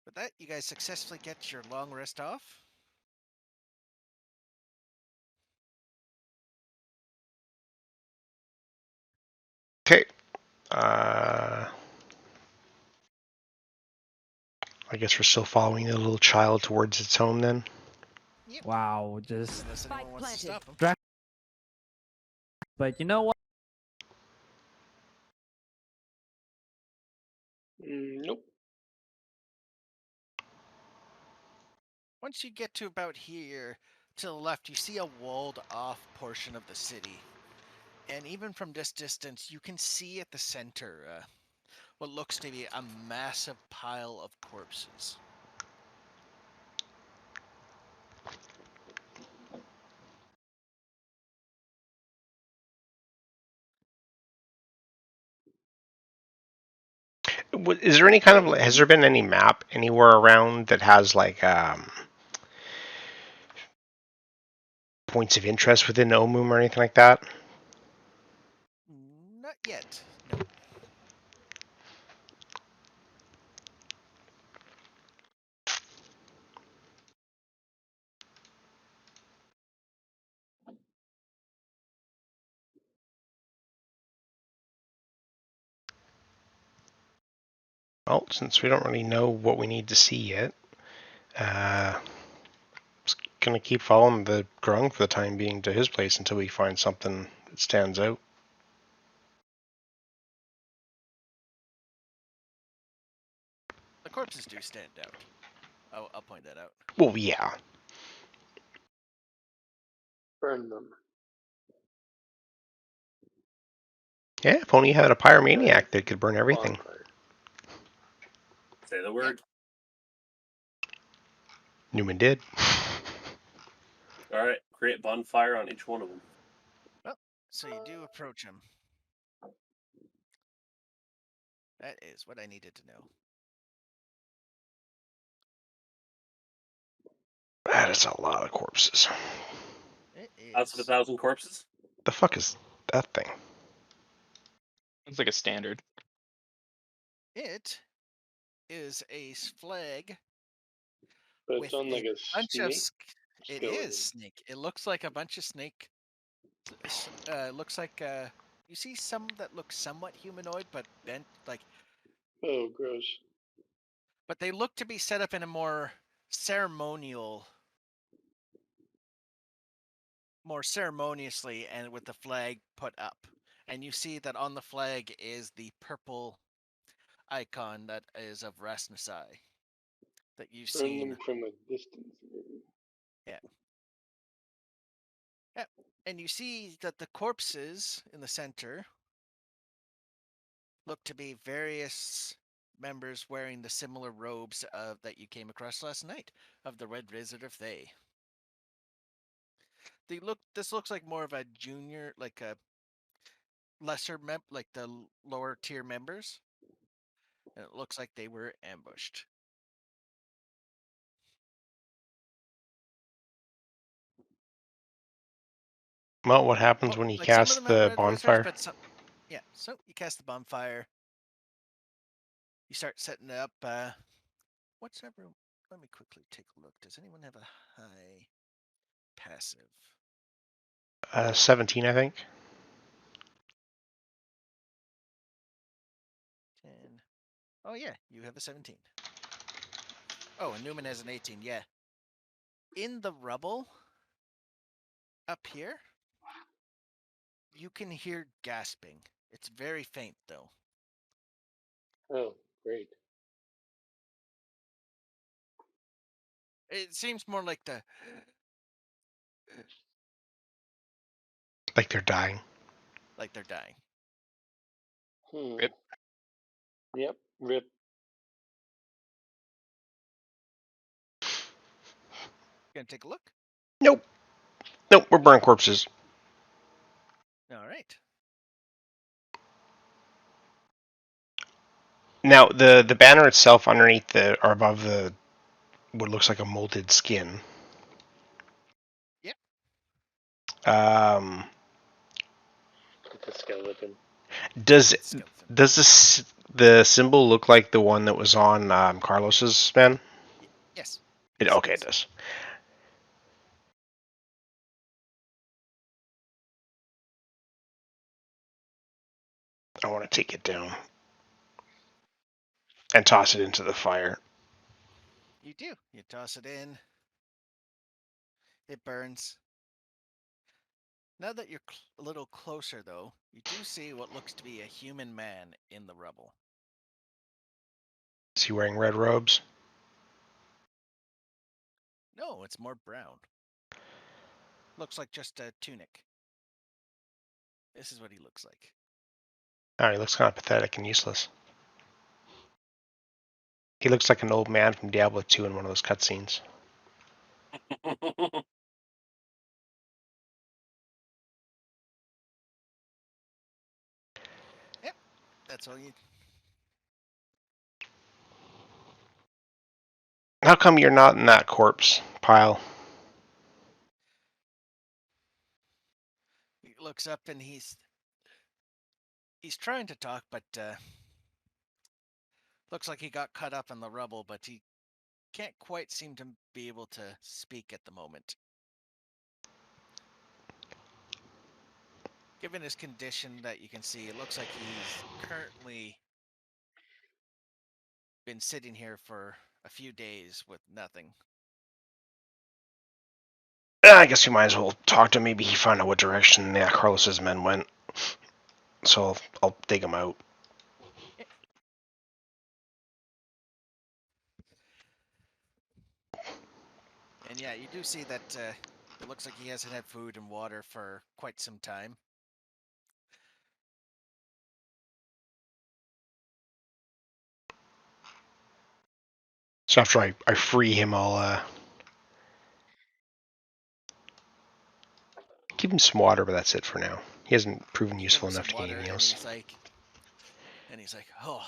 With that, you guys successfully get your long rest off. Okay. I guess we're still following the little child towards its home then. Yep. Wow, just... Unless anyone wants to stop them. But you know what? Nope. Once you get to about here, to the left, you see a walled-off portion of the city. And even from this distance, you can see at the center what looks to be a massive pile of corpses. Is there any kind of, has there been any map anywhere around that has like points of interest within Omum or anything like that? Not yet. No. Well, since we don't really know what we need to see yet, just gonna keep following the Grung for the time being to his place until we find something that stands out. The corpses do stand out. I'll point that out. Well, yeah. Burn them. Yeah, if only you had a pyromaniac that could burn everything. Bonfire. Say the word. Numen did. All right, create bonfire on each one of them. So you do approach him. That is what I needed to know. That is a lot of corpses. It is. House of 1,000 corpses. The fuck is that thing? It's like a standard. It is a flag But with it's on like a bunch of. snake. It skeleton. is snake. It looks like a bunch of snake. Looks like you see some that look somewhat humanoid, but bent like. Oh, gross. But they look to be set up in a more ceremonial, more ceremoniously, and with the flag put up. And you see that on the flag is the purple icon that is of Rasnasai that you've Burn seen. them from a distance. Maybe. And you see that the corpses in the center look to be various members wearing the similar robes that you came across last night of the Red Wizard of Thay. This looks like more of a junior, like a lesser like the lower tier members. And it looks like they were ambushed. Well, what happens when you Like some of cast them have the red bonfire? wizards, but some, yeah. So you cast the bonfire. You start setting it up. What's everyone? Let me quickly take a look. Does anyone have a high passive? 17, I think. 10. Oh yeah, you have a 17. Oh, and Numen has an 18. Yeah. In the rubble up here, you can hear gasping. It's very faint though. Oh, great. It seems more like the Like they're dying. like they're dying. Rip. Yep. Rip. Gonna take a look. Nope. Nope, we're burning corpses. All right. Now, the banner itself underneath the, or above the, what looks like a molded skin. Yep. It's a skeleton. Does It's a skeleton. does the symbol look like the one that was on Carlos's man? Yes. Okay, it does. I want to take it down and toss it into the fire. You do. You toss it in. It burns. Now that you're a little closer, though, you do see what looks to be a human man in the rubble. Is he wearing red robes? No, it's more brown. Looks like just a tunic. This is what he looks like. Oh, he looks kind of pathetic and useless. He looks like an old man from Diablo 2 in one of those cutscenes. Yep, that's all you. How come you're not in that corpse pile? He looks up and he's trying to talk, but looks like he got caught up in the rubble, but he can't quite seem to be able to speak at the moment. Given his condition that you can see, it looks like he's currently been sitting here for a few days with nothing. I guess we might as well talk to him. Maybe he found out what direction Carlos's men went. So I'll dig him out. And yeah, you do see that it looks like he hasn't had food and water for quite some time. So after I free him, I'll give him some water, but that's it for now. He hasn't proven useful enough to get anything else. He's like, oh,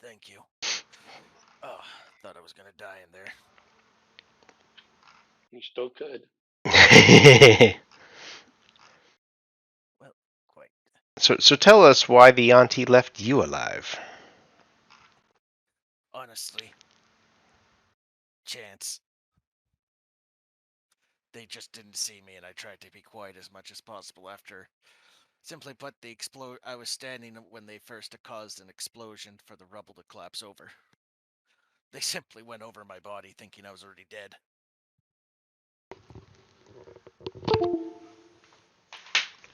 thank you. Oh, thought I was gonna die in there. You still could. Well, quite. So tell us why the auntie left you alive. Honestly, chance. They just didn't see me, and I tried to be quiet as much as possible after. Simply put, I was standing when they first caused an explosion for the rubble to collapse over. They simply went over my body thinking I was already dead.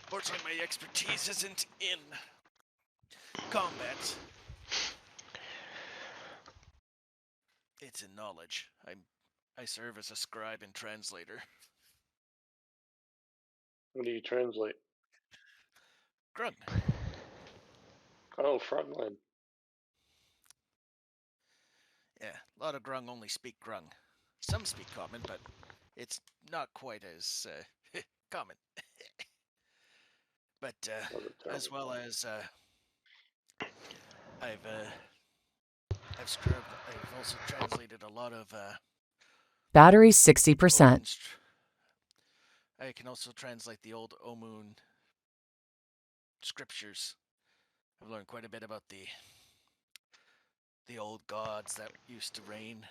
Fortunately, my expertise isn't in combat. It's in knowledge. I serve as a scribe and translator. What do you translate? Grung. Oh, Frogland. Yeah, a lot of Grung only speak Grung. Some speak Common, but it's not quite as common. But as well as I've also translated a lot of Battery 60%. I can also translate the old Omun scriptures. I've learned quite a bit about the old gods that used to reign.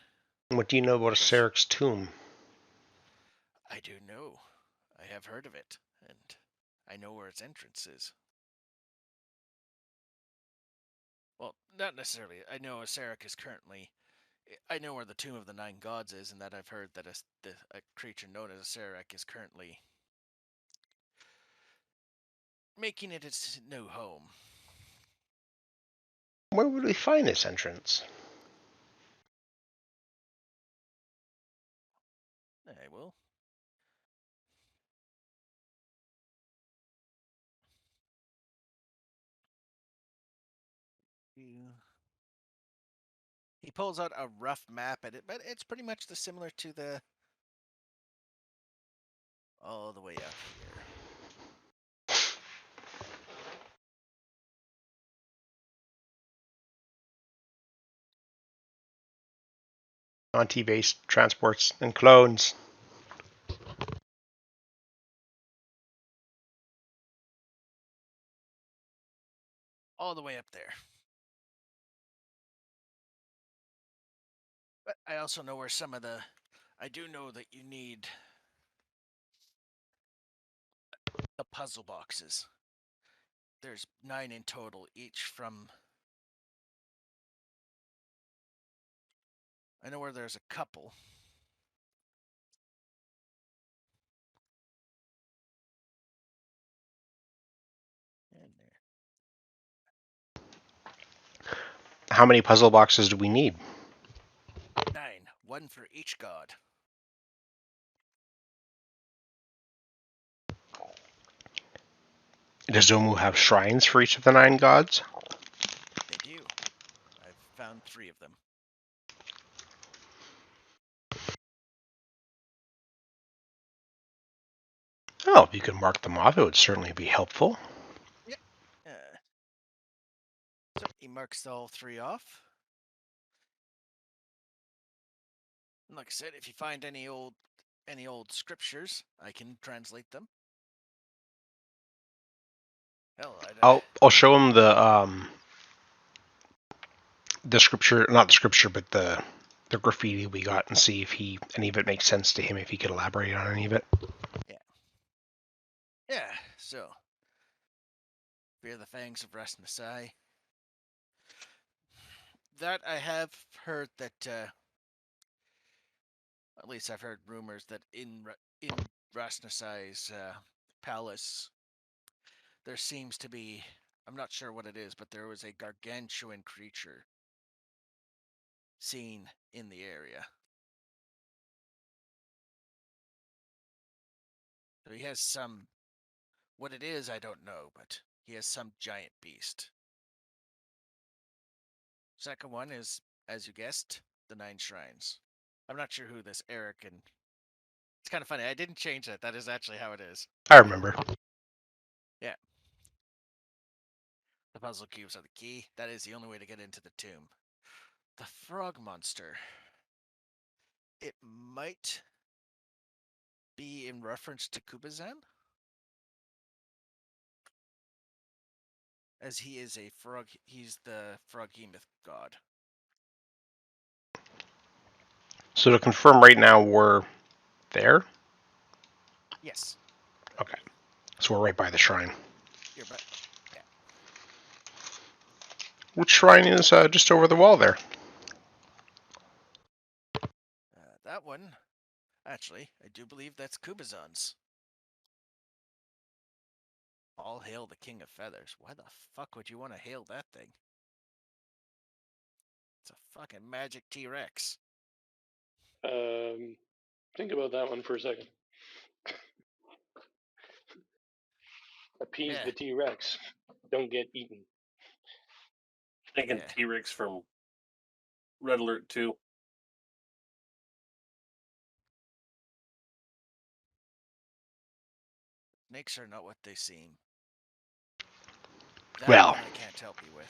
What do you know about Sarik's tomb? I do know. I have heard of it, and I know where its entrance is. Well, not necessarily. I know Sarik is currently... I know where the Tomb of the Nine Gods is, and that I've heard that a creature known as a Zradak is currently making it its new home. Where would we find this entrance? I will. He pulls out a rough map at it, but it's pretty much similar to the... all the way up here. Auntie-based transports and clones. All the way up there. But I also know where some of the... I do know that you need the puzzle boxes. There's 9 in total, each from... I know where there's a couple. And there. How many puzzle boxes do we need? 9. 1 for each god. Does Zomu have shrines for each of the 9 gods? They do. I've found 3 of them. Oh, if you could mark them off, it would certainly be helpful. Yep. So he marks all 3 off. Like I said, if you find any old scriptures, I can translate them. Hell, I'll show him the scripture, not the scripture, but the graffiti we got, and see if any of it makes sense to him, if he could elaborate on any of it. Yeah, so fear the fangs of Rest Nasai. That I have heard that, at least I've heard rumors that in Rest Nasai's palace, there seems to be, I'm not sure what it is, but there was a gargantuan creature seen in the area. So he has some, what it is, I don't know, but he has some giant beast. Second one is, as you guessed, the 9 Shrines. I'm not sure who this Eric and... It's kind of funny. I didn't change that. That is actually how it is. I remember. Yeah. The puzzle cubes are the key. That is the only way to get into the tomb. The frog monster. It might be in reference to Kubazan, as he is a frog. He's the froghemoth god. So to confirm right now, we're there? Yes. Okay. So we're right by the shrine. You're but yeah. Which shrine is just over the wall there? That one, actually, I do believe that's Kubazan's. All hail the King of Feathers. Why the fuck would you want to hail that thing? It's a fucking magic T-Rex. Think about that one for a second. Appease the T-Rex. Don't get eaten. Thinking T-Rex from Red Alert 2. Snakes are not what they seem. That Well, one I can't help you with.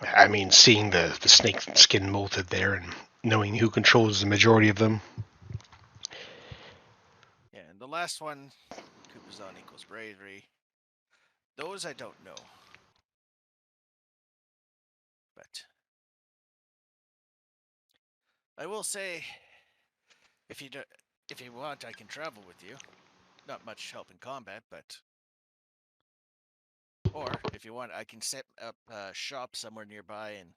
I mean, seeing the snake skin molted there and knowing who controls the majority of them. Yeah, and the last one, Kubazan equals bravery. Those I don't know. But I will say, if you want, I can travel with you. Not much help in combat, but... Or, if you want, I can set up a shop somewhere nearby, and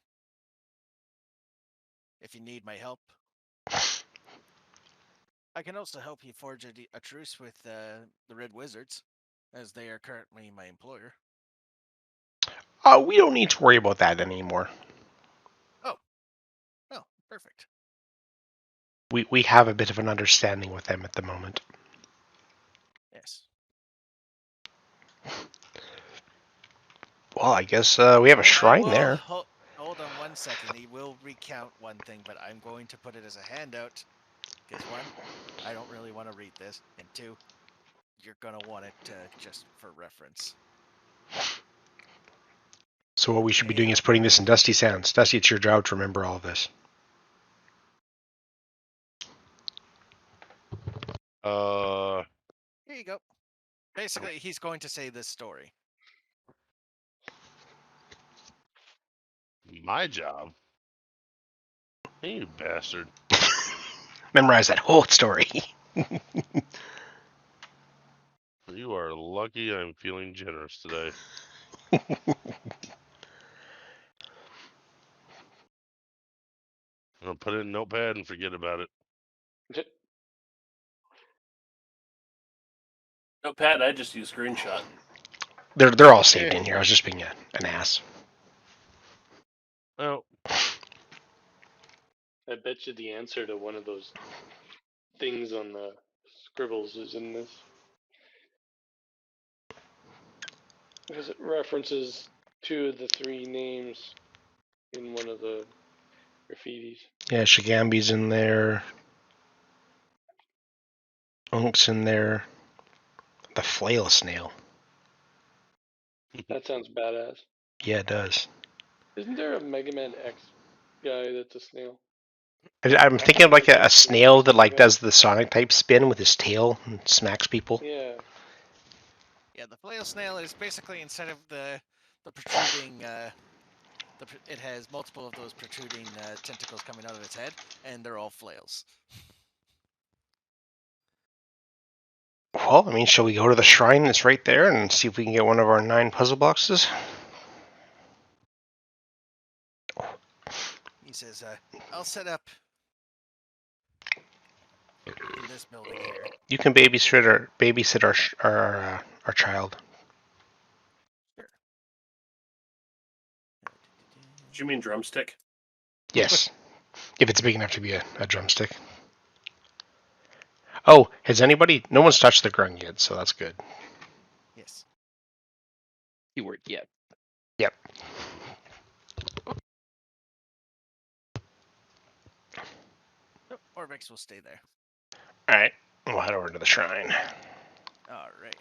if you need my help, I can also help you forge a truce with the Red Wizards, as they are currently my employer. We don't need to worry about that anymore. Oh, perfect. We have a bit of an understanding with them at the moment. Yes. Well, I guess we have a shrine there. Hold on one second. He will recount one thing, but I'm going to put it as a handout. Because one, I don't really want to read this, and two, you're going to want it just for reference. So what we should be doing is putting this in Dusty's hands. Dusty, it's your job to remember all of this. Here you go. Basically, he's going to say this story. My job? Hey, you bastard. Memorize that whole story. You are lucky I'm feeling generous today. I'll put it in Notepad and forget about it. Notepad, I just use screenshot. They're all saved in here. I was just being an ass. Oh. I bet you the answer to one of those things on the scribbles is in this. Because it references 2 of the 3 names in one of the graffitis. Yeah, Shigambi's in there. Unk's in there. The flail snail. That sounds badass. Yeah, it does. Isn't there a Mega Man X guy that's a snail. I'm thinking of like a snail that like does the Sonic type spin with his tail and smacks people. Yeah. Yeah, the flail snail is basically, instead of the protruding, it has multiple of those protruding tentacles coming out of its head, and they're all flails. Well, I mean, shall we go to the shrine that's right there and see if we can get one of our 9 puzzle boxes? He says, I'll set up in this building here. You can babysit our child. Sure. Do you mean drumstick? Yes, if it's big enough to be a drumstick. Oh, has anybody? No one's touched the grung yet, so that's good. Yes. Keyword yet. Yep. Oh, Orbex will stay there. All right, we'll head over to the shrine. All right.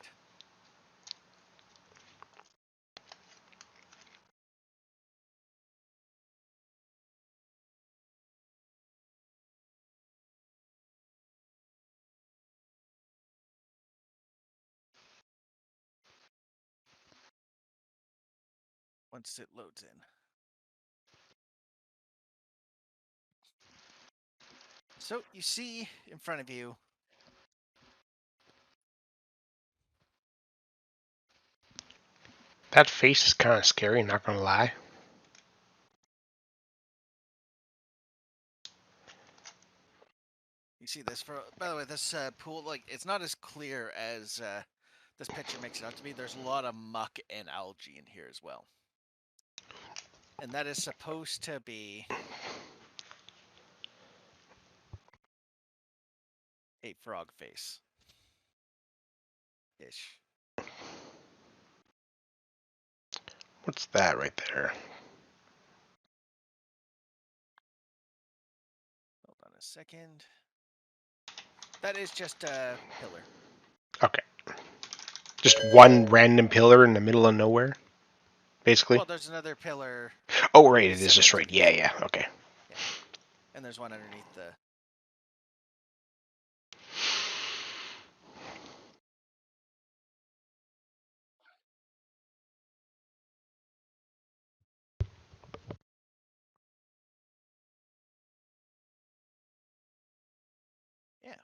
Once it loads in. So you see in front of you That face is kind of scary, not gonna lie. You see this, by the way, this pool, like, it's not as clear as this picture makes it out to be. There's a lot of muck and algae in here as well. And that is supposed to be a frog face. Ish. What's that right there? Hold on a second. That is just a pillar. Okay. Just one random pillar in the middle of nowhere, basically. Well, there's another pillar. Oh, right, it is just similar right. to Yeah, this. yeah, okay. Yeah. And there's one underneath the... Yeah.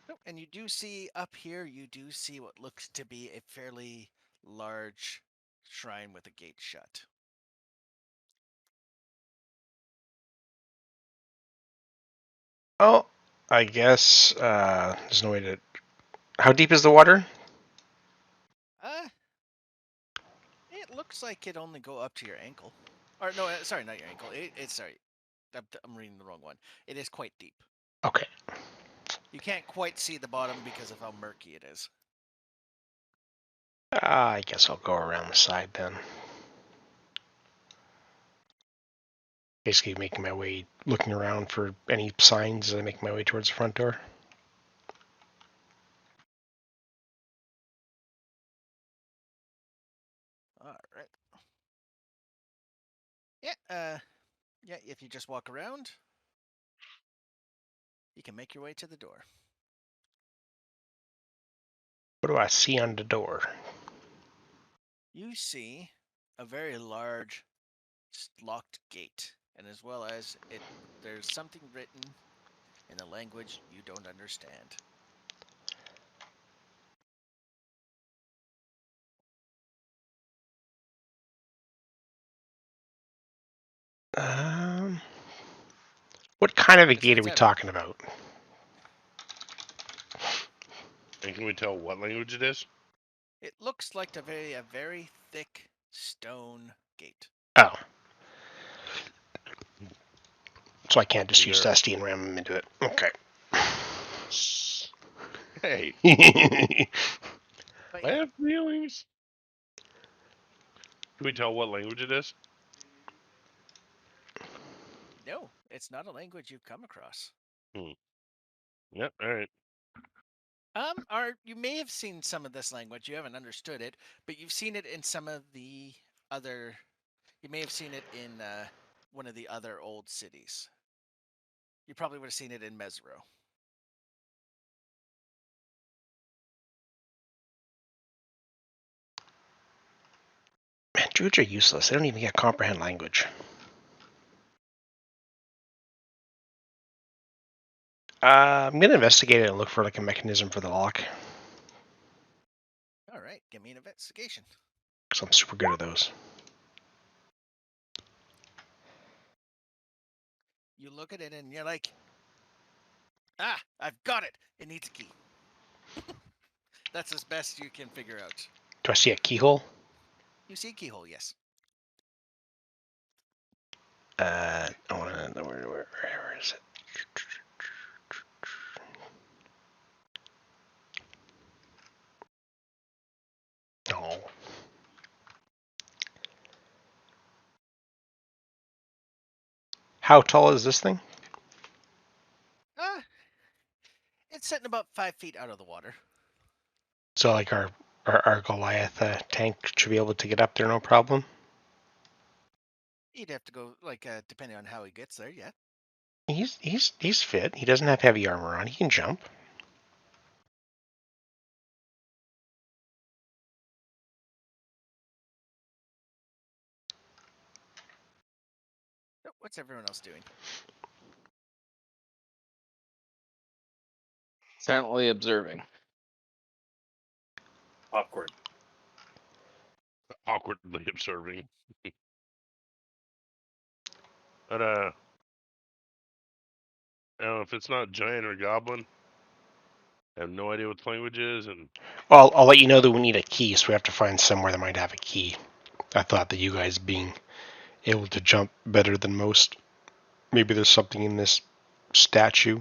Nope. And you do see up here, you do see what looks to be a fairly large shrine with a gate shut. Oh, I guess there's no way to... How deep is the water? It looks like it only go up to your ankle. Or no, sorry, not your ankle. It's sorry. I'm reading the wrong one. It is quite deep. Okay. You can't quite see the bottom because of how murky it is. I guess I'll go around the side then. Basically making my way, looking around for any signs as I make my way towards the front door. All right. Yeah, yeah, if you just walk around, you can make your way to the door. What do I see on the door? You see a very large locked gate, and as well as it, there's something written in a language you don't understand. What kind of a It gate are stands we out. talking about? And can we tell what language it is? It looks like a very thick stone gate. Oh. So I can't just use There- Dusty and ram him into it. Okay. Hey, But I yeah, have feelings. Can we tell what language it is? no, it's not a language you've come across. Yep, alright. Or you may have seen some of this language. You haven't understood it, but you've seen it in some of the other. You may have seen it in one of the other old cities. You probably would have seen it in Mesro. Man, Druids are useless. They don't even get comprehend language. I'm gonna investigate it and look for like a mechanism for the lock, All right, give me an investigation. because I'm super good at those. You look at it and you're like, ah, I've got it. It needs a key. That's as best you can figure out. Do I see a keyhole? You see a keyhole, yes. I wanna know where is it? No. How tall is this thing? It's sitting about 5 feet out of the water. So like our Goliath tank should be able to get up there no problem. He'd have to go, like, depending on how he gets there, yeah. He's fit. He doesn't have heavy armor on. He can jump. Oh, what's everyone else doing? Silently observing. Popcorn. Awkwardly observing. But if it's not giant or goblin, I have no idea what the language is, and Well, I'll let you know that we need a key, so we have to find somewhere that might have a key. I thought that you guys being able to jump better than most, maybe there's something in this statue.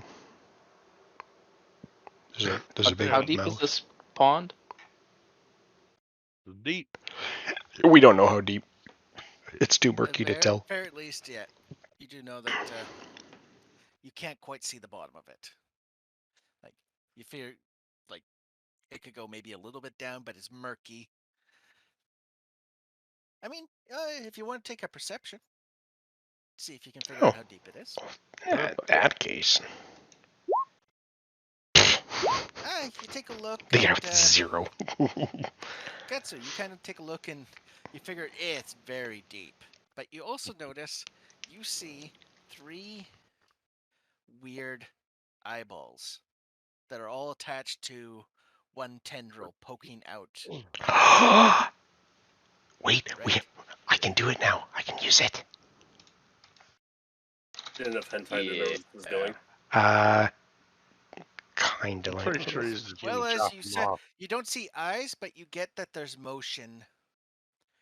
There's a big How deep mouth. is this pond? it's deep. We don't know how deep. It's too At murky to the tell. very least, yeah. You do know that you can't quite see the bottom of it. Like, you fear, like, it could go maybe a little bit down, but it's murky. I mean, if you want to take a perception, see if you can figure out how deep it is. Yeah, in that case. You take a look. They get and, out with 0. Gattsu, you kind of take a look and you figure it's very deep. But you also notice you see 3 weird eyeballs that are all attached to one tendril poking out. Wait, Right? I can do it now. I can use it. Didn't enough hentai to know where this was going. Kind of I'm like. pretty sure he's just Well, gonna as chop you them said, off. you don't see eyes, but you get that there's motion.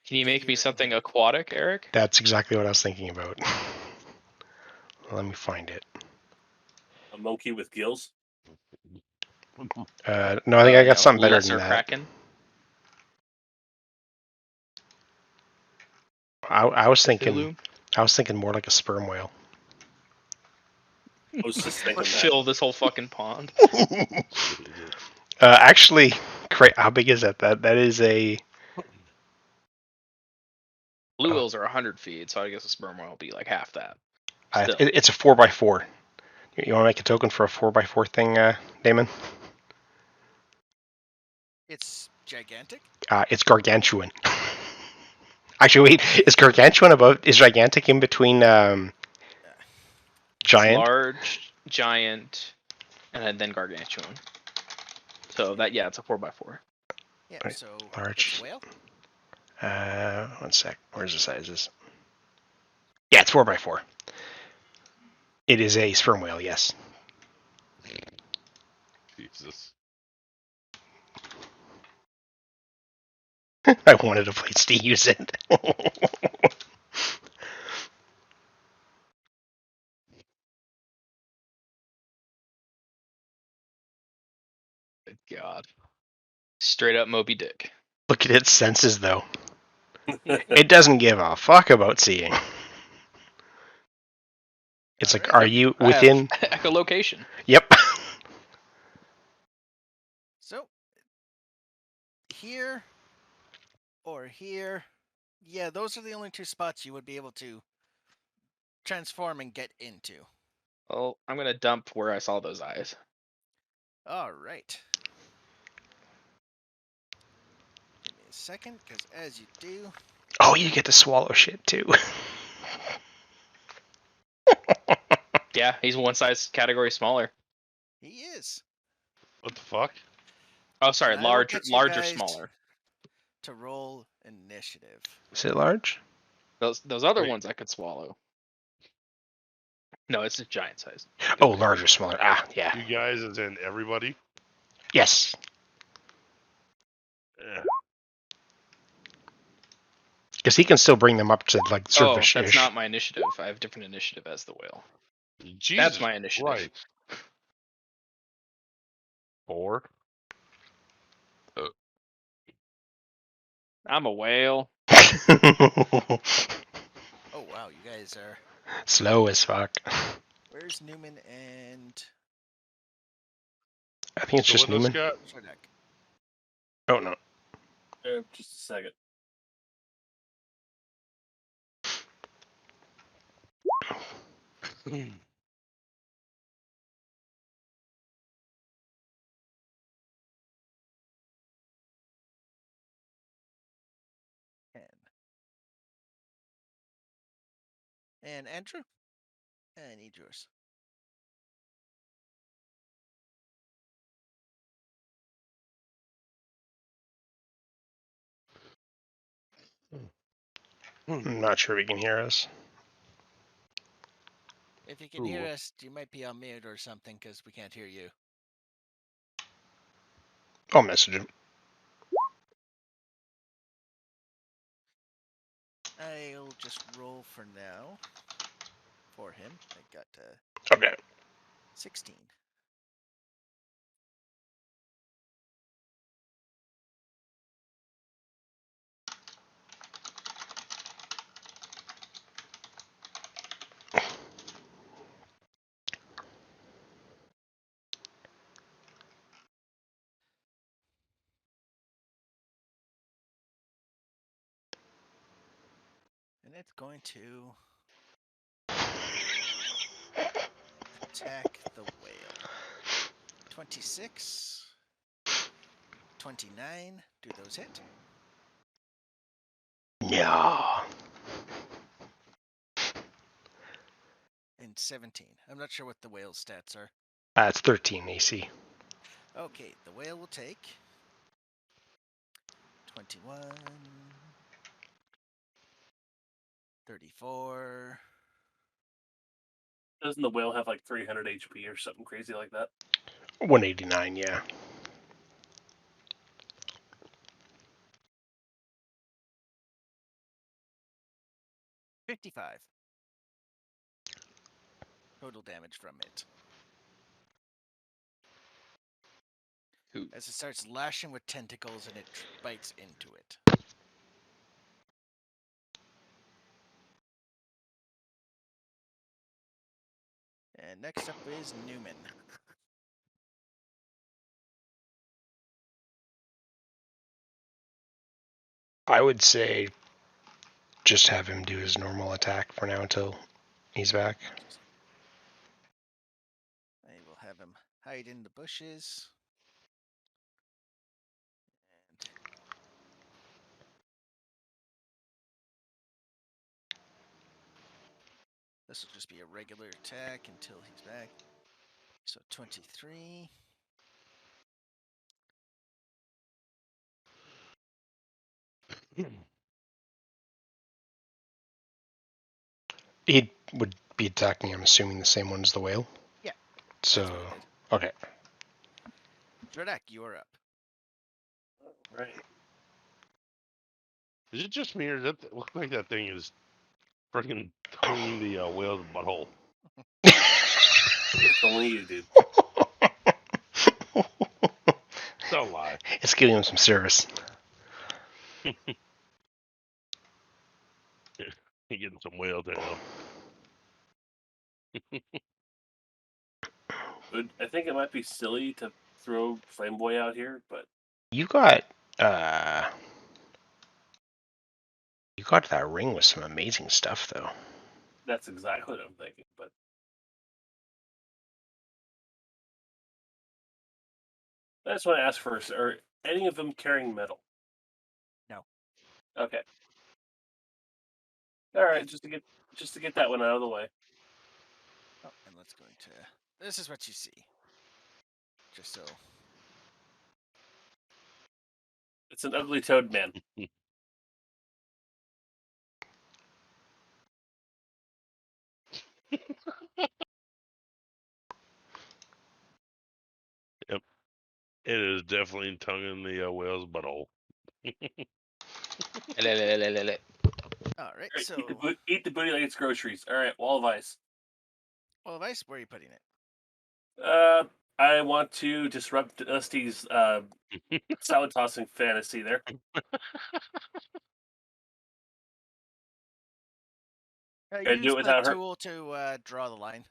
Can you make Here me and something here. aquatic, Eric? That's exactly what I was thinking about. Let me find it. A monkey with gills. No, I think I got something better lesser than that. kraken. I was thinking. Cthulhu? I was thinking more like a sperm whale. I was just thinking that. Fill this whole fucking pond. Actually, how big is that? That is a. Blue whales are 100 feet, so I guess a sperm whale will be like half that. Still. It's a 4x4. You want to make a token for a 4x4 thing, Damon? It's gigantic. It's gargantuan. Actually, wait, is gargantuan above? Is gigantic in between giant? Large, giant, and then gargantuan. So that, yeah, it's a 4x4. Yeah, Right, so large. it's a whale. 1 sec. Where's the sizes? Yeah, it's 4x4. It is a sperm whale, yes. Jesus. I wanted a place to use it. Good God. Straight up Moby Dick. Look at its senses, though. It doesn't give a fuck about seeing. It's like, Alright. are you within? Echolocation. Yep. here or here. Yeah, those are the only two spots you would be able to transform and get into. Well, I'm gonna dump where I saw those eyes. All right. Give me a second, because as you do... Oh, you get to swallow shit, too. Yeah, he's one size category smaller. He is. What the fuck? Oh, sorry, And I will large, get you large or guys smaller. to roll initiative. Is it large? Those other Wait. ones I could swallow. No, it's a giant size. Oh, large or smaller. Ah, yeah. You guys, as in everybody? Yes. Eh. Because he can still bring them up to, like, Oh, surface-ish. that's not my initiative. I have different initiative as the whale. Jesus That's my initiative. Christ. 4? I'm a whale. Oh, wow, you guys are... Slow as fuck. Where's Numen and I think it's So just what else Numen. got? Zradak? Oh, no. Just a second. And Andrew? I need yours. I'm not sure if he can hear us. If you can hear Ooh. us, you might be on mute or something, because we can't hear you. I'll message him. I'll just roll for now. For him. I got Okay. 16. And it's going to attack the whale. 26. 29. Do those hit? No. And 17. I'm not sure what the whale's stats are. It's 13 AC. Okay, the whale will take 21, 34. Doesn't the whale have like 300 HP or something crazy like that? 189, yeah. $55 total damage from it. Who? As it starts lashing with tentacles and it bites into it. And next up is Numen. I would say just have him do his normal attack for now until he's back. I will have him hide in the bushes. And this will just be a regular attack until he's back. So 23. He would be attacking, I'm assuming, the same one as the whale? Yeah. So, That's what he did. okay. Zradak, you are up. Right. Is it just me, or does that look like that thing is freaking tonguing the whale's butthole? It's only you, dude. Don't lie. It's giving him some service. You're getting some whale down. I think it might be silly to throw Flameboy out here, but You got You got that ring with some amazing stuff, though. That's exactly what I'm thinking. But I just want to ask first: are any of them carrying metal? No. Okay. All right, just to get that one out of the way. Oh, and let's go into. This is what you see. Just so. It's an ugly toad man. Yep. It is definitely tongue in the whale's butthole. All right, Right, so. eat the booty like it's groceries. All right, wall of ice. Wall of ice. Where are you putting it? I want to disrupt Dusty's salad tossing fantasy there. Can I do Use it the without her? tool to draw the line.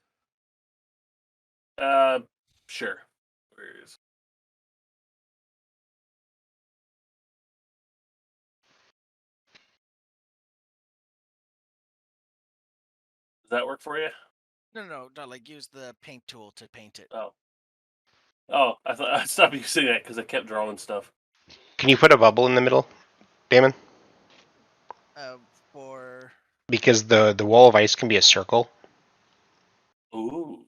Sure. Where is? Does that work for you? No. Like use the paint tool to paint it. Oh, I thought I stopped using that because I kept drawing stuff. Can you put a bubble in the middle, Damon? For. Because the wall of ice can be a circle. Ooh.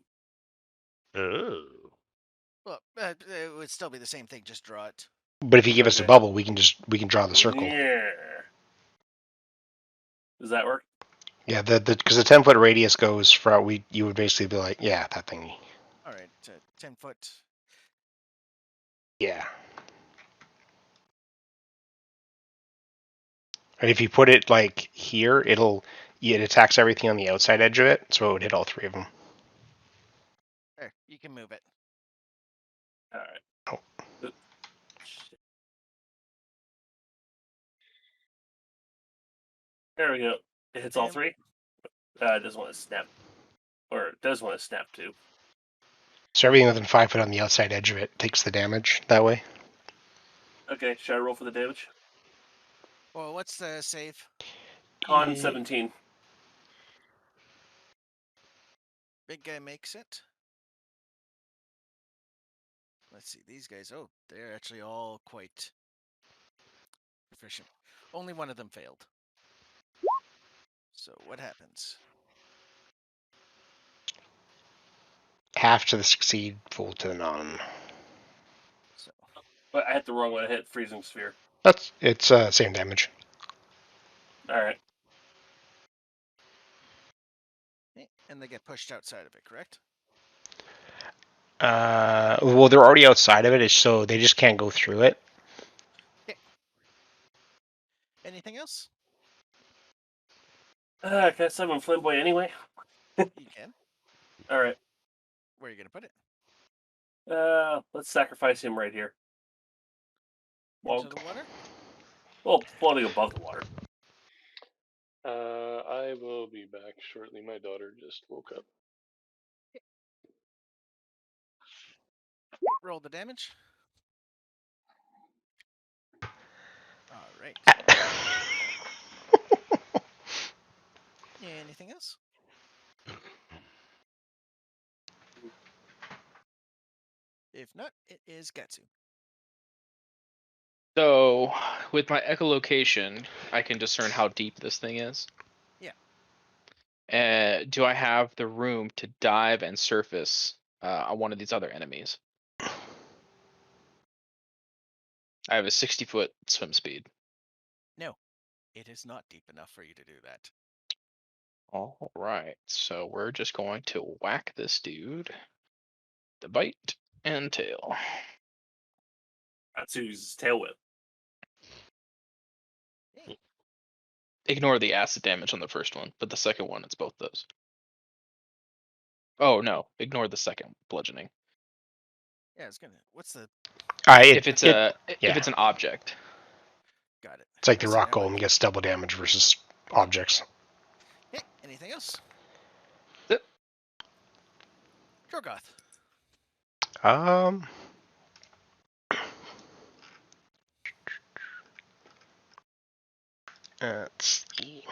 Oh. Well, it would still be the same thing. Just draw it. But if you give us a Okay. bubble, we can draw the circle. Yeah. Does that work? Yeah, because the 10-foot radius goes for you would basically be like, yeah, that thing. All right, 10 foot. Yeah. And if you put it like here, it attacks everything on the outside edge of it, so it would hit all three of them. There, you can move it. All right. Oh. There we go. It hits all And- three. It doesn't want to snap, or it does want to snap too. So everything within 5 foot on the outside edge of it takes the damage that way. Okay, should I roll for the damage? Well, what's the save? Con 17. Big guy makes it. Let's see, these guys. Oh, they're actually all quite proficient. Only one of them failed. So what happens? Half to the succeed, full to the non. So But I hit the wrong one. I hit freezing sphere. It's same damage. All right. and they get pushed outside of it, correct? Well, they're already outside of it, so they just can't go through it. Okay. Anything else? Can I summon Flamboy anyway? You can. All right. Where are you gonna put it? Let's sacrifice him right here. Into the water? Well, floating above the water. I will be back shortly. My daughter just woke up. Roll the damage. All right. Anything else? If not, it is Gattsu. So, with my echolocation, I can discern how deep this thing is. Yeah. Do I have the room to dive and surface on one of these other enemies? I have a 60-foot swim speed. No, it is not deep enough for you to do that. All right, so we're just going to whack this dude. The bite and tail. Gattsu uses tail whip. Ignore the acid damage on the first one, but the second one, it's both those. Oh no, ignore the second bludgeoning. Yeah, it's gonna. What's the? If it's an object. Got it. It's like the See, rock I'm golem gets double damage versus objects. Okay, anything else? Yep. Jorgoth. Let's see.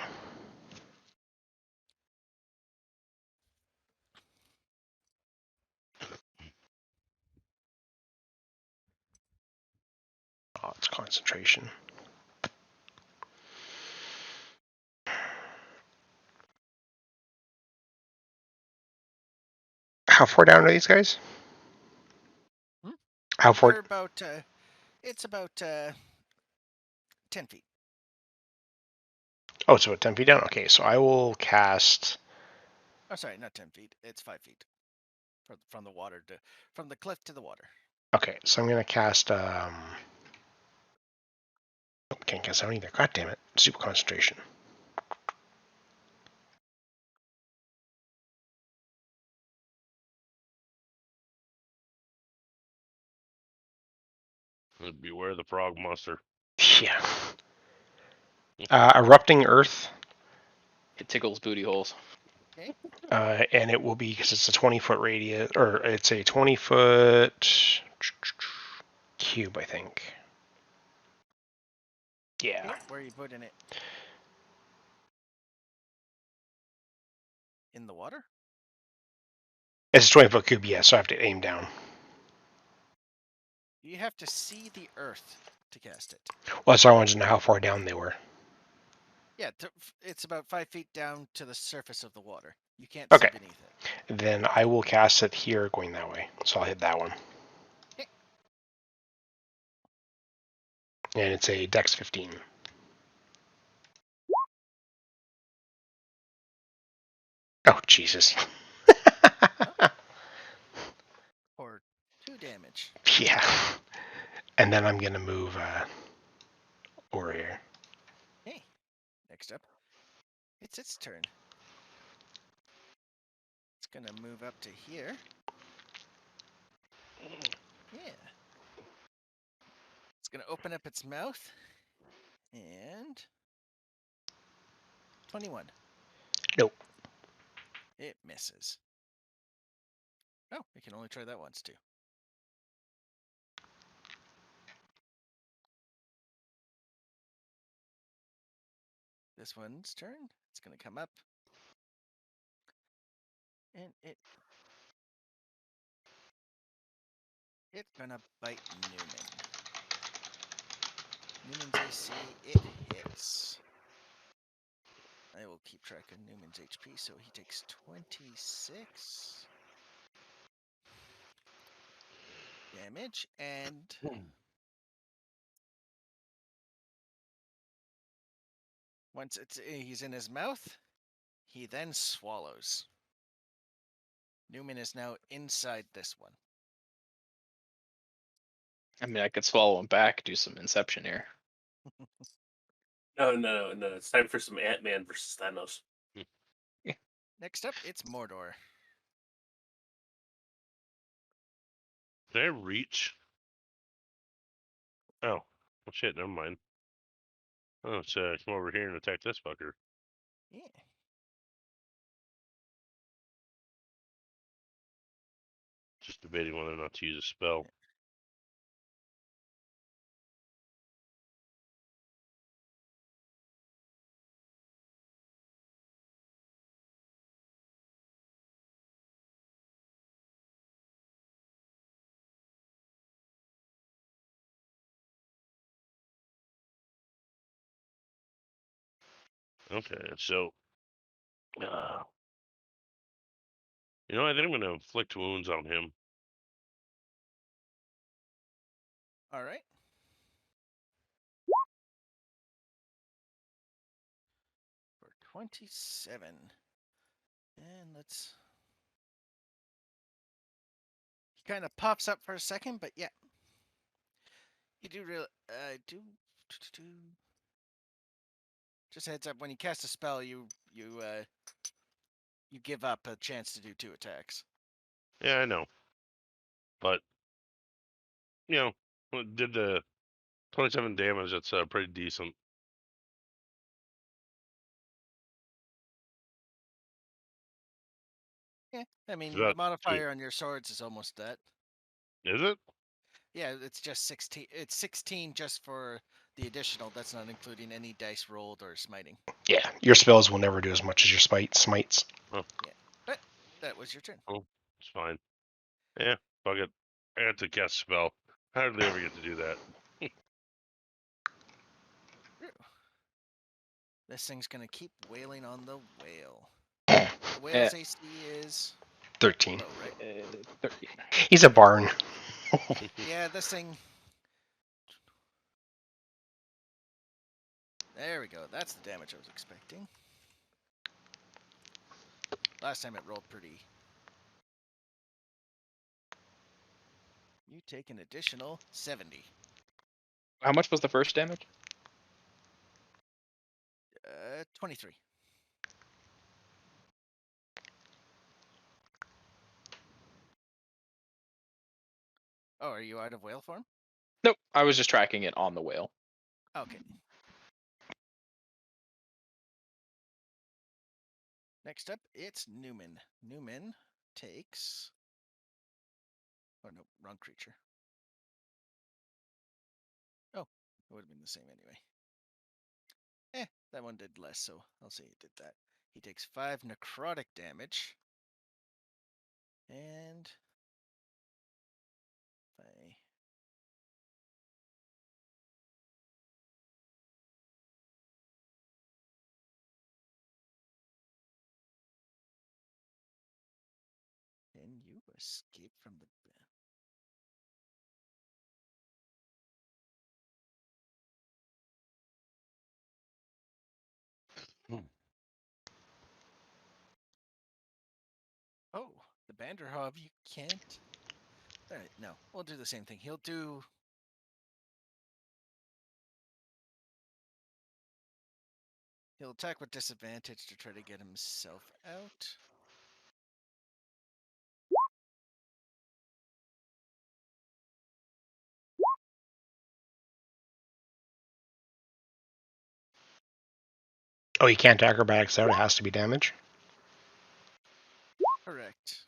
Oh, it's concentration. How far down are these guys? Hmm? How far? They're about, it's about 10 feet. Oh, it's about 10 feet down? Okay, so I will cast... Oh, sorry, not 10 feet. It's 5 feet from the water from the cliff to the water. Okay, so I'm going to cast... Oh, can't cast out either. God damn it. Super concentration. Beware the frog monster. Yeah. Erupting Earth. It tickles booty holes. Okay. And it will be, because it's a 20-foot radius, or it's a 20-foot cube, I think. Yeah. Okay, where are you putting it? In the water? It's a 20-foot cube, yeah, so I have to aim down. You have to see the earth to cast it. Well, that's why I wanted to know how far down they were. Yeah, it's about 5 feet down to the surface of the water. You can't Okay. see beneath it. Then I will cast it here going that way. So I'll hit that one. Okay. And it's a Dex 15. Oh, Jesus. Or 2 damage. Yeah. And then I'm going to move over here. Okay. Next up, it's its turn. It's gonna move up to here. Yeah. It's gonna open up its mouth. And 21. Nope. It misses. Oh, we can only try that once too. This one's turn. It's gonna come up. And it's gonna bite Numen. Numen's AC, it hits. I will keep track of Numen's HP, so he takes 26 damage, and once he's in his mouth, he then swallows. Numen is now inside this one. I mean, I could swallow him back, do some Inception here. No. It's time for some Ant-Man versus Thanos. Next up, it's Moardorr. Can I reach? Oh, well, shit, never mind. Oh, let's come over here and attack this fucker. Yeah. Just debating whether or not to use a spell. Okay, so you know, I think I'm going to inflict wounds on him. All right. For 27. And let's... He kind of pops up for a second, but yeah. You do really... Just heads up, when you cast a spell, you give up a chance to do 2 attacks. Yeah, I know. But, you know, did the 27 damage, that's pretty decent. Yeah, I mean, That the modifier on your swords is almost that. is it? Yeah, it's just 16. It's 16 just for The additional, that's not including any dice rolled or smiting. Yeah, your spells will never do as much as your smites. But that was your turn. Oh, it's fine. Yeah, fuck it. I got to cast a spell. I hardly ever get to do that. This thing's gonna keep wailing on the whale. The whale's AC is 13. low, right? 13. He's a barn. Yeah, this thing. There we go. That's the damage I was expecting. Last time it rolled pretty. You take an additional 70. How much was the first damage? 23. Oh, are you out of whale form? Nope, I was just tracking it on the whale. Okay. Next up, it's Numen. Numen takes... Oh, no, wrong creature. Oh, it would have been the same anyway. That one did less, so I'll say it did that. He takes 5 necrotic damage. And... Can you escape from the... Oh, the Banderhob, you can't. Alright, no, we'll do the same thing. He'll attack with disadvantage to try to get himself out. Oh, you can't acrobatics out. It has to be damage. Correct.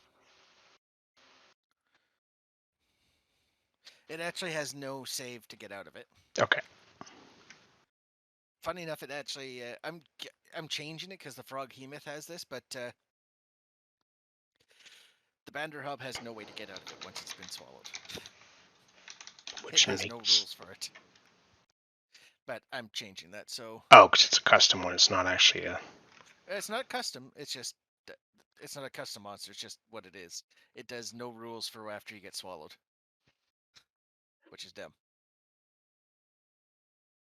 It actually has no save to get out of it. Okay. Funny enough, it actually I'm changing it because the Froghemoth has this, but the Banderhub has no way to get out of it once it's been swallowed. Which It has makes... no rules for it. But I'm changing that, so Oh, because it's a custom one. It's not actually a... it's not custom. It's just it's not a custom monster. It's just what it is. It does no rules for after you get swallowed, which is dumb.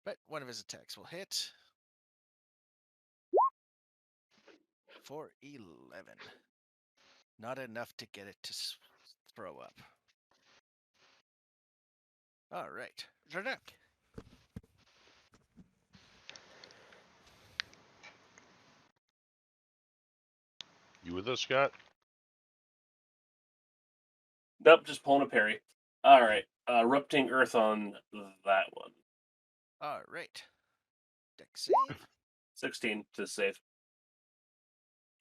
But one of his attacks will hit for 11. Not enough to get it to throw up. All right, Zradak. You with us, Scott? Nope, just pulling a parry. All right, erupting earth on that one. All right. Dex save. 16 to save.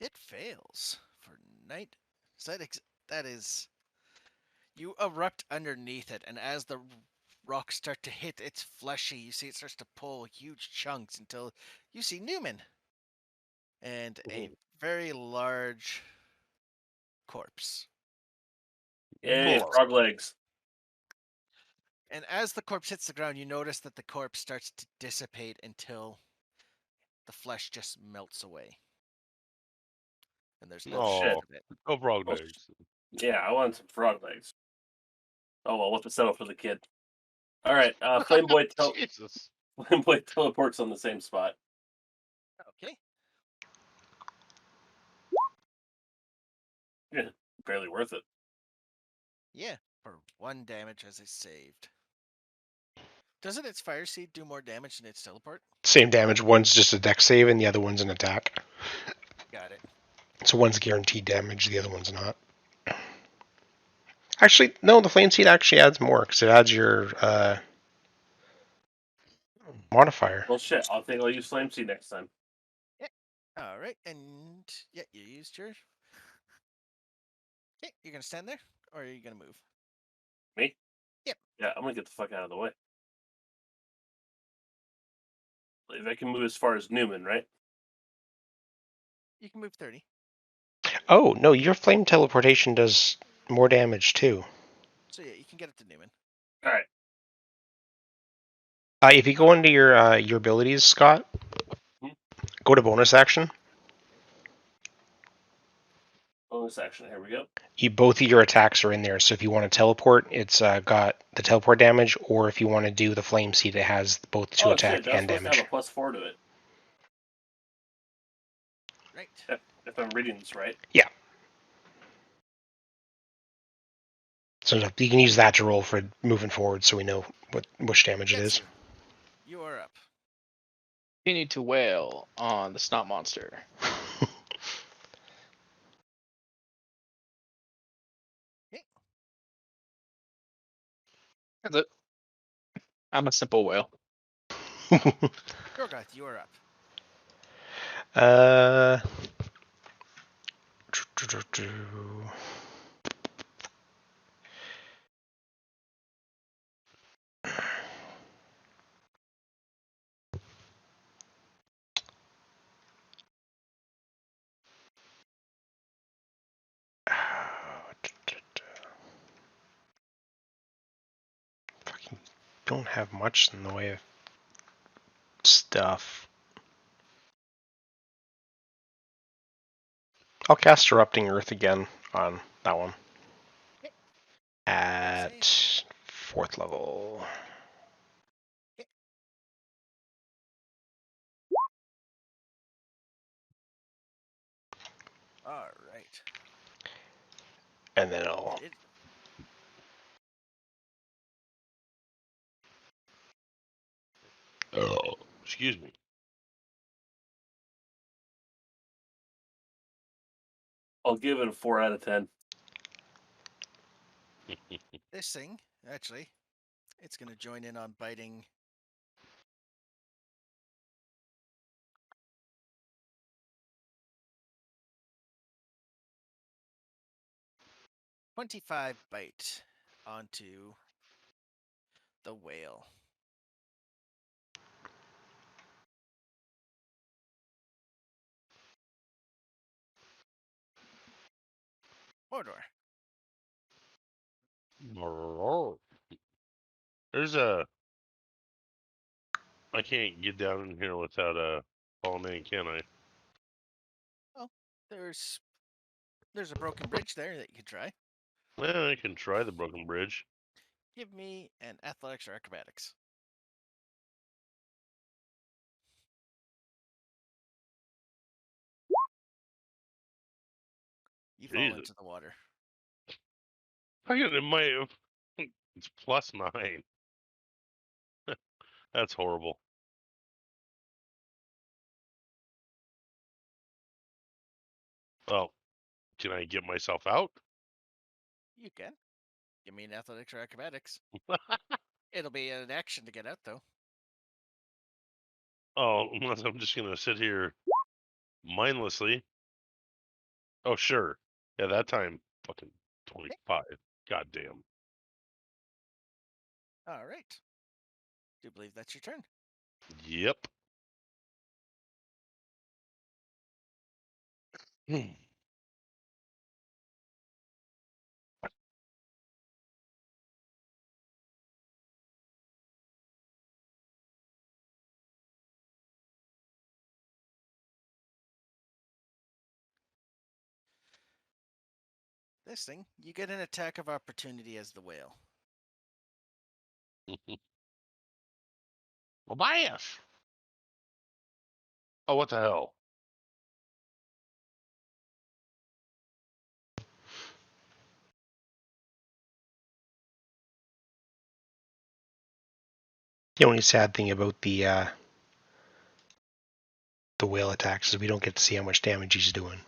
It fails for night. So that is. You erupt underneath it, and as the rocks start to hit its fleshy, you see it starts to pull huge chunks until you see Numen and a very large corpse. Yay, frog legs. And as the corpse hits the ground, you notice that the corpse starts to dissipate until the flesh just melts away. And there's no Oh, left of it. oh, frog Oh, legs. Yeah, I want some frog legs. Oh well, what's the settle for the kid? All right, Flame Boy Jesus. Flame Boy teleports on the same spot. Okay. Yeah, barely worth it. Yeah, for 1 damage as it's saved. Doesn't its fire seed do more damage than its teleport? Same damage. One's just a dex save, and the other one's an attack. Got it. So one's guaranteed damage, the other one's not. Actually, no, the flame seed actually adds more, because it adds your modifier. Well, shit. I'll use Flame Seed next time. Yeah. All right, and yeah, you used your. Okay, you're gonna stand there, or are you gonna move? Me? Yep. Yeah, I'm gonna get the fuck out of the way. If I can move as far as Numen, right? You can move 30. Oh, no, your flame teleportation does more damage too. So yeah, you can get it to Numen. All right. If you go into your abilities, Scott, go to bonus action. Bonus action. Here we go. Both of your attacks are in there. So if you want to teleport, it's got the teleport damage, or if you want to do the flame seed, it has both two attack shit, that's and supposed damage. to have a +4 to it. Right. If I'm reading this right. Yeah. So you can use that to roll for moving forward, so we know which damage it is. Gattsu, you are up. Continue to wail on the snot monster. Okay. That's it. I'm a simple whale. Jorgoth, you are up. Fucking don't have much in the way of stuff. I'll cast Erupting Earth again on that one. Okay. At 4th level. Okay. All right. And then I'll... Oh, excuse me. I'll give it a 4 out of 10. This thing, actually, it's going to join in on biting. .25 bite onto the whale. Moardorr. There's I can't get down in here without falling in, can I? Oh, there's a broken bridge there that you could try. Well, I can try the broken bridge. Give me an athletics or acrobatics. You fall Jesus. into the water. It might have. It's +9. That's horrible. Well, can I get myself out? You can. Give me an athletics or acrobatics. It'll be an action to get out, though. Oh, unless I'm just gonna sit here mindlessly. Oh, sure. Yeah, that time, fucking 25. Goddamn. All right. Do you believe that's your turn? Yep. This thing, you get an attack of opportunity as the whale. Well, bias. Oh, what the hell? The only sad thing about the whale attacks is we don't get to see how much damage he's doing.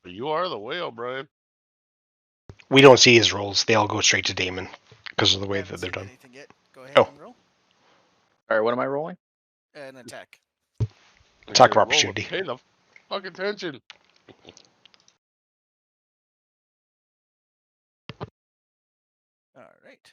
You are the whale, Brian. We don't see his rolls. They all go straight to Damon because of the I way haven't that they're seen done. anything yet. Go ahead Oh. and roll. All right, what am I rolling? An attack. Attack of Roll opportunity. Pay the fucking attention. All right.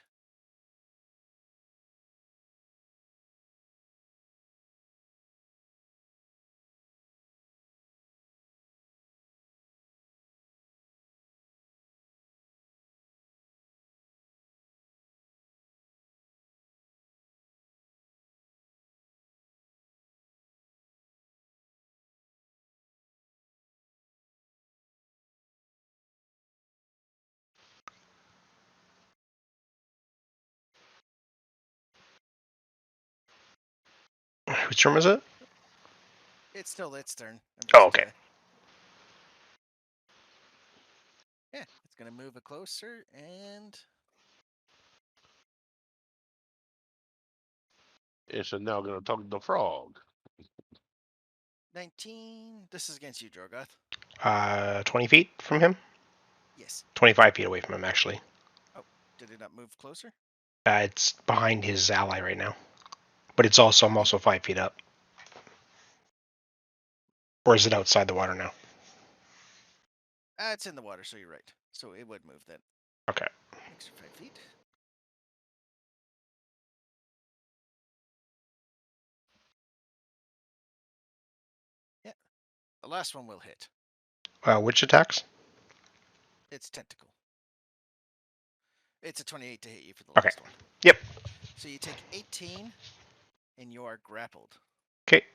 Whose turn was it? It's still its turn. I'm Oh, okay. Yeah, it's gonna move it closer and It's now going to talk to the frog. 19. This is against you, Jorgoth. 20 feet from him? Yes. 25 feet away from him, actually. Oh, did it not move closer? It's behind his ally right now. But I'm also 5 feet up. Or is it outside the water now? It's in the water, so you're right. So it would move then. Okay. Extra 5 feet. Yeah. The last one will hit. Which attacks? It's tentacle. It's a 28 to hit you for the Okay. last one. Yep. So you take 18 and you are grappled. Okay.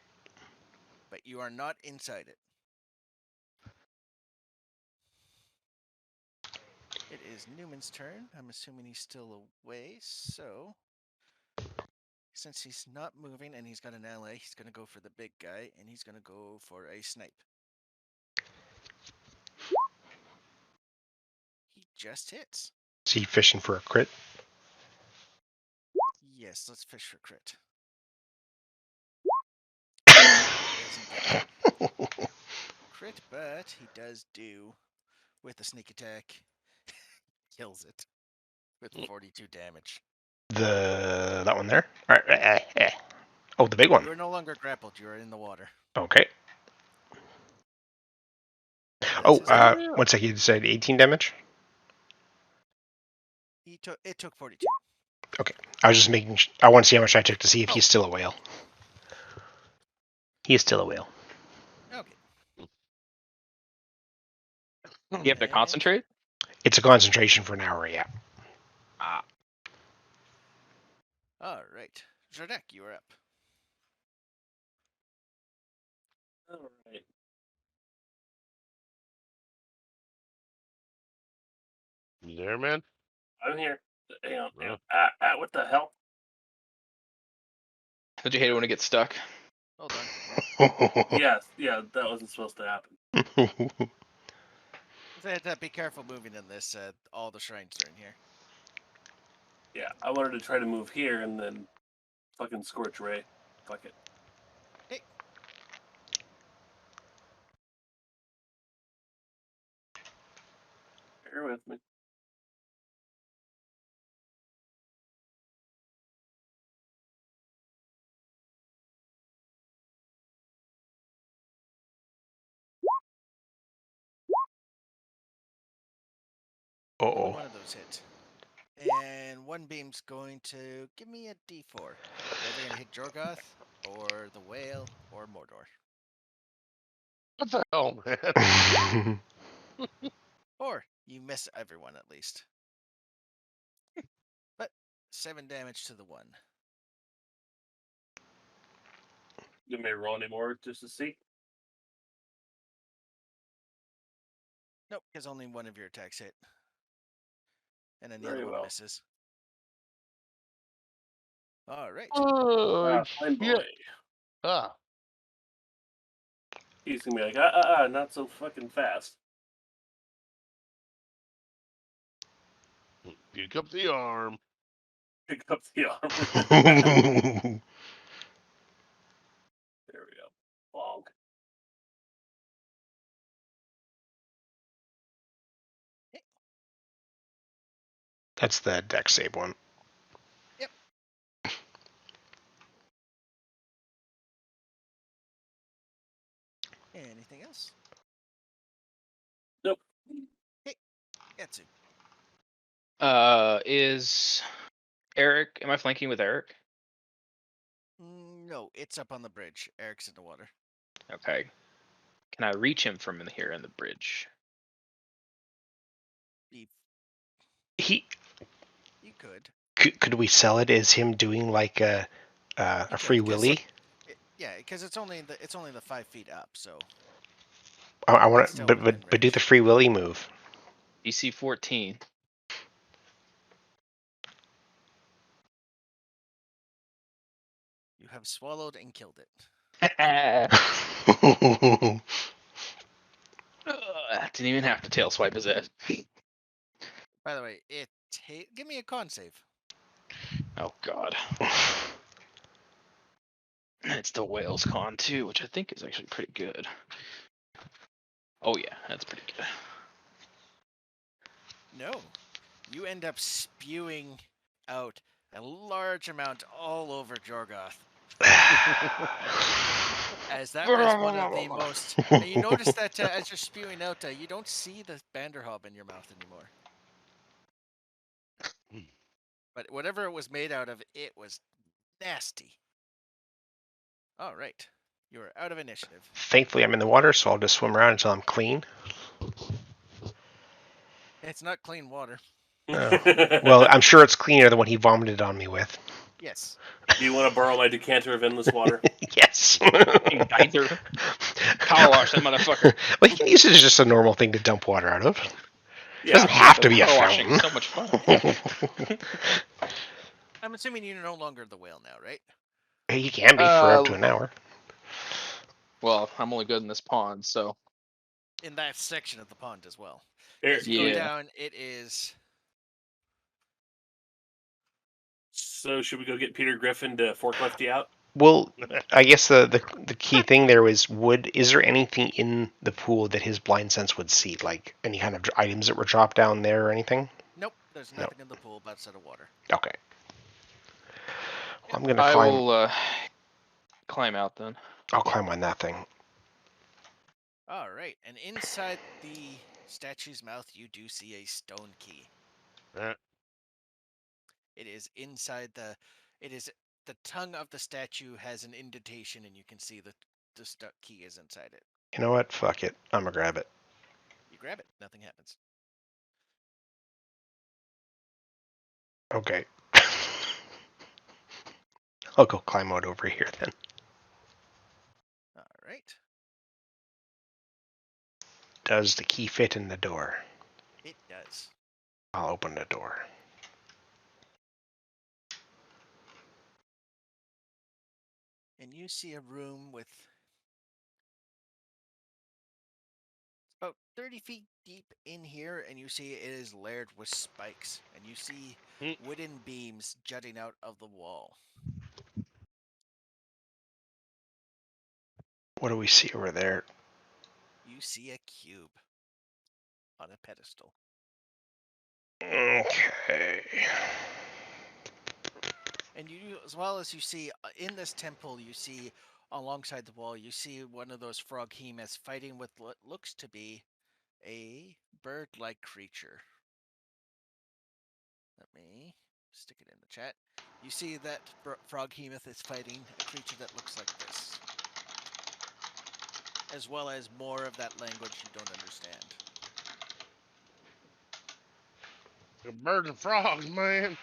But you are not inside it. It is Numen's turn. I'm assuming he's still away, so since he's not moving and he's got an ally, he's going to go for the big guy, and he's going to go for a snipe. He just hits. Is he fishing for a crit? Yes, let's fish for crit. Doesn't get crit, but he does do with the sneak attack. Kills it with 42 damage. That one there? Oh, the big one. You are no longer grappled. You are in the water. Okay. That's his turn. 1 second. You said 18 damage? It took 42. Okay. I was just making. I want to see how much I took to see if he's still a whale. He is still a whale. Okay. You have to concentrate? It's a concentration for an hour, yeah. All right. Zradak, you are up. All right. You there, man? I'm here. Hang on. Yeah. What the hell? Don't you hate it when it gets stuck? Hold on. Yes, yeah, that wasn't supposed to happen. Be careful moving in this. All the shrines are in here. Yeah, I wanted to try to move here and then fucking Scorch Ray. Fuck it. Hey. Bear with me. Uh-oh. One of those hit. And one beam's going to give me a D4. They're going to hit Jorgoth, or the whale, or Moardorr. What the hell, man? Or you miss everyone at least. But 7 damage to the one. You may roll anymore just to see. Nope, because only one of your attacks hit. And then the Very other one well. misses. All right. Oh, Flame shit. Boy. Ah. He's gonna be like, not so fucking fast. Pick up the arm. Pick up the arm. There we go. Bonk. That's the deck save one. Yep. Anything else? Nope. Hey, Gattsu. Is Eric? Am I flanking with Eric? No, it's up on the bridge. Eric's in the water. Okay. Can I reach him from in here in the bridge? He You could. could we sell it as him doing like a free willy? Yeah, because it's only the 5 feet up. So I want It's to, still but within do the range. free willy move. DC 14. You have swallowed and killed it. Didn't even have to tail swipe his ass. By the way, give me a con save. Oh god. It's the whales con too, which I think is actually pretty good. Oh yeah, that's pretty good. No. You end up spewing out a large amount all over Jorgoth. As that was one of the most... And you notice that as you're spewing out, you don't see the Banderhob in your mouth anymore. But whatever it was made out of, it was nasty. All right. You are out of initiative. Thankfully, I'm in the water, so I'll just swim around until I'm clean. It's not clean water. Well, I'm sure it's cleaner than what he vomited on me with. Yes. Do you want to borrow my decanter of endless water? Yes. Either. Power wash that motherfucker. Well, you can use it as just a normal thing to dump water out of. It Yeah. doesn't have to be a Power washing fountain. is so much fun. I'm assuming you're no longer the whale now, right? Hey, you can be for up to an hour. Well, I'm only good in this pond, so. In that section of the pond as well. Here, As you go Yeah. down, it is... So should we go get Peter Griffin to forklift you out? Well, I guess the key thing there is is there anything in the pool that his blind sense would see, like any kind of items that were dropped down there or anything? Nope, there's nothing in the pool but set of water. Okay. Well, I'm gonna I climb. will climb out then. I'll climb on that thing. All right, and inside the statue's mouth, you do see a stone key. It is inside the. It is the tongue of the statue has an indentation, and you can see the key is inside it. You know what? Fuck it. I'm gonna grab it. You grab it, nothing happens. Okay. I'll go climb out over here then. All right. Does the key fit in the door? It does. I'll open the door. And you see a room with about 30 feet deep in here, and you see it is layered with spikes, and you see wooden beams jutting out of the wall. What do we see over there? You see a cube on a pedestal. Okay. And you, as well as you see in this temple, you see alongside the wall, you see one of those froghemoths fighting with what looks to be a bird-like creature. Let me stick it in the chat. You see that froghemoth is fighting a creature that looks like this, as well as more of that language you don't understand. Birds and frogs, man.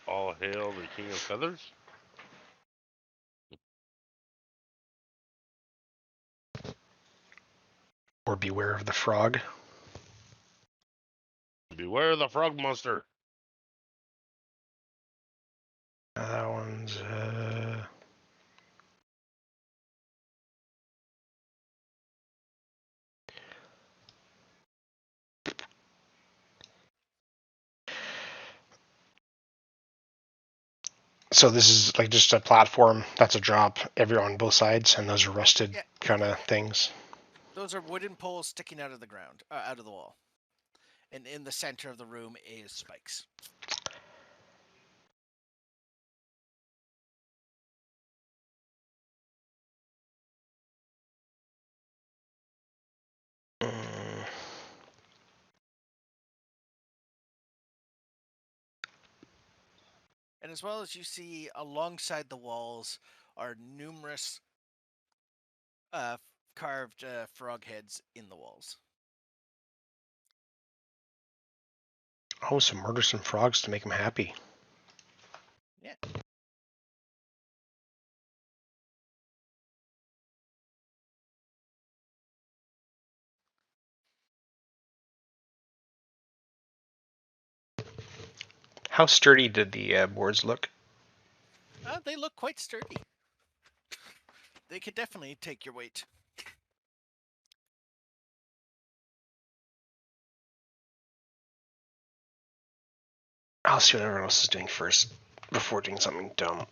All hail the King of Feathers. Or beware of the frog. Beware the frog monster. That one's So this is like just a platform that's a drop on both sides, and those are rusted kind of things. Those are wooden poles sticking out of the ground, out of the wall. And in the center of the room is spikes. And as well as you see alongside the walls are numerous carved frog heads in the walls. Oh, so murder some frogs to make them happy. Yeah. How sturdy did the boards look? They look quite sturdy. They could definitely take your weight. I'll see what everyone else is doing first before doing something dumb.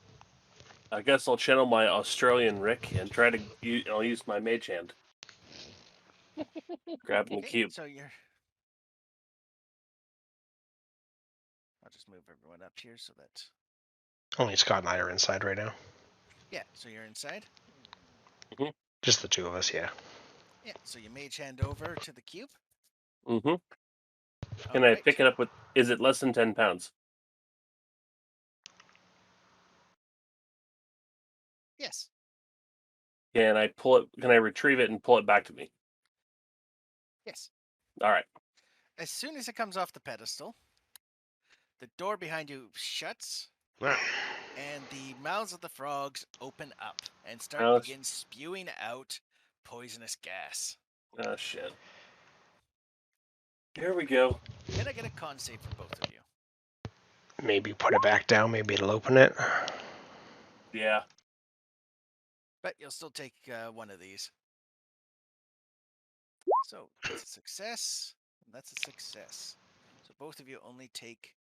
I guess I'll channel my Australian Rick and try to. I'll use my mage hand. Grabbing the cube. So you're. I'll just move everyone up here so that. Only Scott and I are inside right now. Yeah, so you're inside. Just the two of us, yeah. Yeah, so you mage hand over to the cube. Mm-hmm. Can I pick it up with? Is it less than 10 pounds? Yes. Can I pull it? Can I retrieve it and pull it back to me? Yes. All right. As soon as it comes off the pedestal, the door behind you shuts, and the mouths of the frogs open up and begin spewing out poisonous gas. Oh shit! Here we go. Can I get a con save for both of you? Maybe put it back down. Maybe it'll open it. Yeah. But you'll still take one of these. So that's a success, and that's a success. So both of you only take.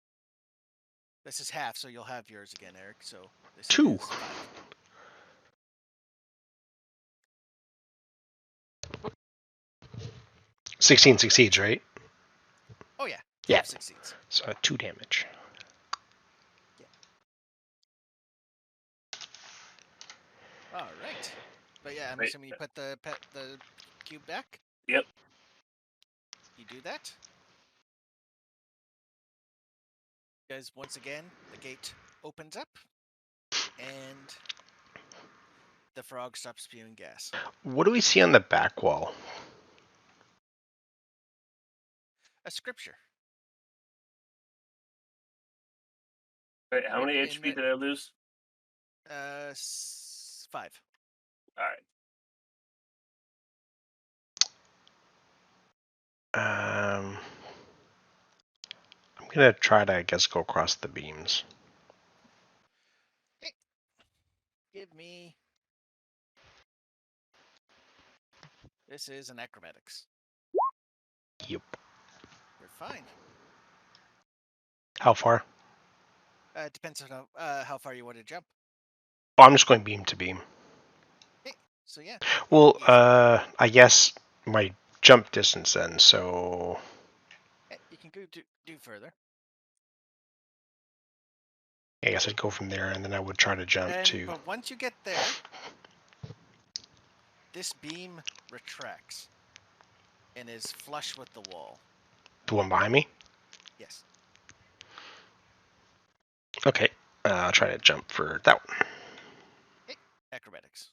This is half, so you'll have yours again, Eric. So this 2. is 5. $16 succeeds, right? Oh yeah. Yeah. Succeeds. So 2 damage. Yeah. All right. But yeah, I'm assuming you put the cube back. Yep. You do that. Guys, once again, the gate opens up, and the frog stops spewing gas. What do we see on the back wall? A scripture. Wait, how many HP did I lose? 5. All right. I'm gonna try to, I guess, go across the beams. Okay. Give me. This is an acrobatics. Yep. You're fine. How far? It depends on how far you want to jump. Oh, I'm just going beam to beam. Okay. So yeah. Well, I guess my jump distance then, so... Yeah, you can go do further. I guess I'd go from there, and then I would try to jump to... But once you get there, this beam retracts and is flush with the wall. The one behind me? Yes. Okay, I'll try to jump for that one. Okay. Acrobatics.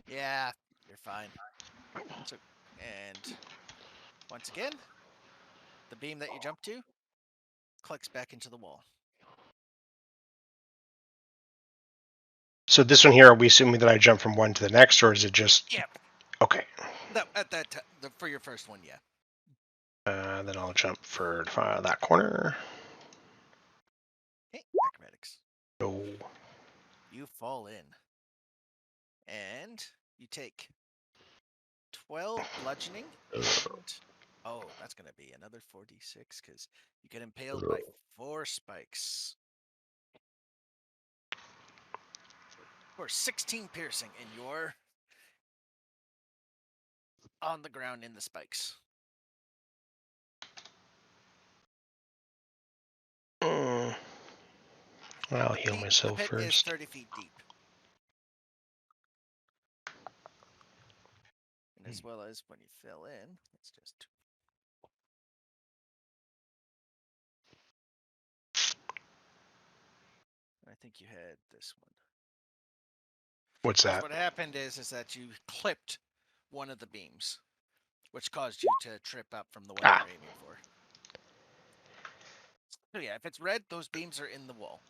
Yeah, you're fine. So, and once again, the beam that you jump to clicks back into the wall. So this one here, are we assuming that I jump from one to the next, or is it just... Yeah. Okay. No, at that time, for your first one, yeah. Then I'll jump for that corner. Okay, acrobatics. No. You fall in. And you take 12 bludgeoning. And, oh, that's going to be another 46 because you get impaled by 4 spikes. For 16 piercing, and you're on the ground in the spikes. I'll heal myself the pit first. is 30 feet deep. And as well as when you fell in, it's just... I think you had this one. What's that? What happened is that you clipped one of the beams, which caused you to trip up from the one you're aiming for. So yeah, if it's red, those beams are in the wall.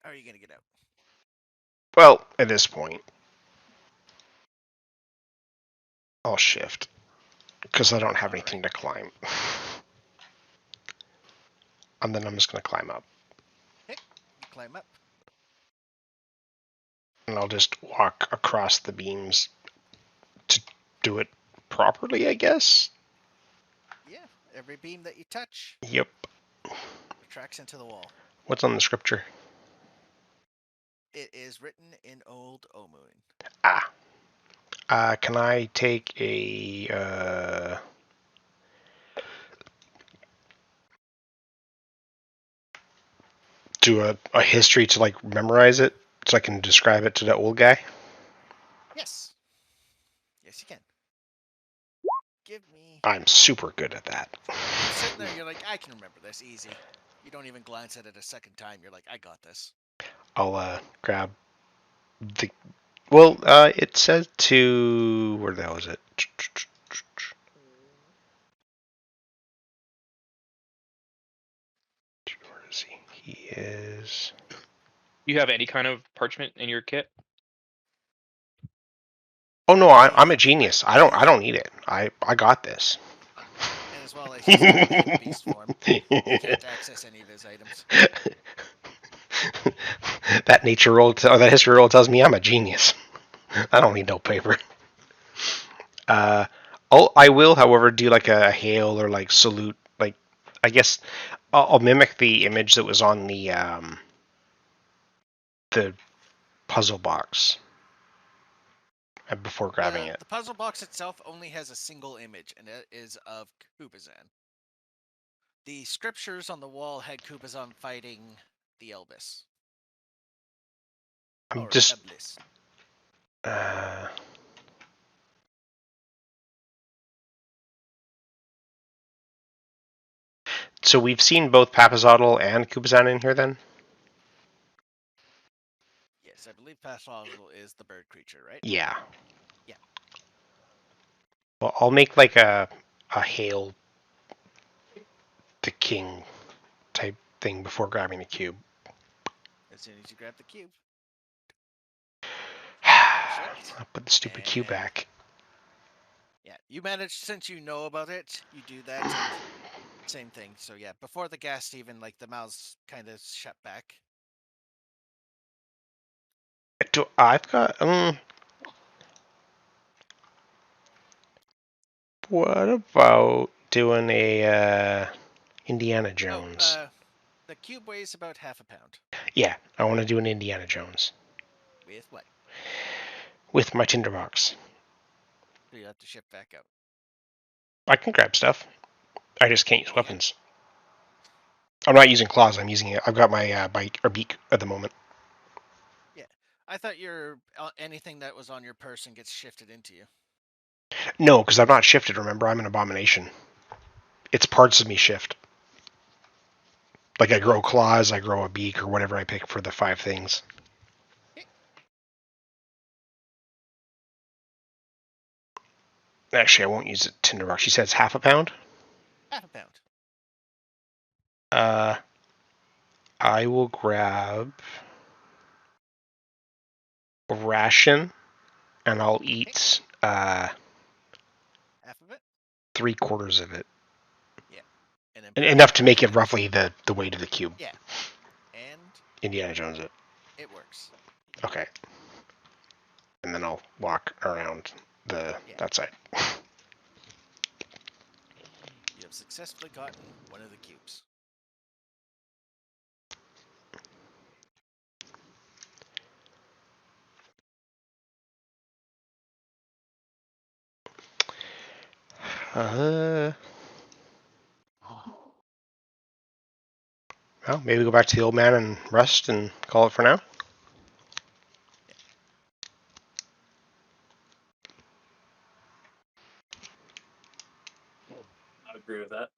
How are you gonna get out? Well, at this point, I'll shift because I don't have All anything right. to climb. And then I'm just going to climb up. You climb up. And I'll just walk across the beams to do it properly, I guess. Yeah. Every beam that you touch Yep. retracts into the wall. What's on the scripture? It is written in Old Omun. Can I take a... do a history to, like, memorize it so I can describe it to the old guy? Yes. Yes, you can. Give me... I'm super good at that. You're sitting there, you're like, I can remember this, easy. You don't even glance at it a second time. You're like, I got this. I'll grab the... Well, it says to... Where the hell is it? Where is he? He is... You have any kind of parchment in your kit? Oh no, I'm a genius. I don't need it. I got this. And as well as he's in beast form, you can't access any of his items. That nature roll, or that history roll tells me I'm a genius. I don't need no paper. I will, however, do like a hail or like salute. Like, I guess I'll mimic the image that was on the puzzle box before grabbing it. The puzzle box itself only has a single image, and it is of Kubazan. The scriptures on the wall had Kubazan fighting the Elvis. I'm just... Eblis. So we've seen both Papazotl and Kubazan in here then? Yes, I believe Papazotl is the bird creature, right? Yeah. Yeah. Well, I'll make like a hail the king type thing before grabbing the cube. As soon as you grab the cube. I'll put the stupid cube back. Yeah, you manage, since you know about it, you do that, and same thing. So yeah, before the ghast even, like, the mouths kind of shut back. I've got, what about doing a, Indiana Jones? The cube weighs about half a pound. Yeah, I want to do an Indiana Jones. With what? With my tinderbox. So you have to shift back out. I can grab stuff. I just can't use weapons. I'm not using claws, I'm using it. I've got my bite or beak at the moment. Yeah, I thought anything that was on your person gets shifted into you. No, because I'm not shifted, remember? I'm an abomination. It's parts of me shift. Like I grow claws, I grow a beak, or whatever I pick for the 5 things. Actually, I won't use a tinderbox. She says half a pound? Half a pound. I will grab a ration, and I'll eat half of it? 3/4 of it. Yeah. And enough to make it roughly the weight of the cube. Yeah. And Indiana Jones it. It works. Okay. And then I'll walk around that side. You have successfully gotten one of the cubes. Well, maybe go back to the old man and rest and call it for now. I agree with that.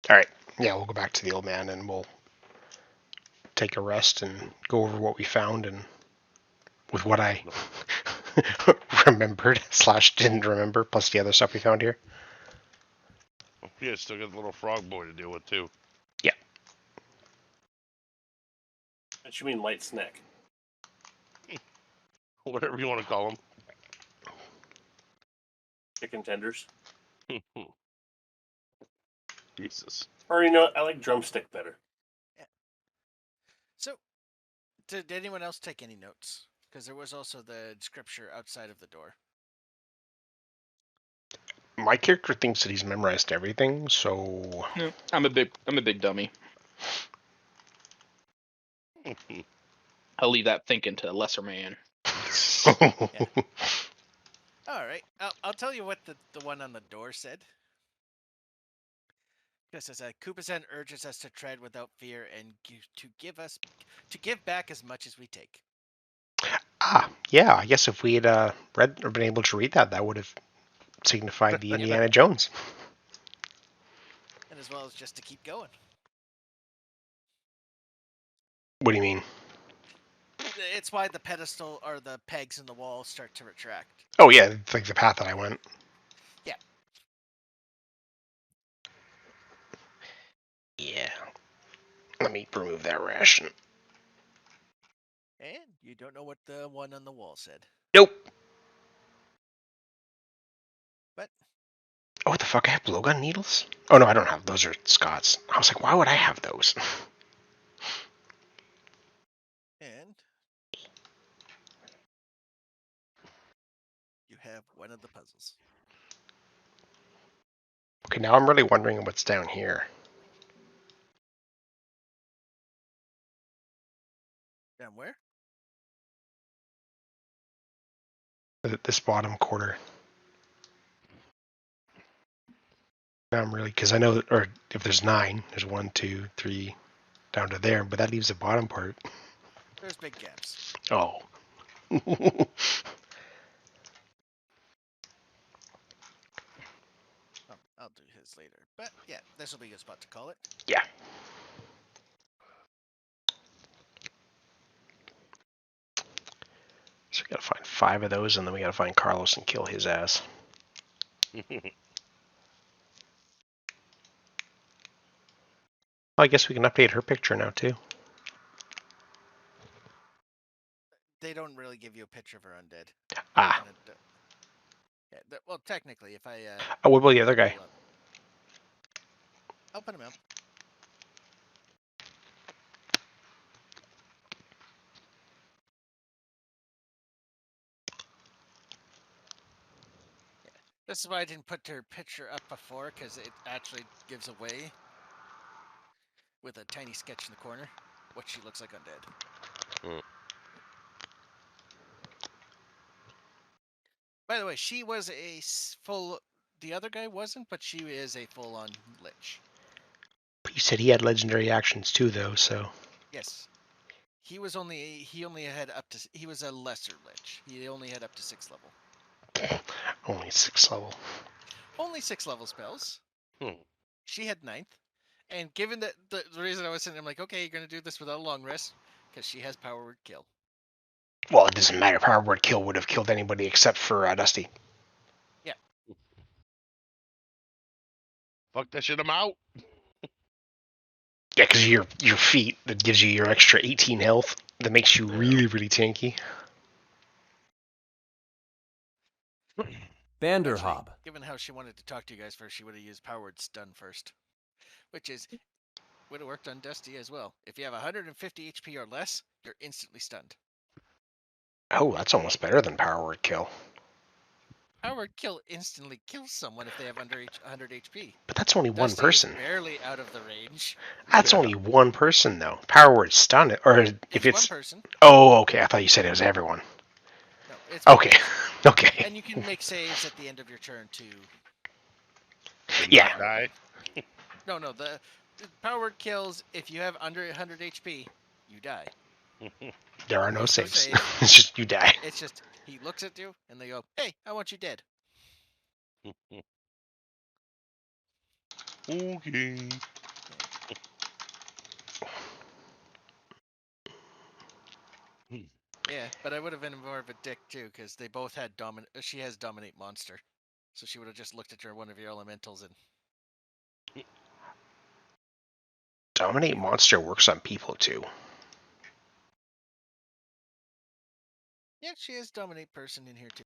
All right. Yeah, we'll go back to the old man and we'll take a rest and go over what we found and with what I remembered / didn't remember, plus the other stuff we found here. Yeah, still got the little frog boy to deal with too. What you mean light snack? Whatever you want to call Chicken tenders? them. Jesus. Or you know what? I like drumstick better. So, did anyone else take any notes? Because there was also the scripture outside of the door. My character thinks that he's memorized everything, so No, I'm a big dummy. I'll leave that thinking to a lesser man. All right, I'll tell you what the one on the door said. It says, "Kubasan urges us to tread without fear and to give back as much as we take." Yeah, I guess if we had read or been able to read that, that would have signified the Indiana Jones. And as well as just to keep going. What do you mean? It's why the pedestal or the pegs in the wall start to retract. Oh yeah, it's like the path that I went. Yeah. Yeah. Let me remove that ration. And you don't know what the one on the wall said. Nope. But Oh, what the fuck? I have blowgun needles? Oh no, I don't have. Those are Scott's. I was like, why would I have those? and you have one of the puzzles. Okay, now I'm really wondering what's down here. Down where? This bottom quarter. Now I'm really, because I know, or if there's 9, there's 1, 2, 3, down to there, but that leaves the bottom part. There's big gaps. Oh. I'll do his later. But yeah, this will be a good spot to call it. Yeah. So we gotta find 5 of those, and then we gotta find Carlos and kill his ass. I guess we can update her picture now too. They don't really give you a picture of her undead. Ah. Yeah, well, technically, if I... Oh, what about the other guy? I'll put him out. Yeah. This is why I didn't put her picture up before, because it actually gives away, with a tiny sketch in the corner, what she looks like undead. By the way, she was a full... The other guy wasn't, but she is a full-on lich. But you said he had legendary actions too, though, so... Yes. He was only... He only had up to... He was a lesser lich. He only had up to 6th level. Only 6th level. Only 6th level spells. She had 9th. And given that the reason I was saying, I'm like, okay, you're going to do this without a long rest, because she has power word kill. Well, it doesn't matter. Power word kill would have killed anybody except for Dusty. Yeah. Fuck that shit, I'm out. Yeah, because your feet, that gives you your extra 18 health, that makes you really, really tanky. Vanderhob. Actually, given how she wanted to talk to you guys first, she would have used power word stun first. Which is... Would have worked on Dusty as well. If you have 150 HP or less, you're instantly stunned. Oh, that's almost better than power word kill. Power word kill instantly kills someone if they have under 100 HP. But that's only one Dusty person. Is barely out of the range. That's only one person, though. Power word stun, or if it's... one person. Oh, okay. I thought you said it was everyone. No, it's okay. Okay. And you can make saves at the end of your turn to... Yeah. Die. No, the power word kills if you have under 100 HP, you die. There are no saves. Save. It's just you die. It's just he looks at you and they go, "Hey, I want you dead." Okay. Yeah, but I would have been more of a dick too, because they both had dominate. She has dominate monster, so she would have just looked at one of your elementals and Dominate monster works on people too. Yeah, she is dominate person in here too.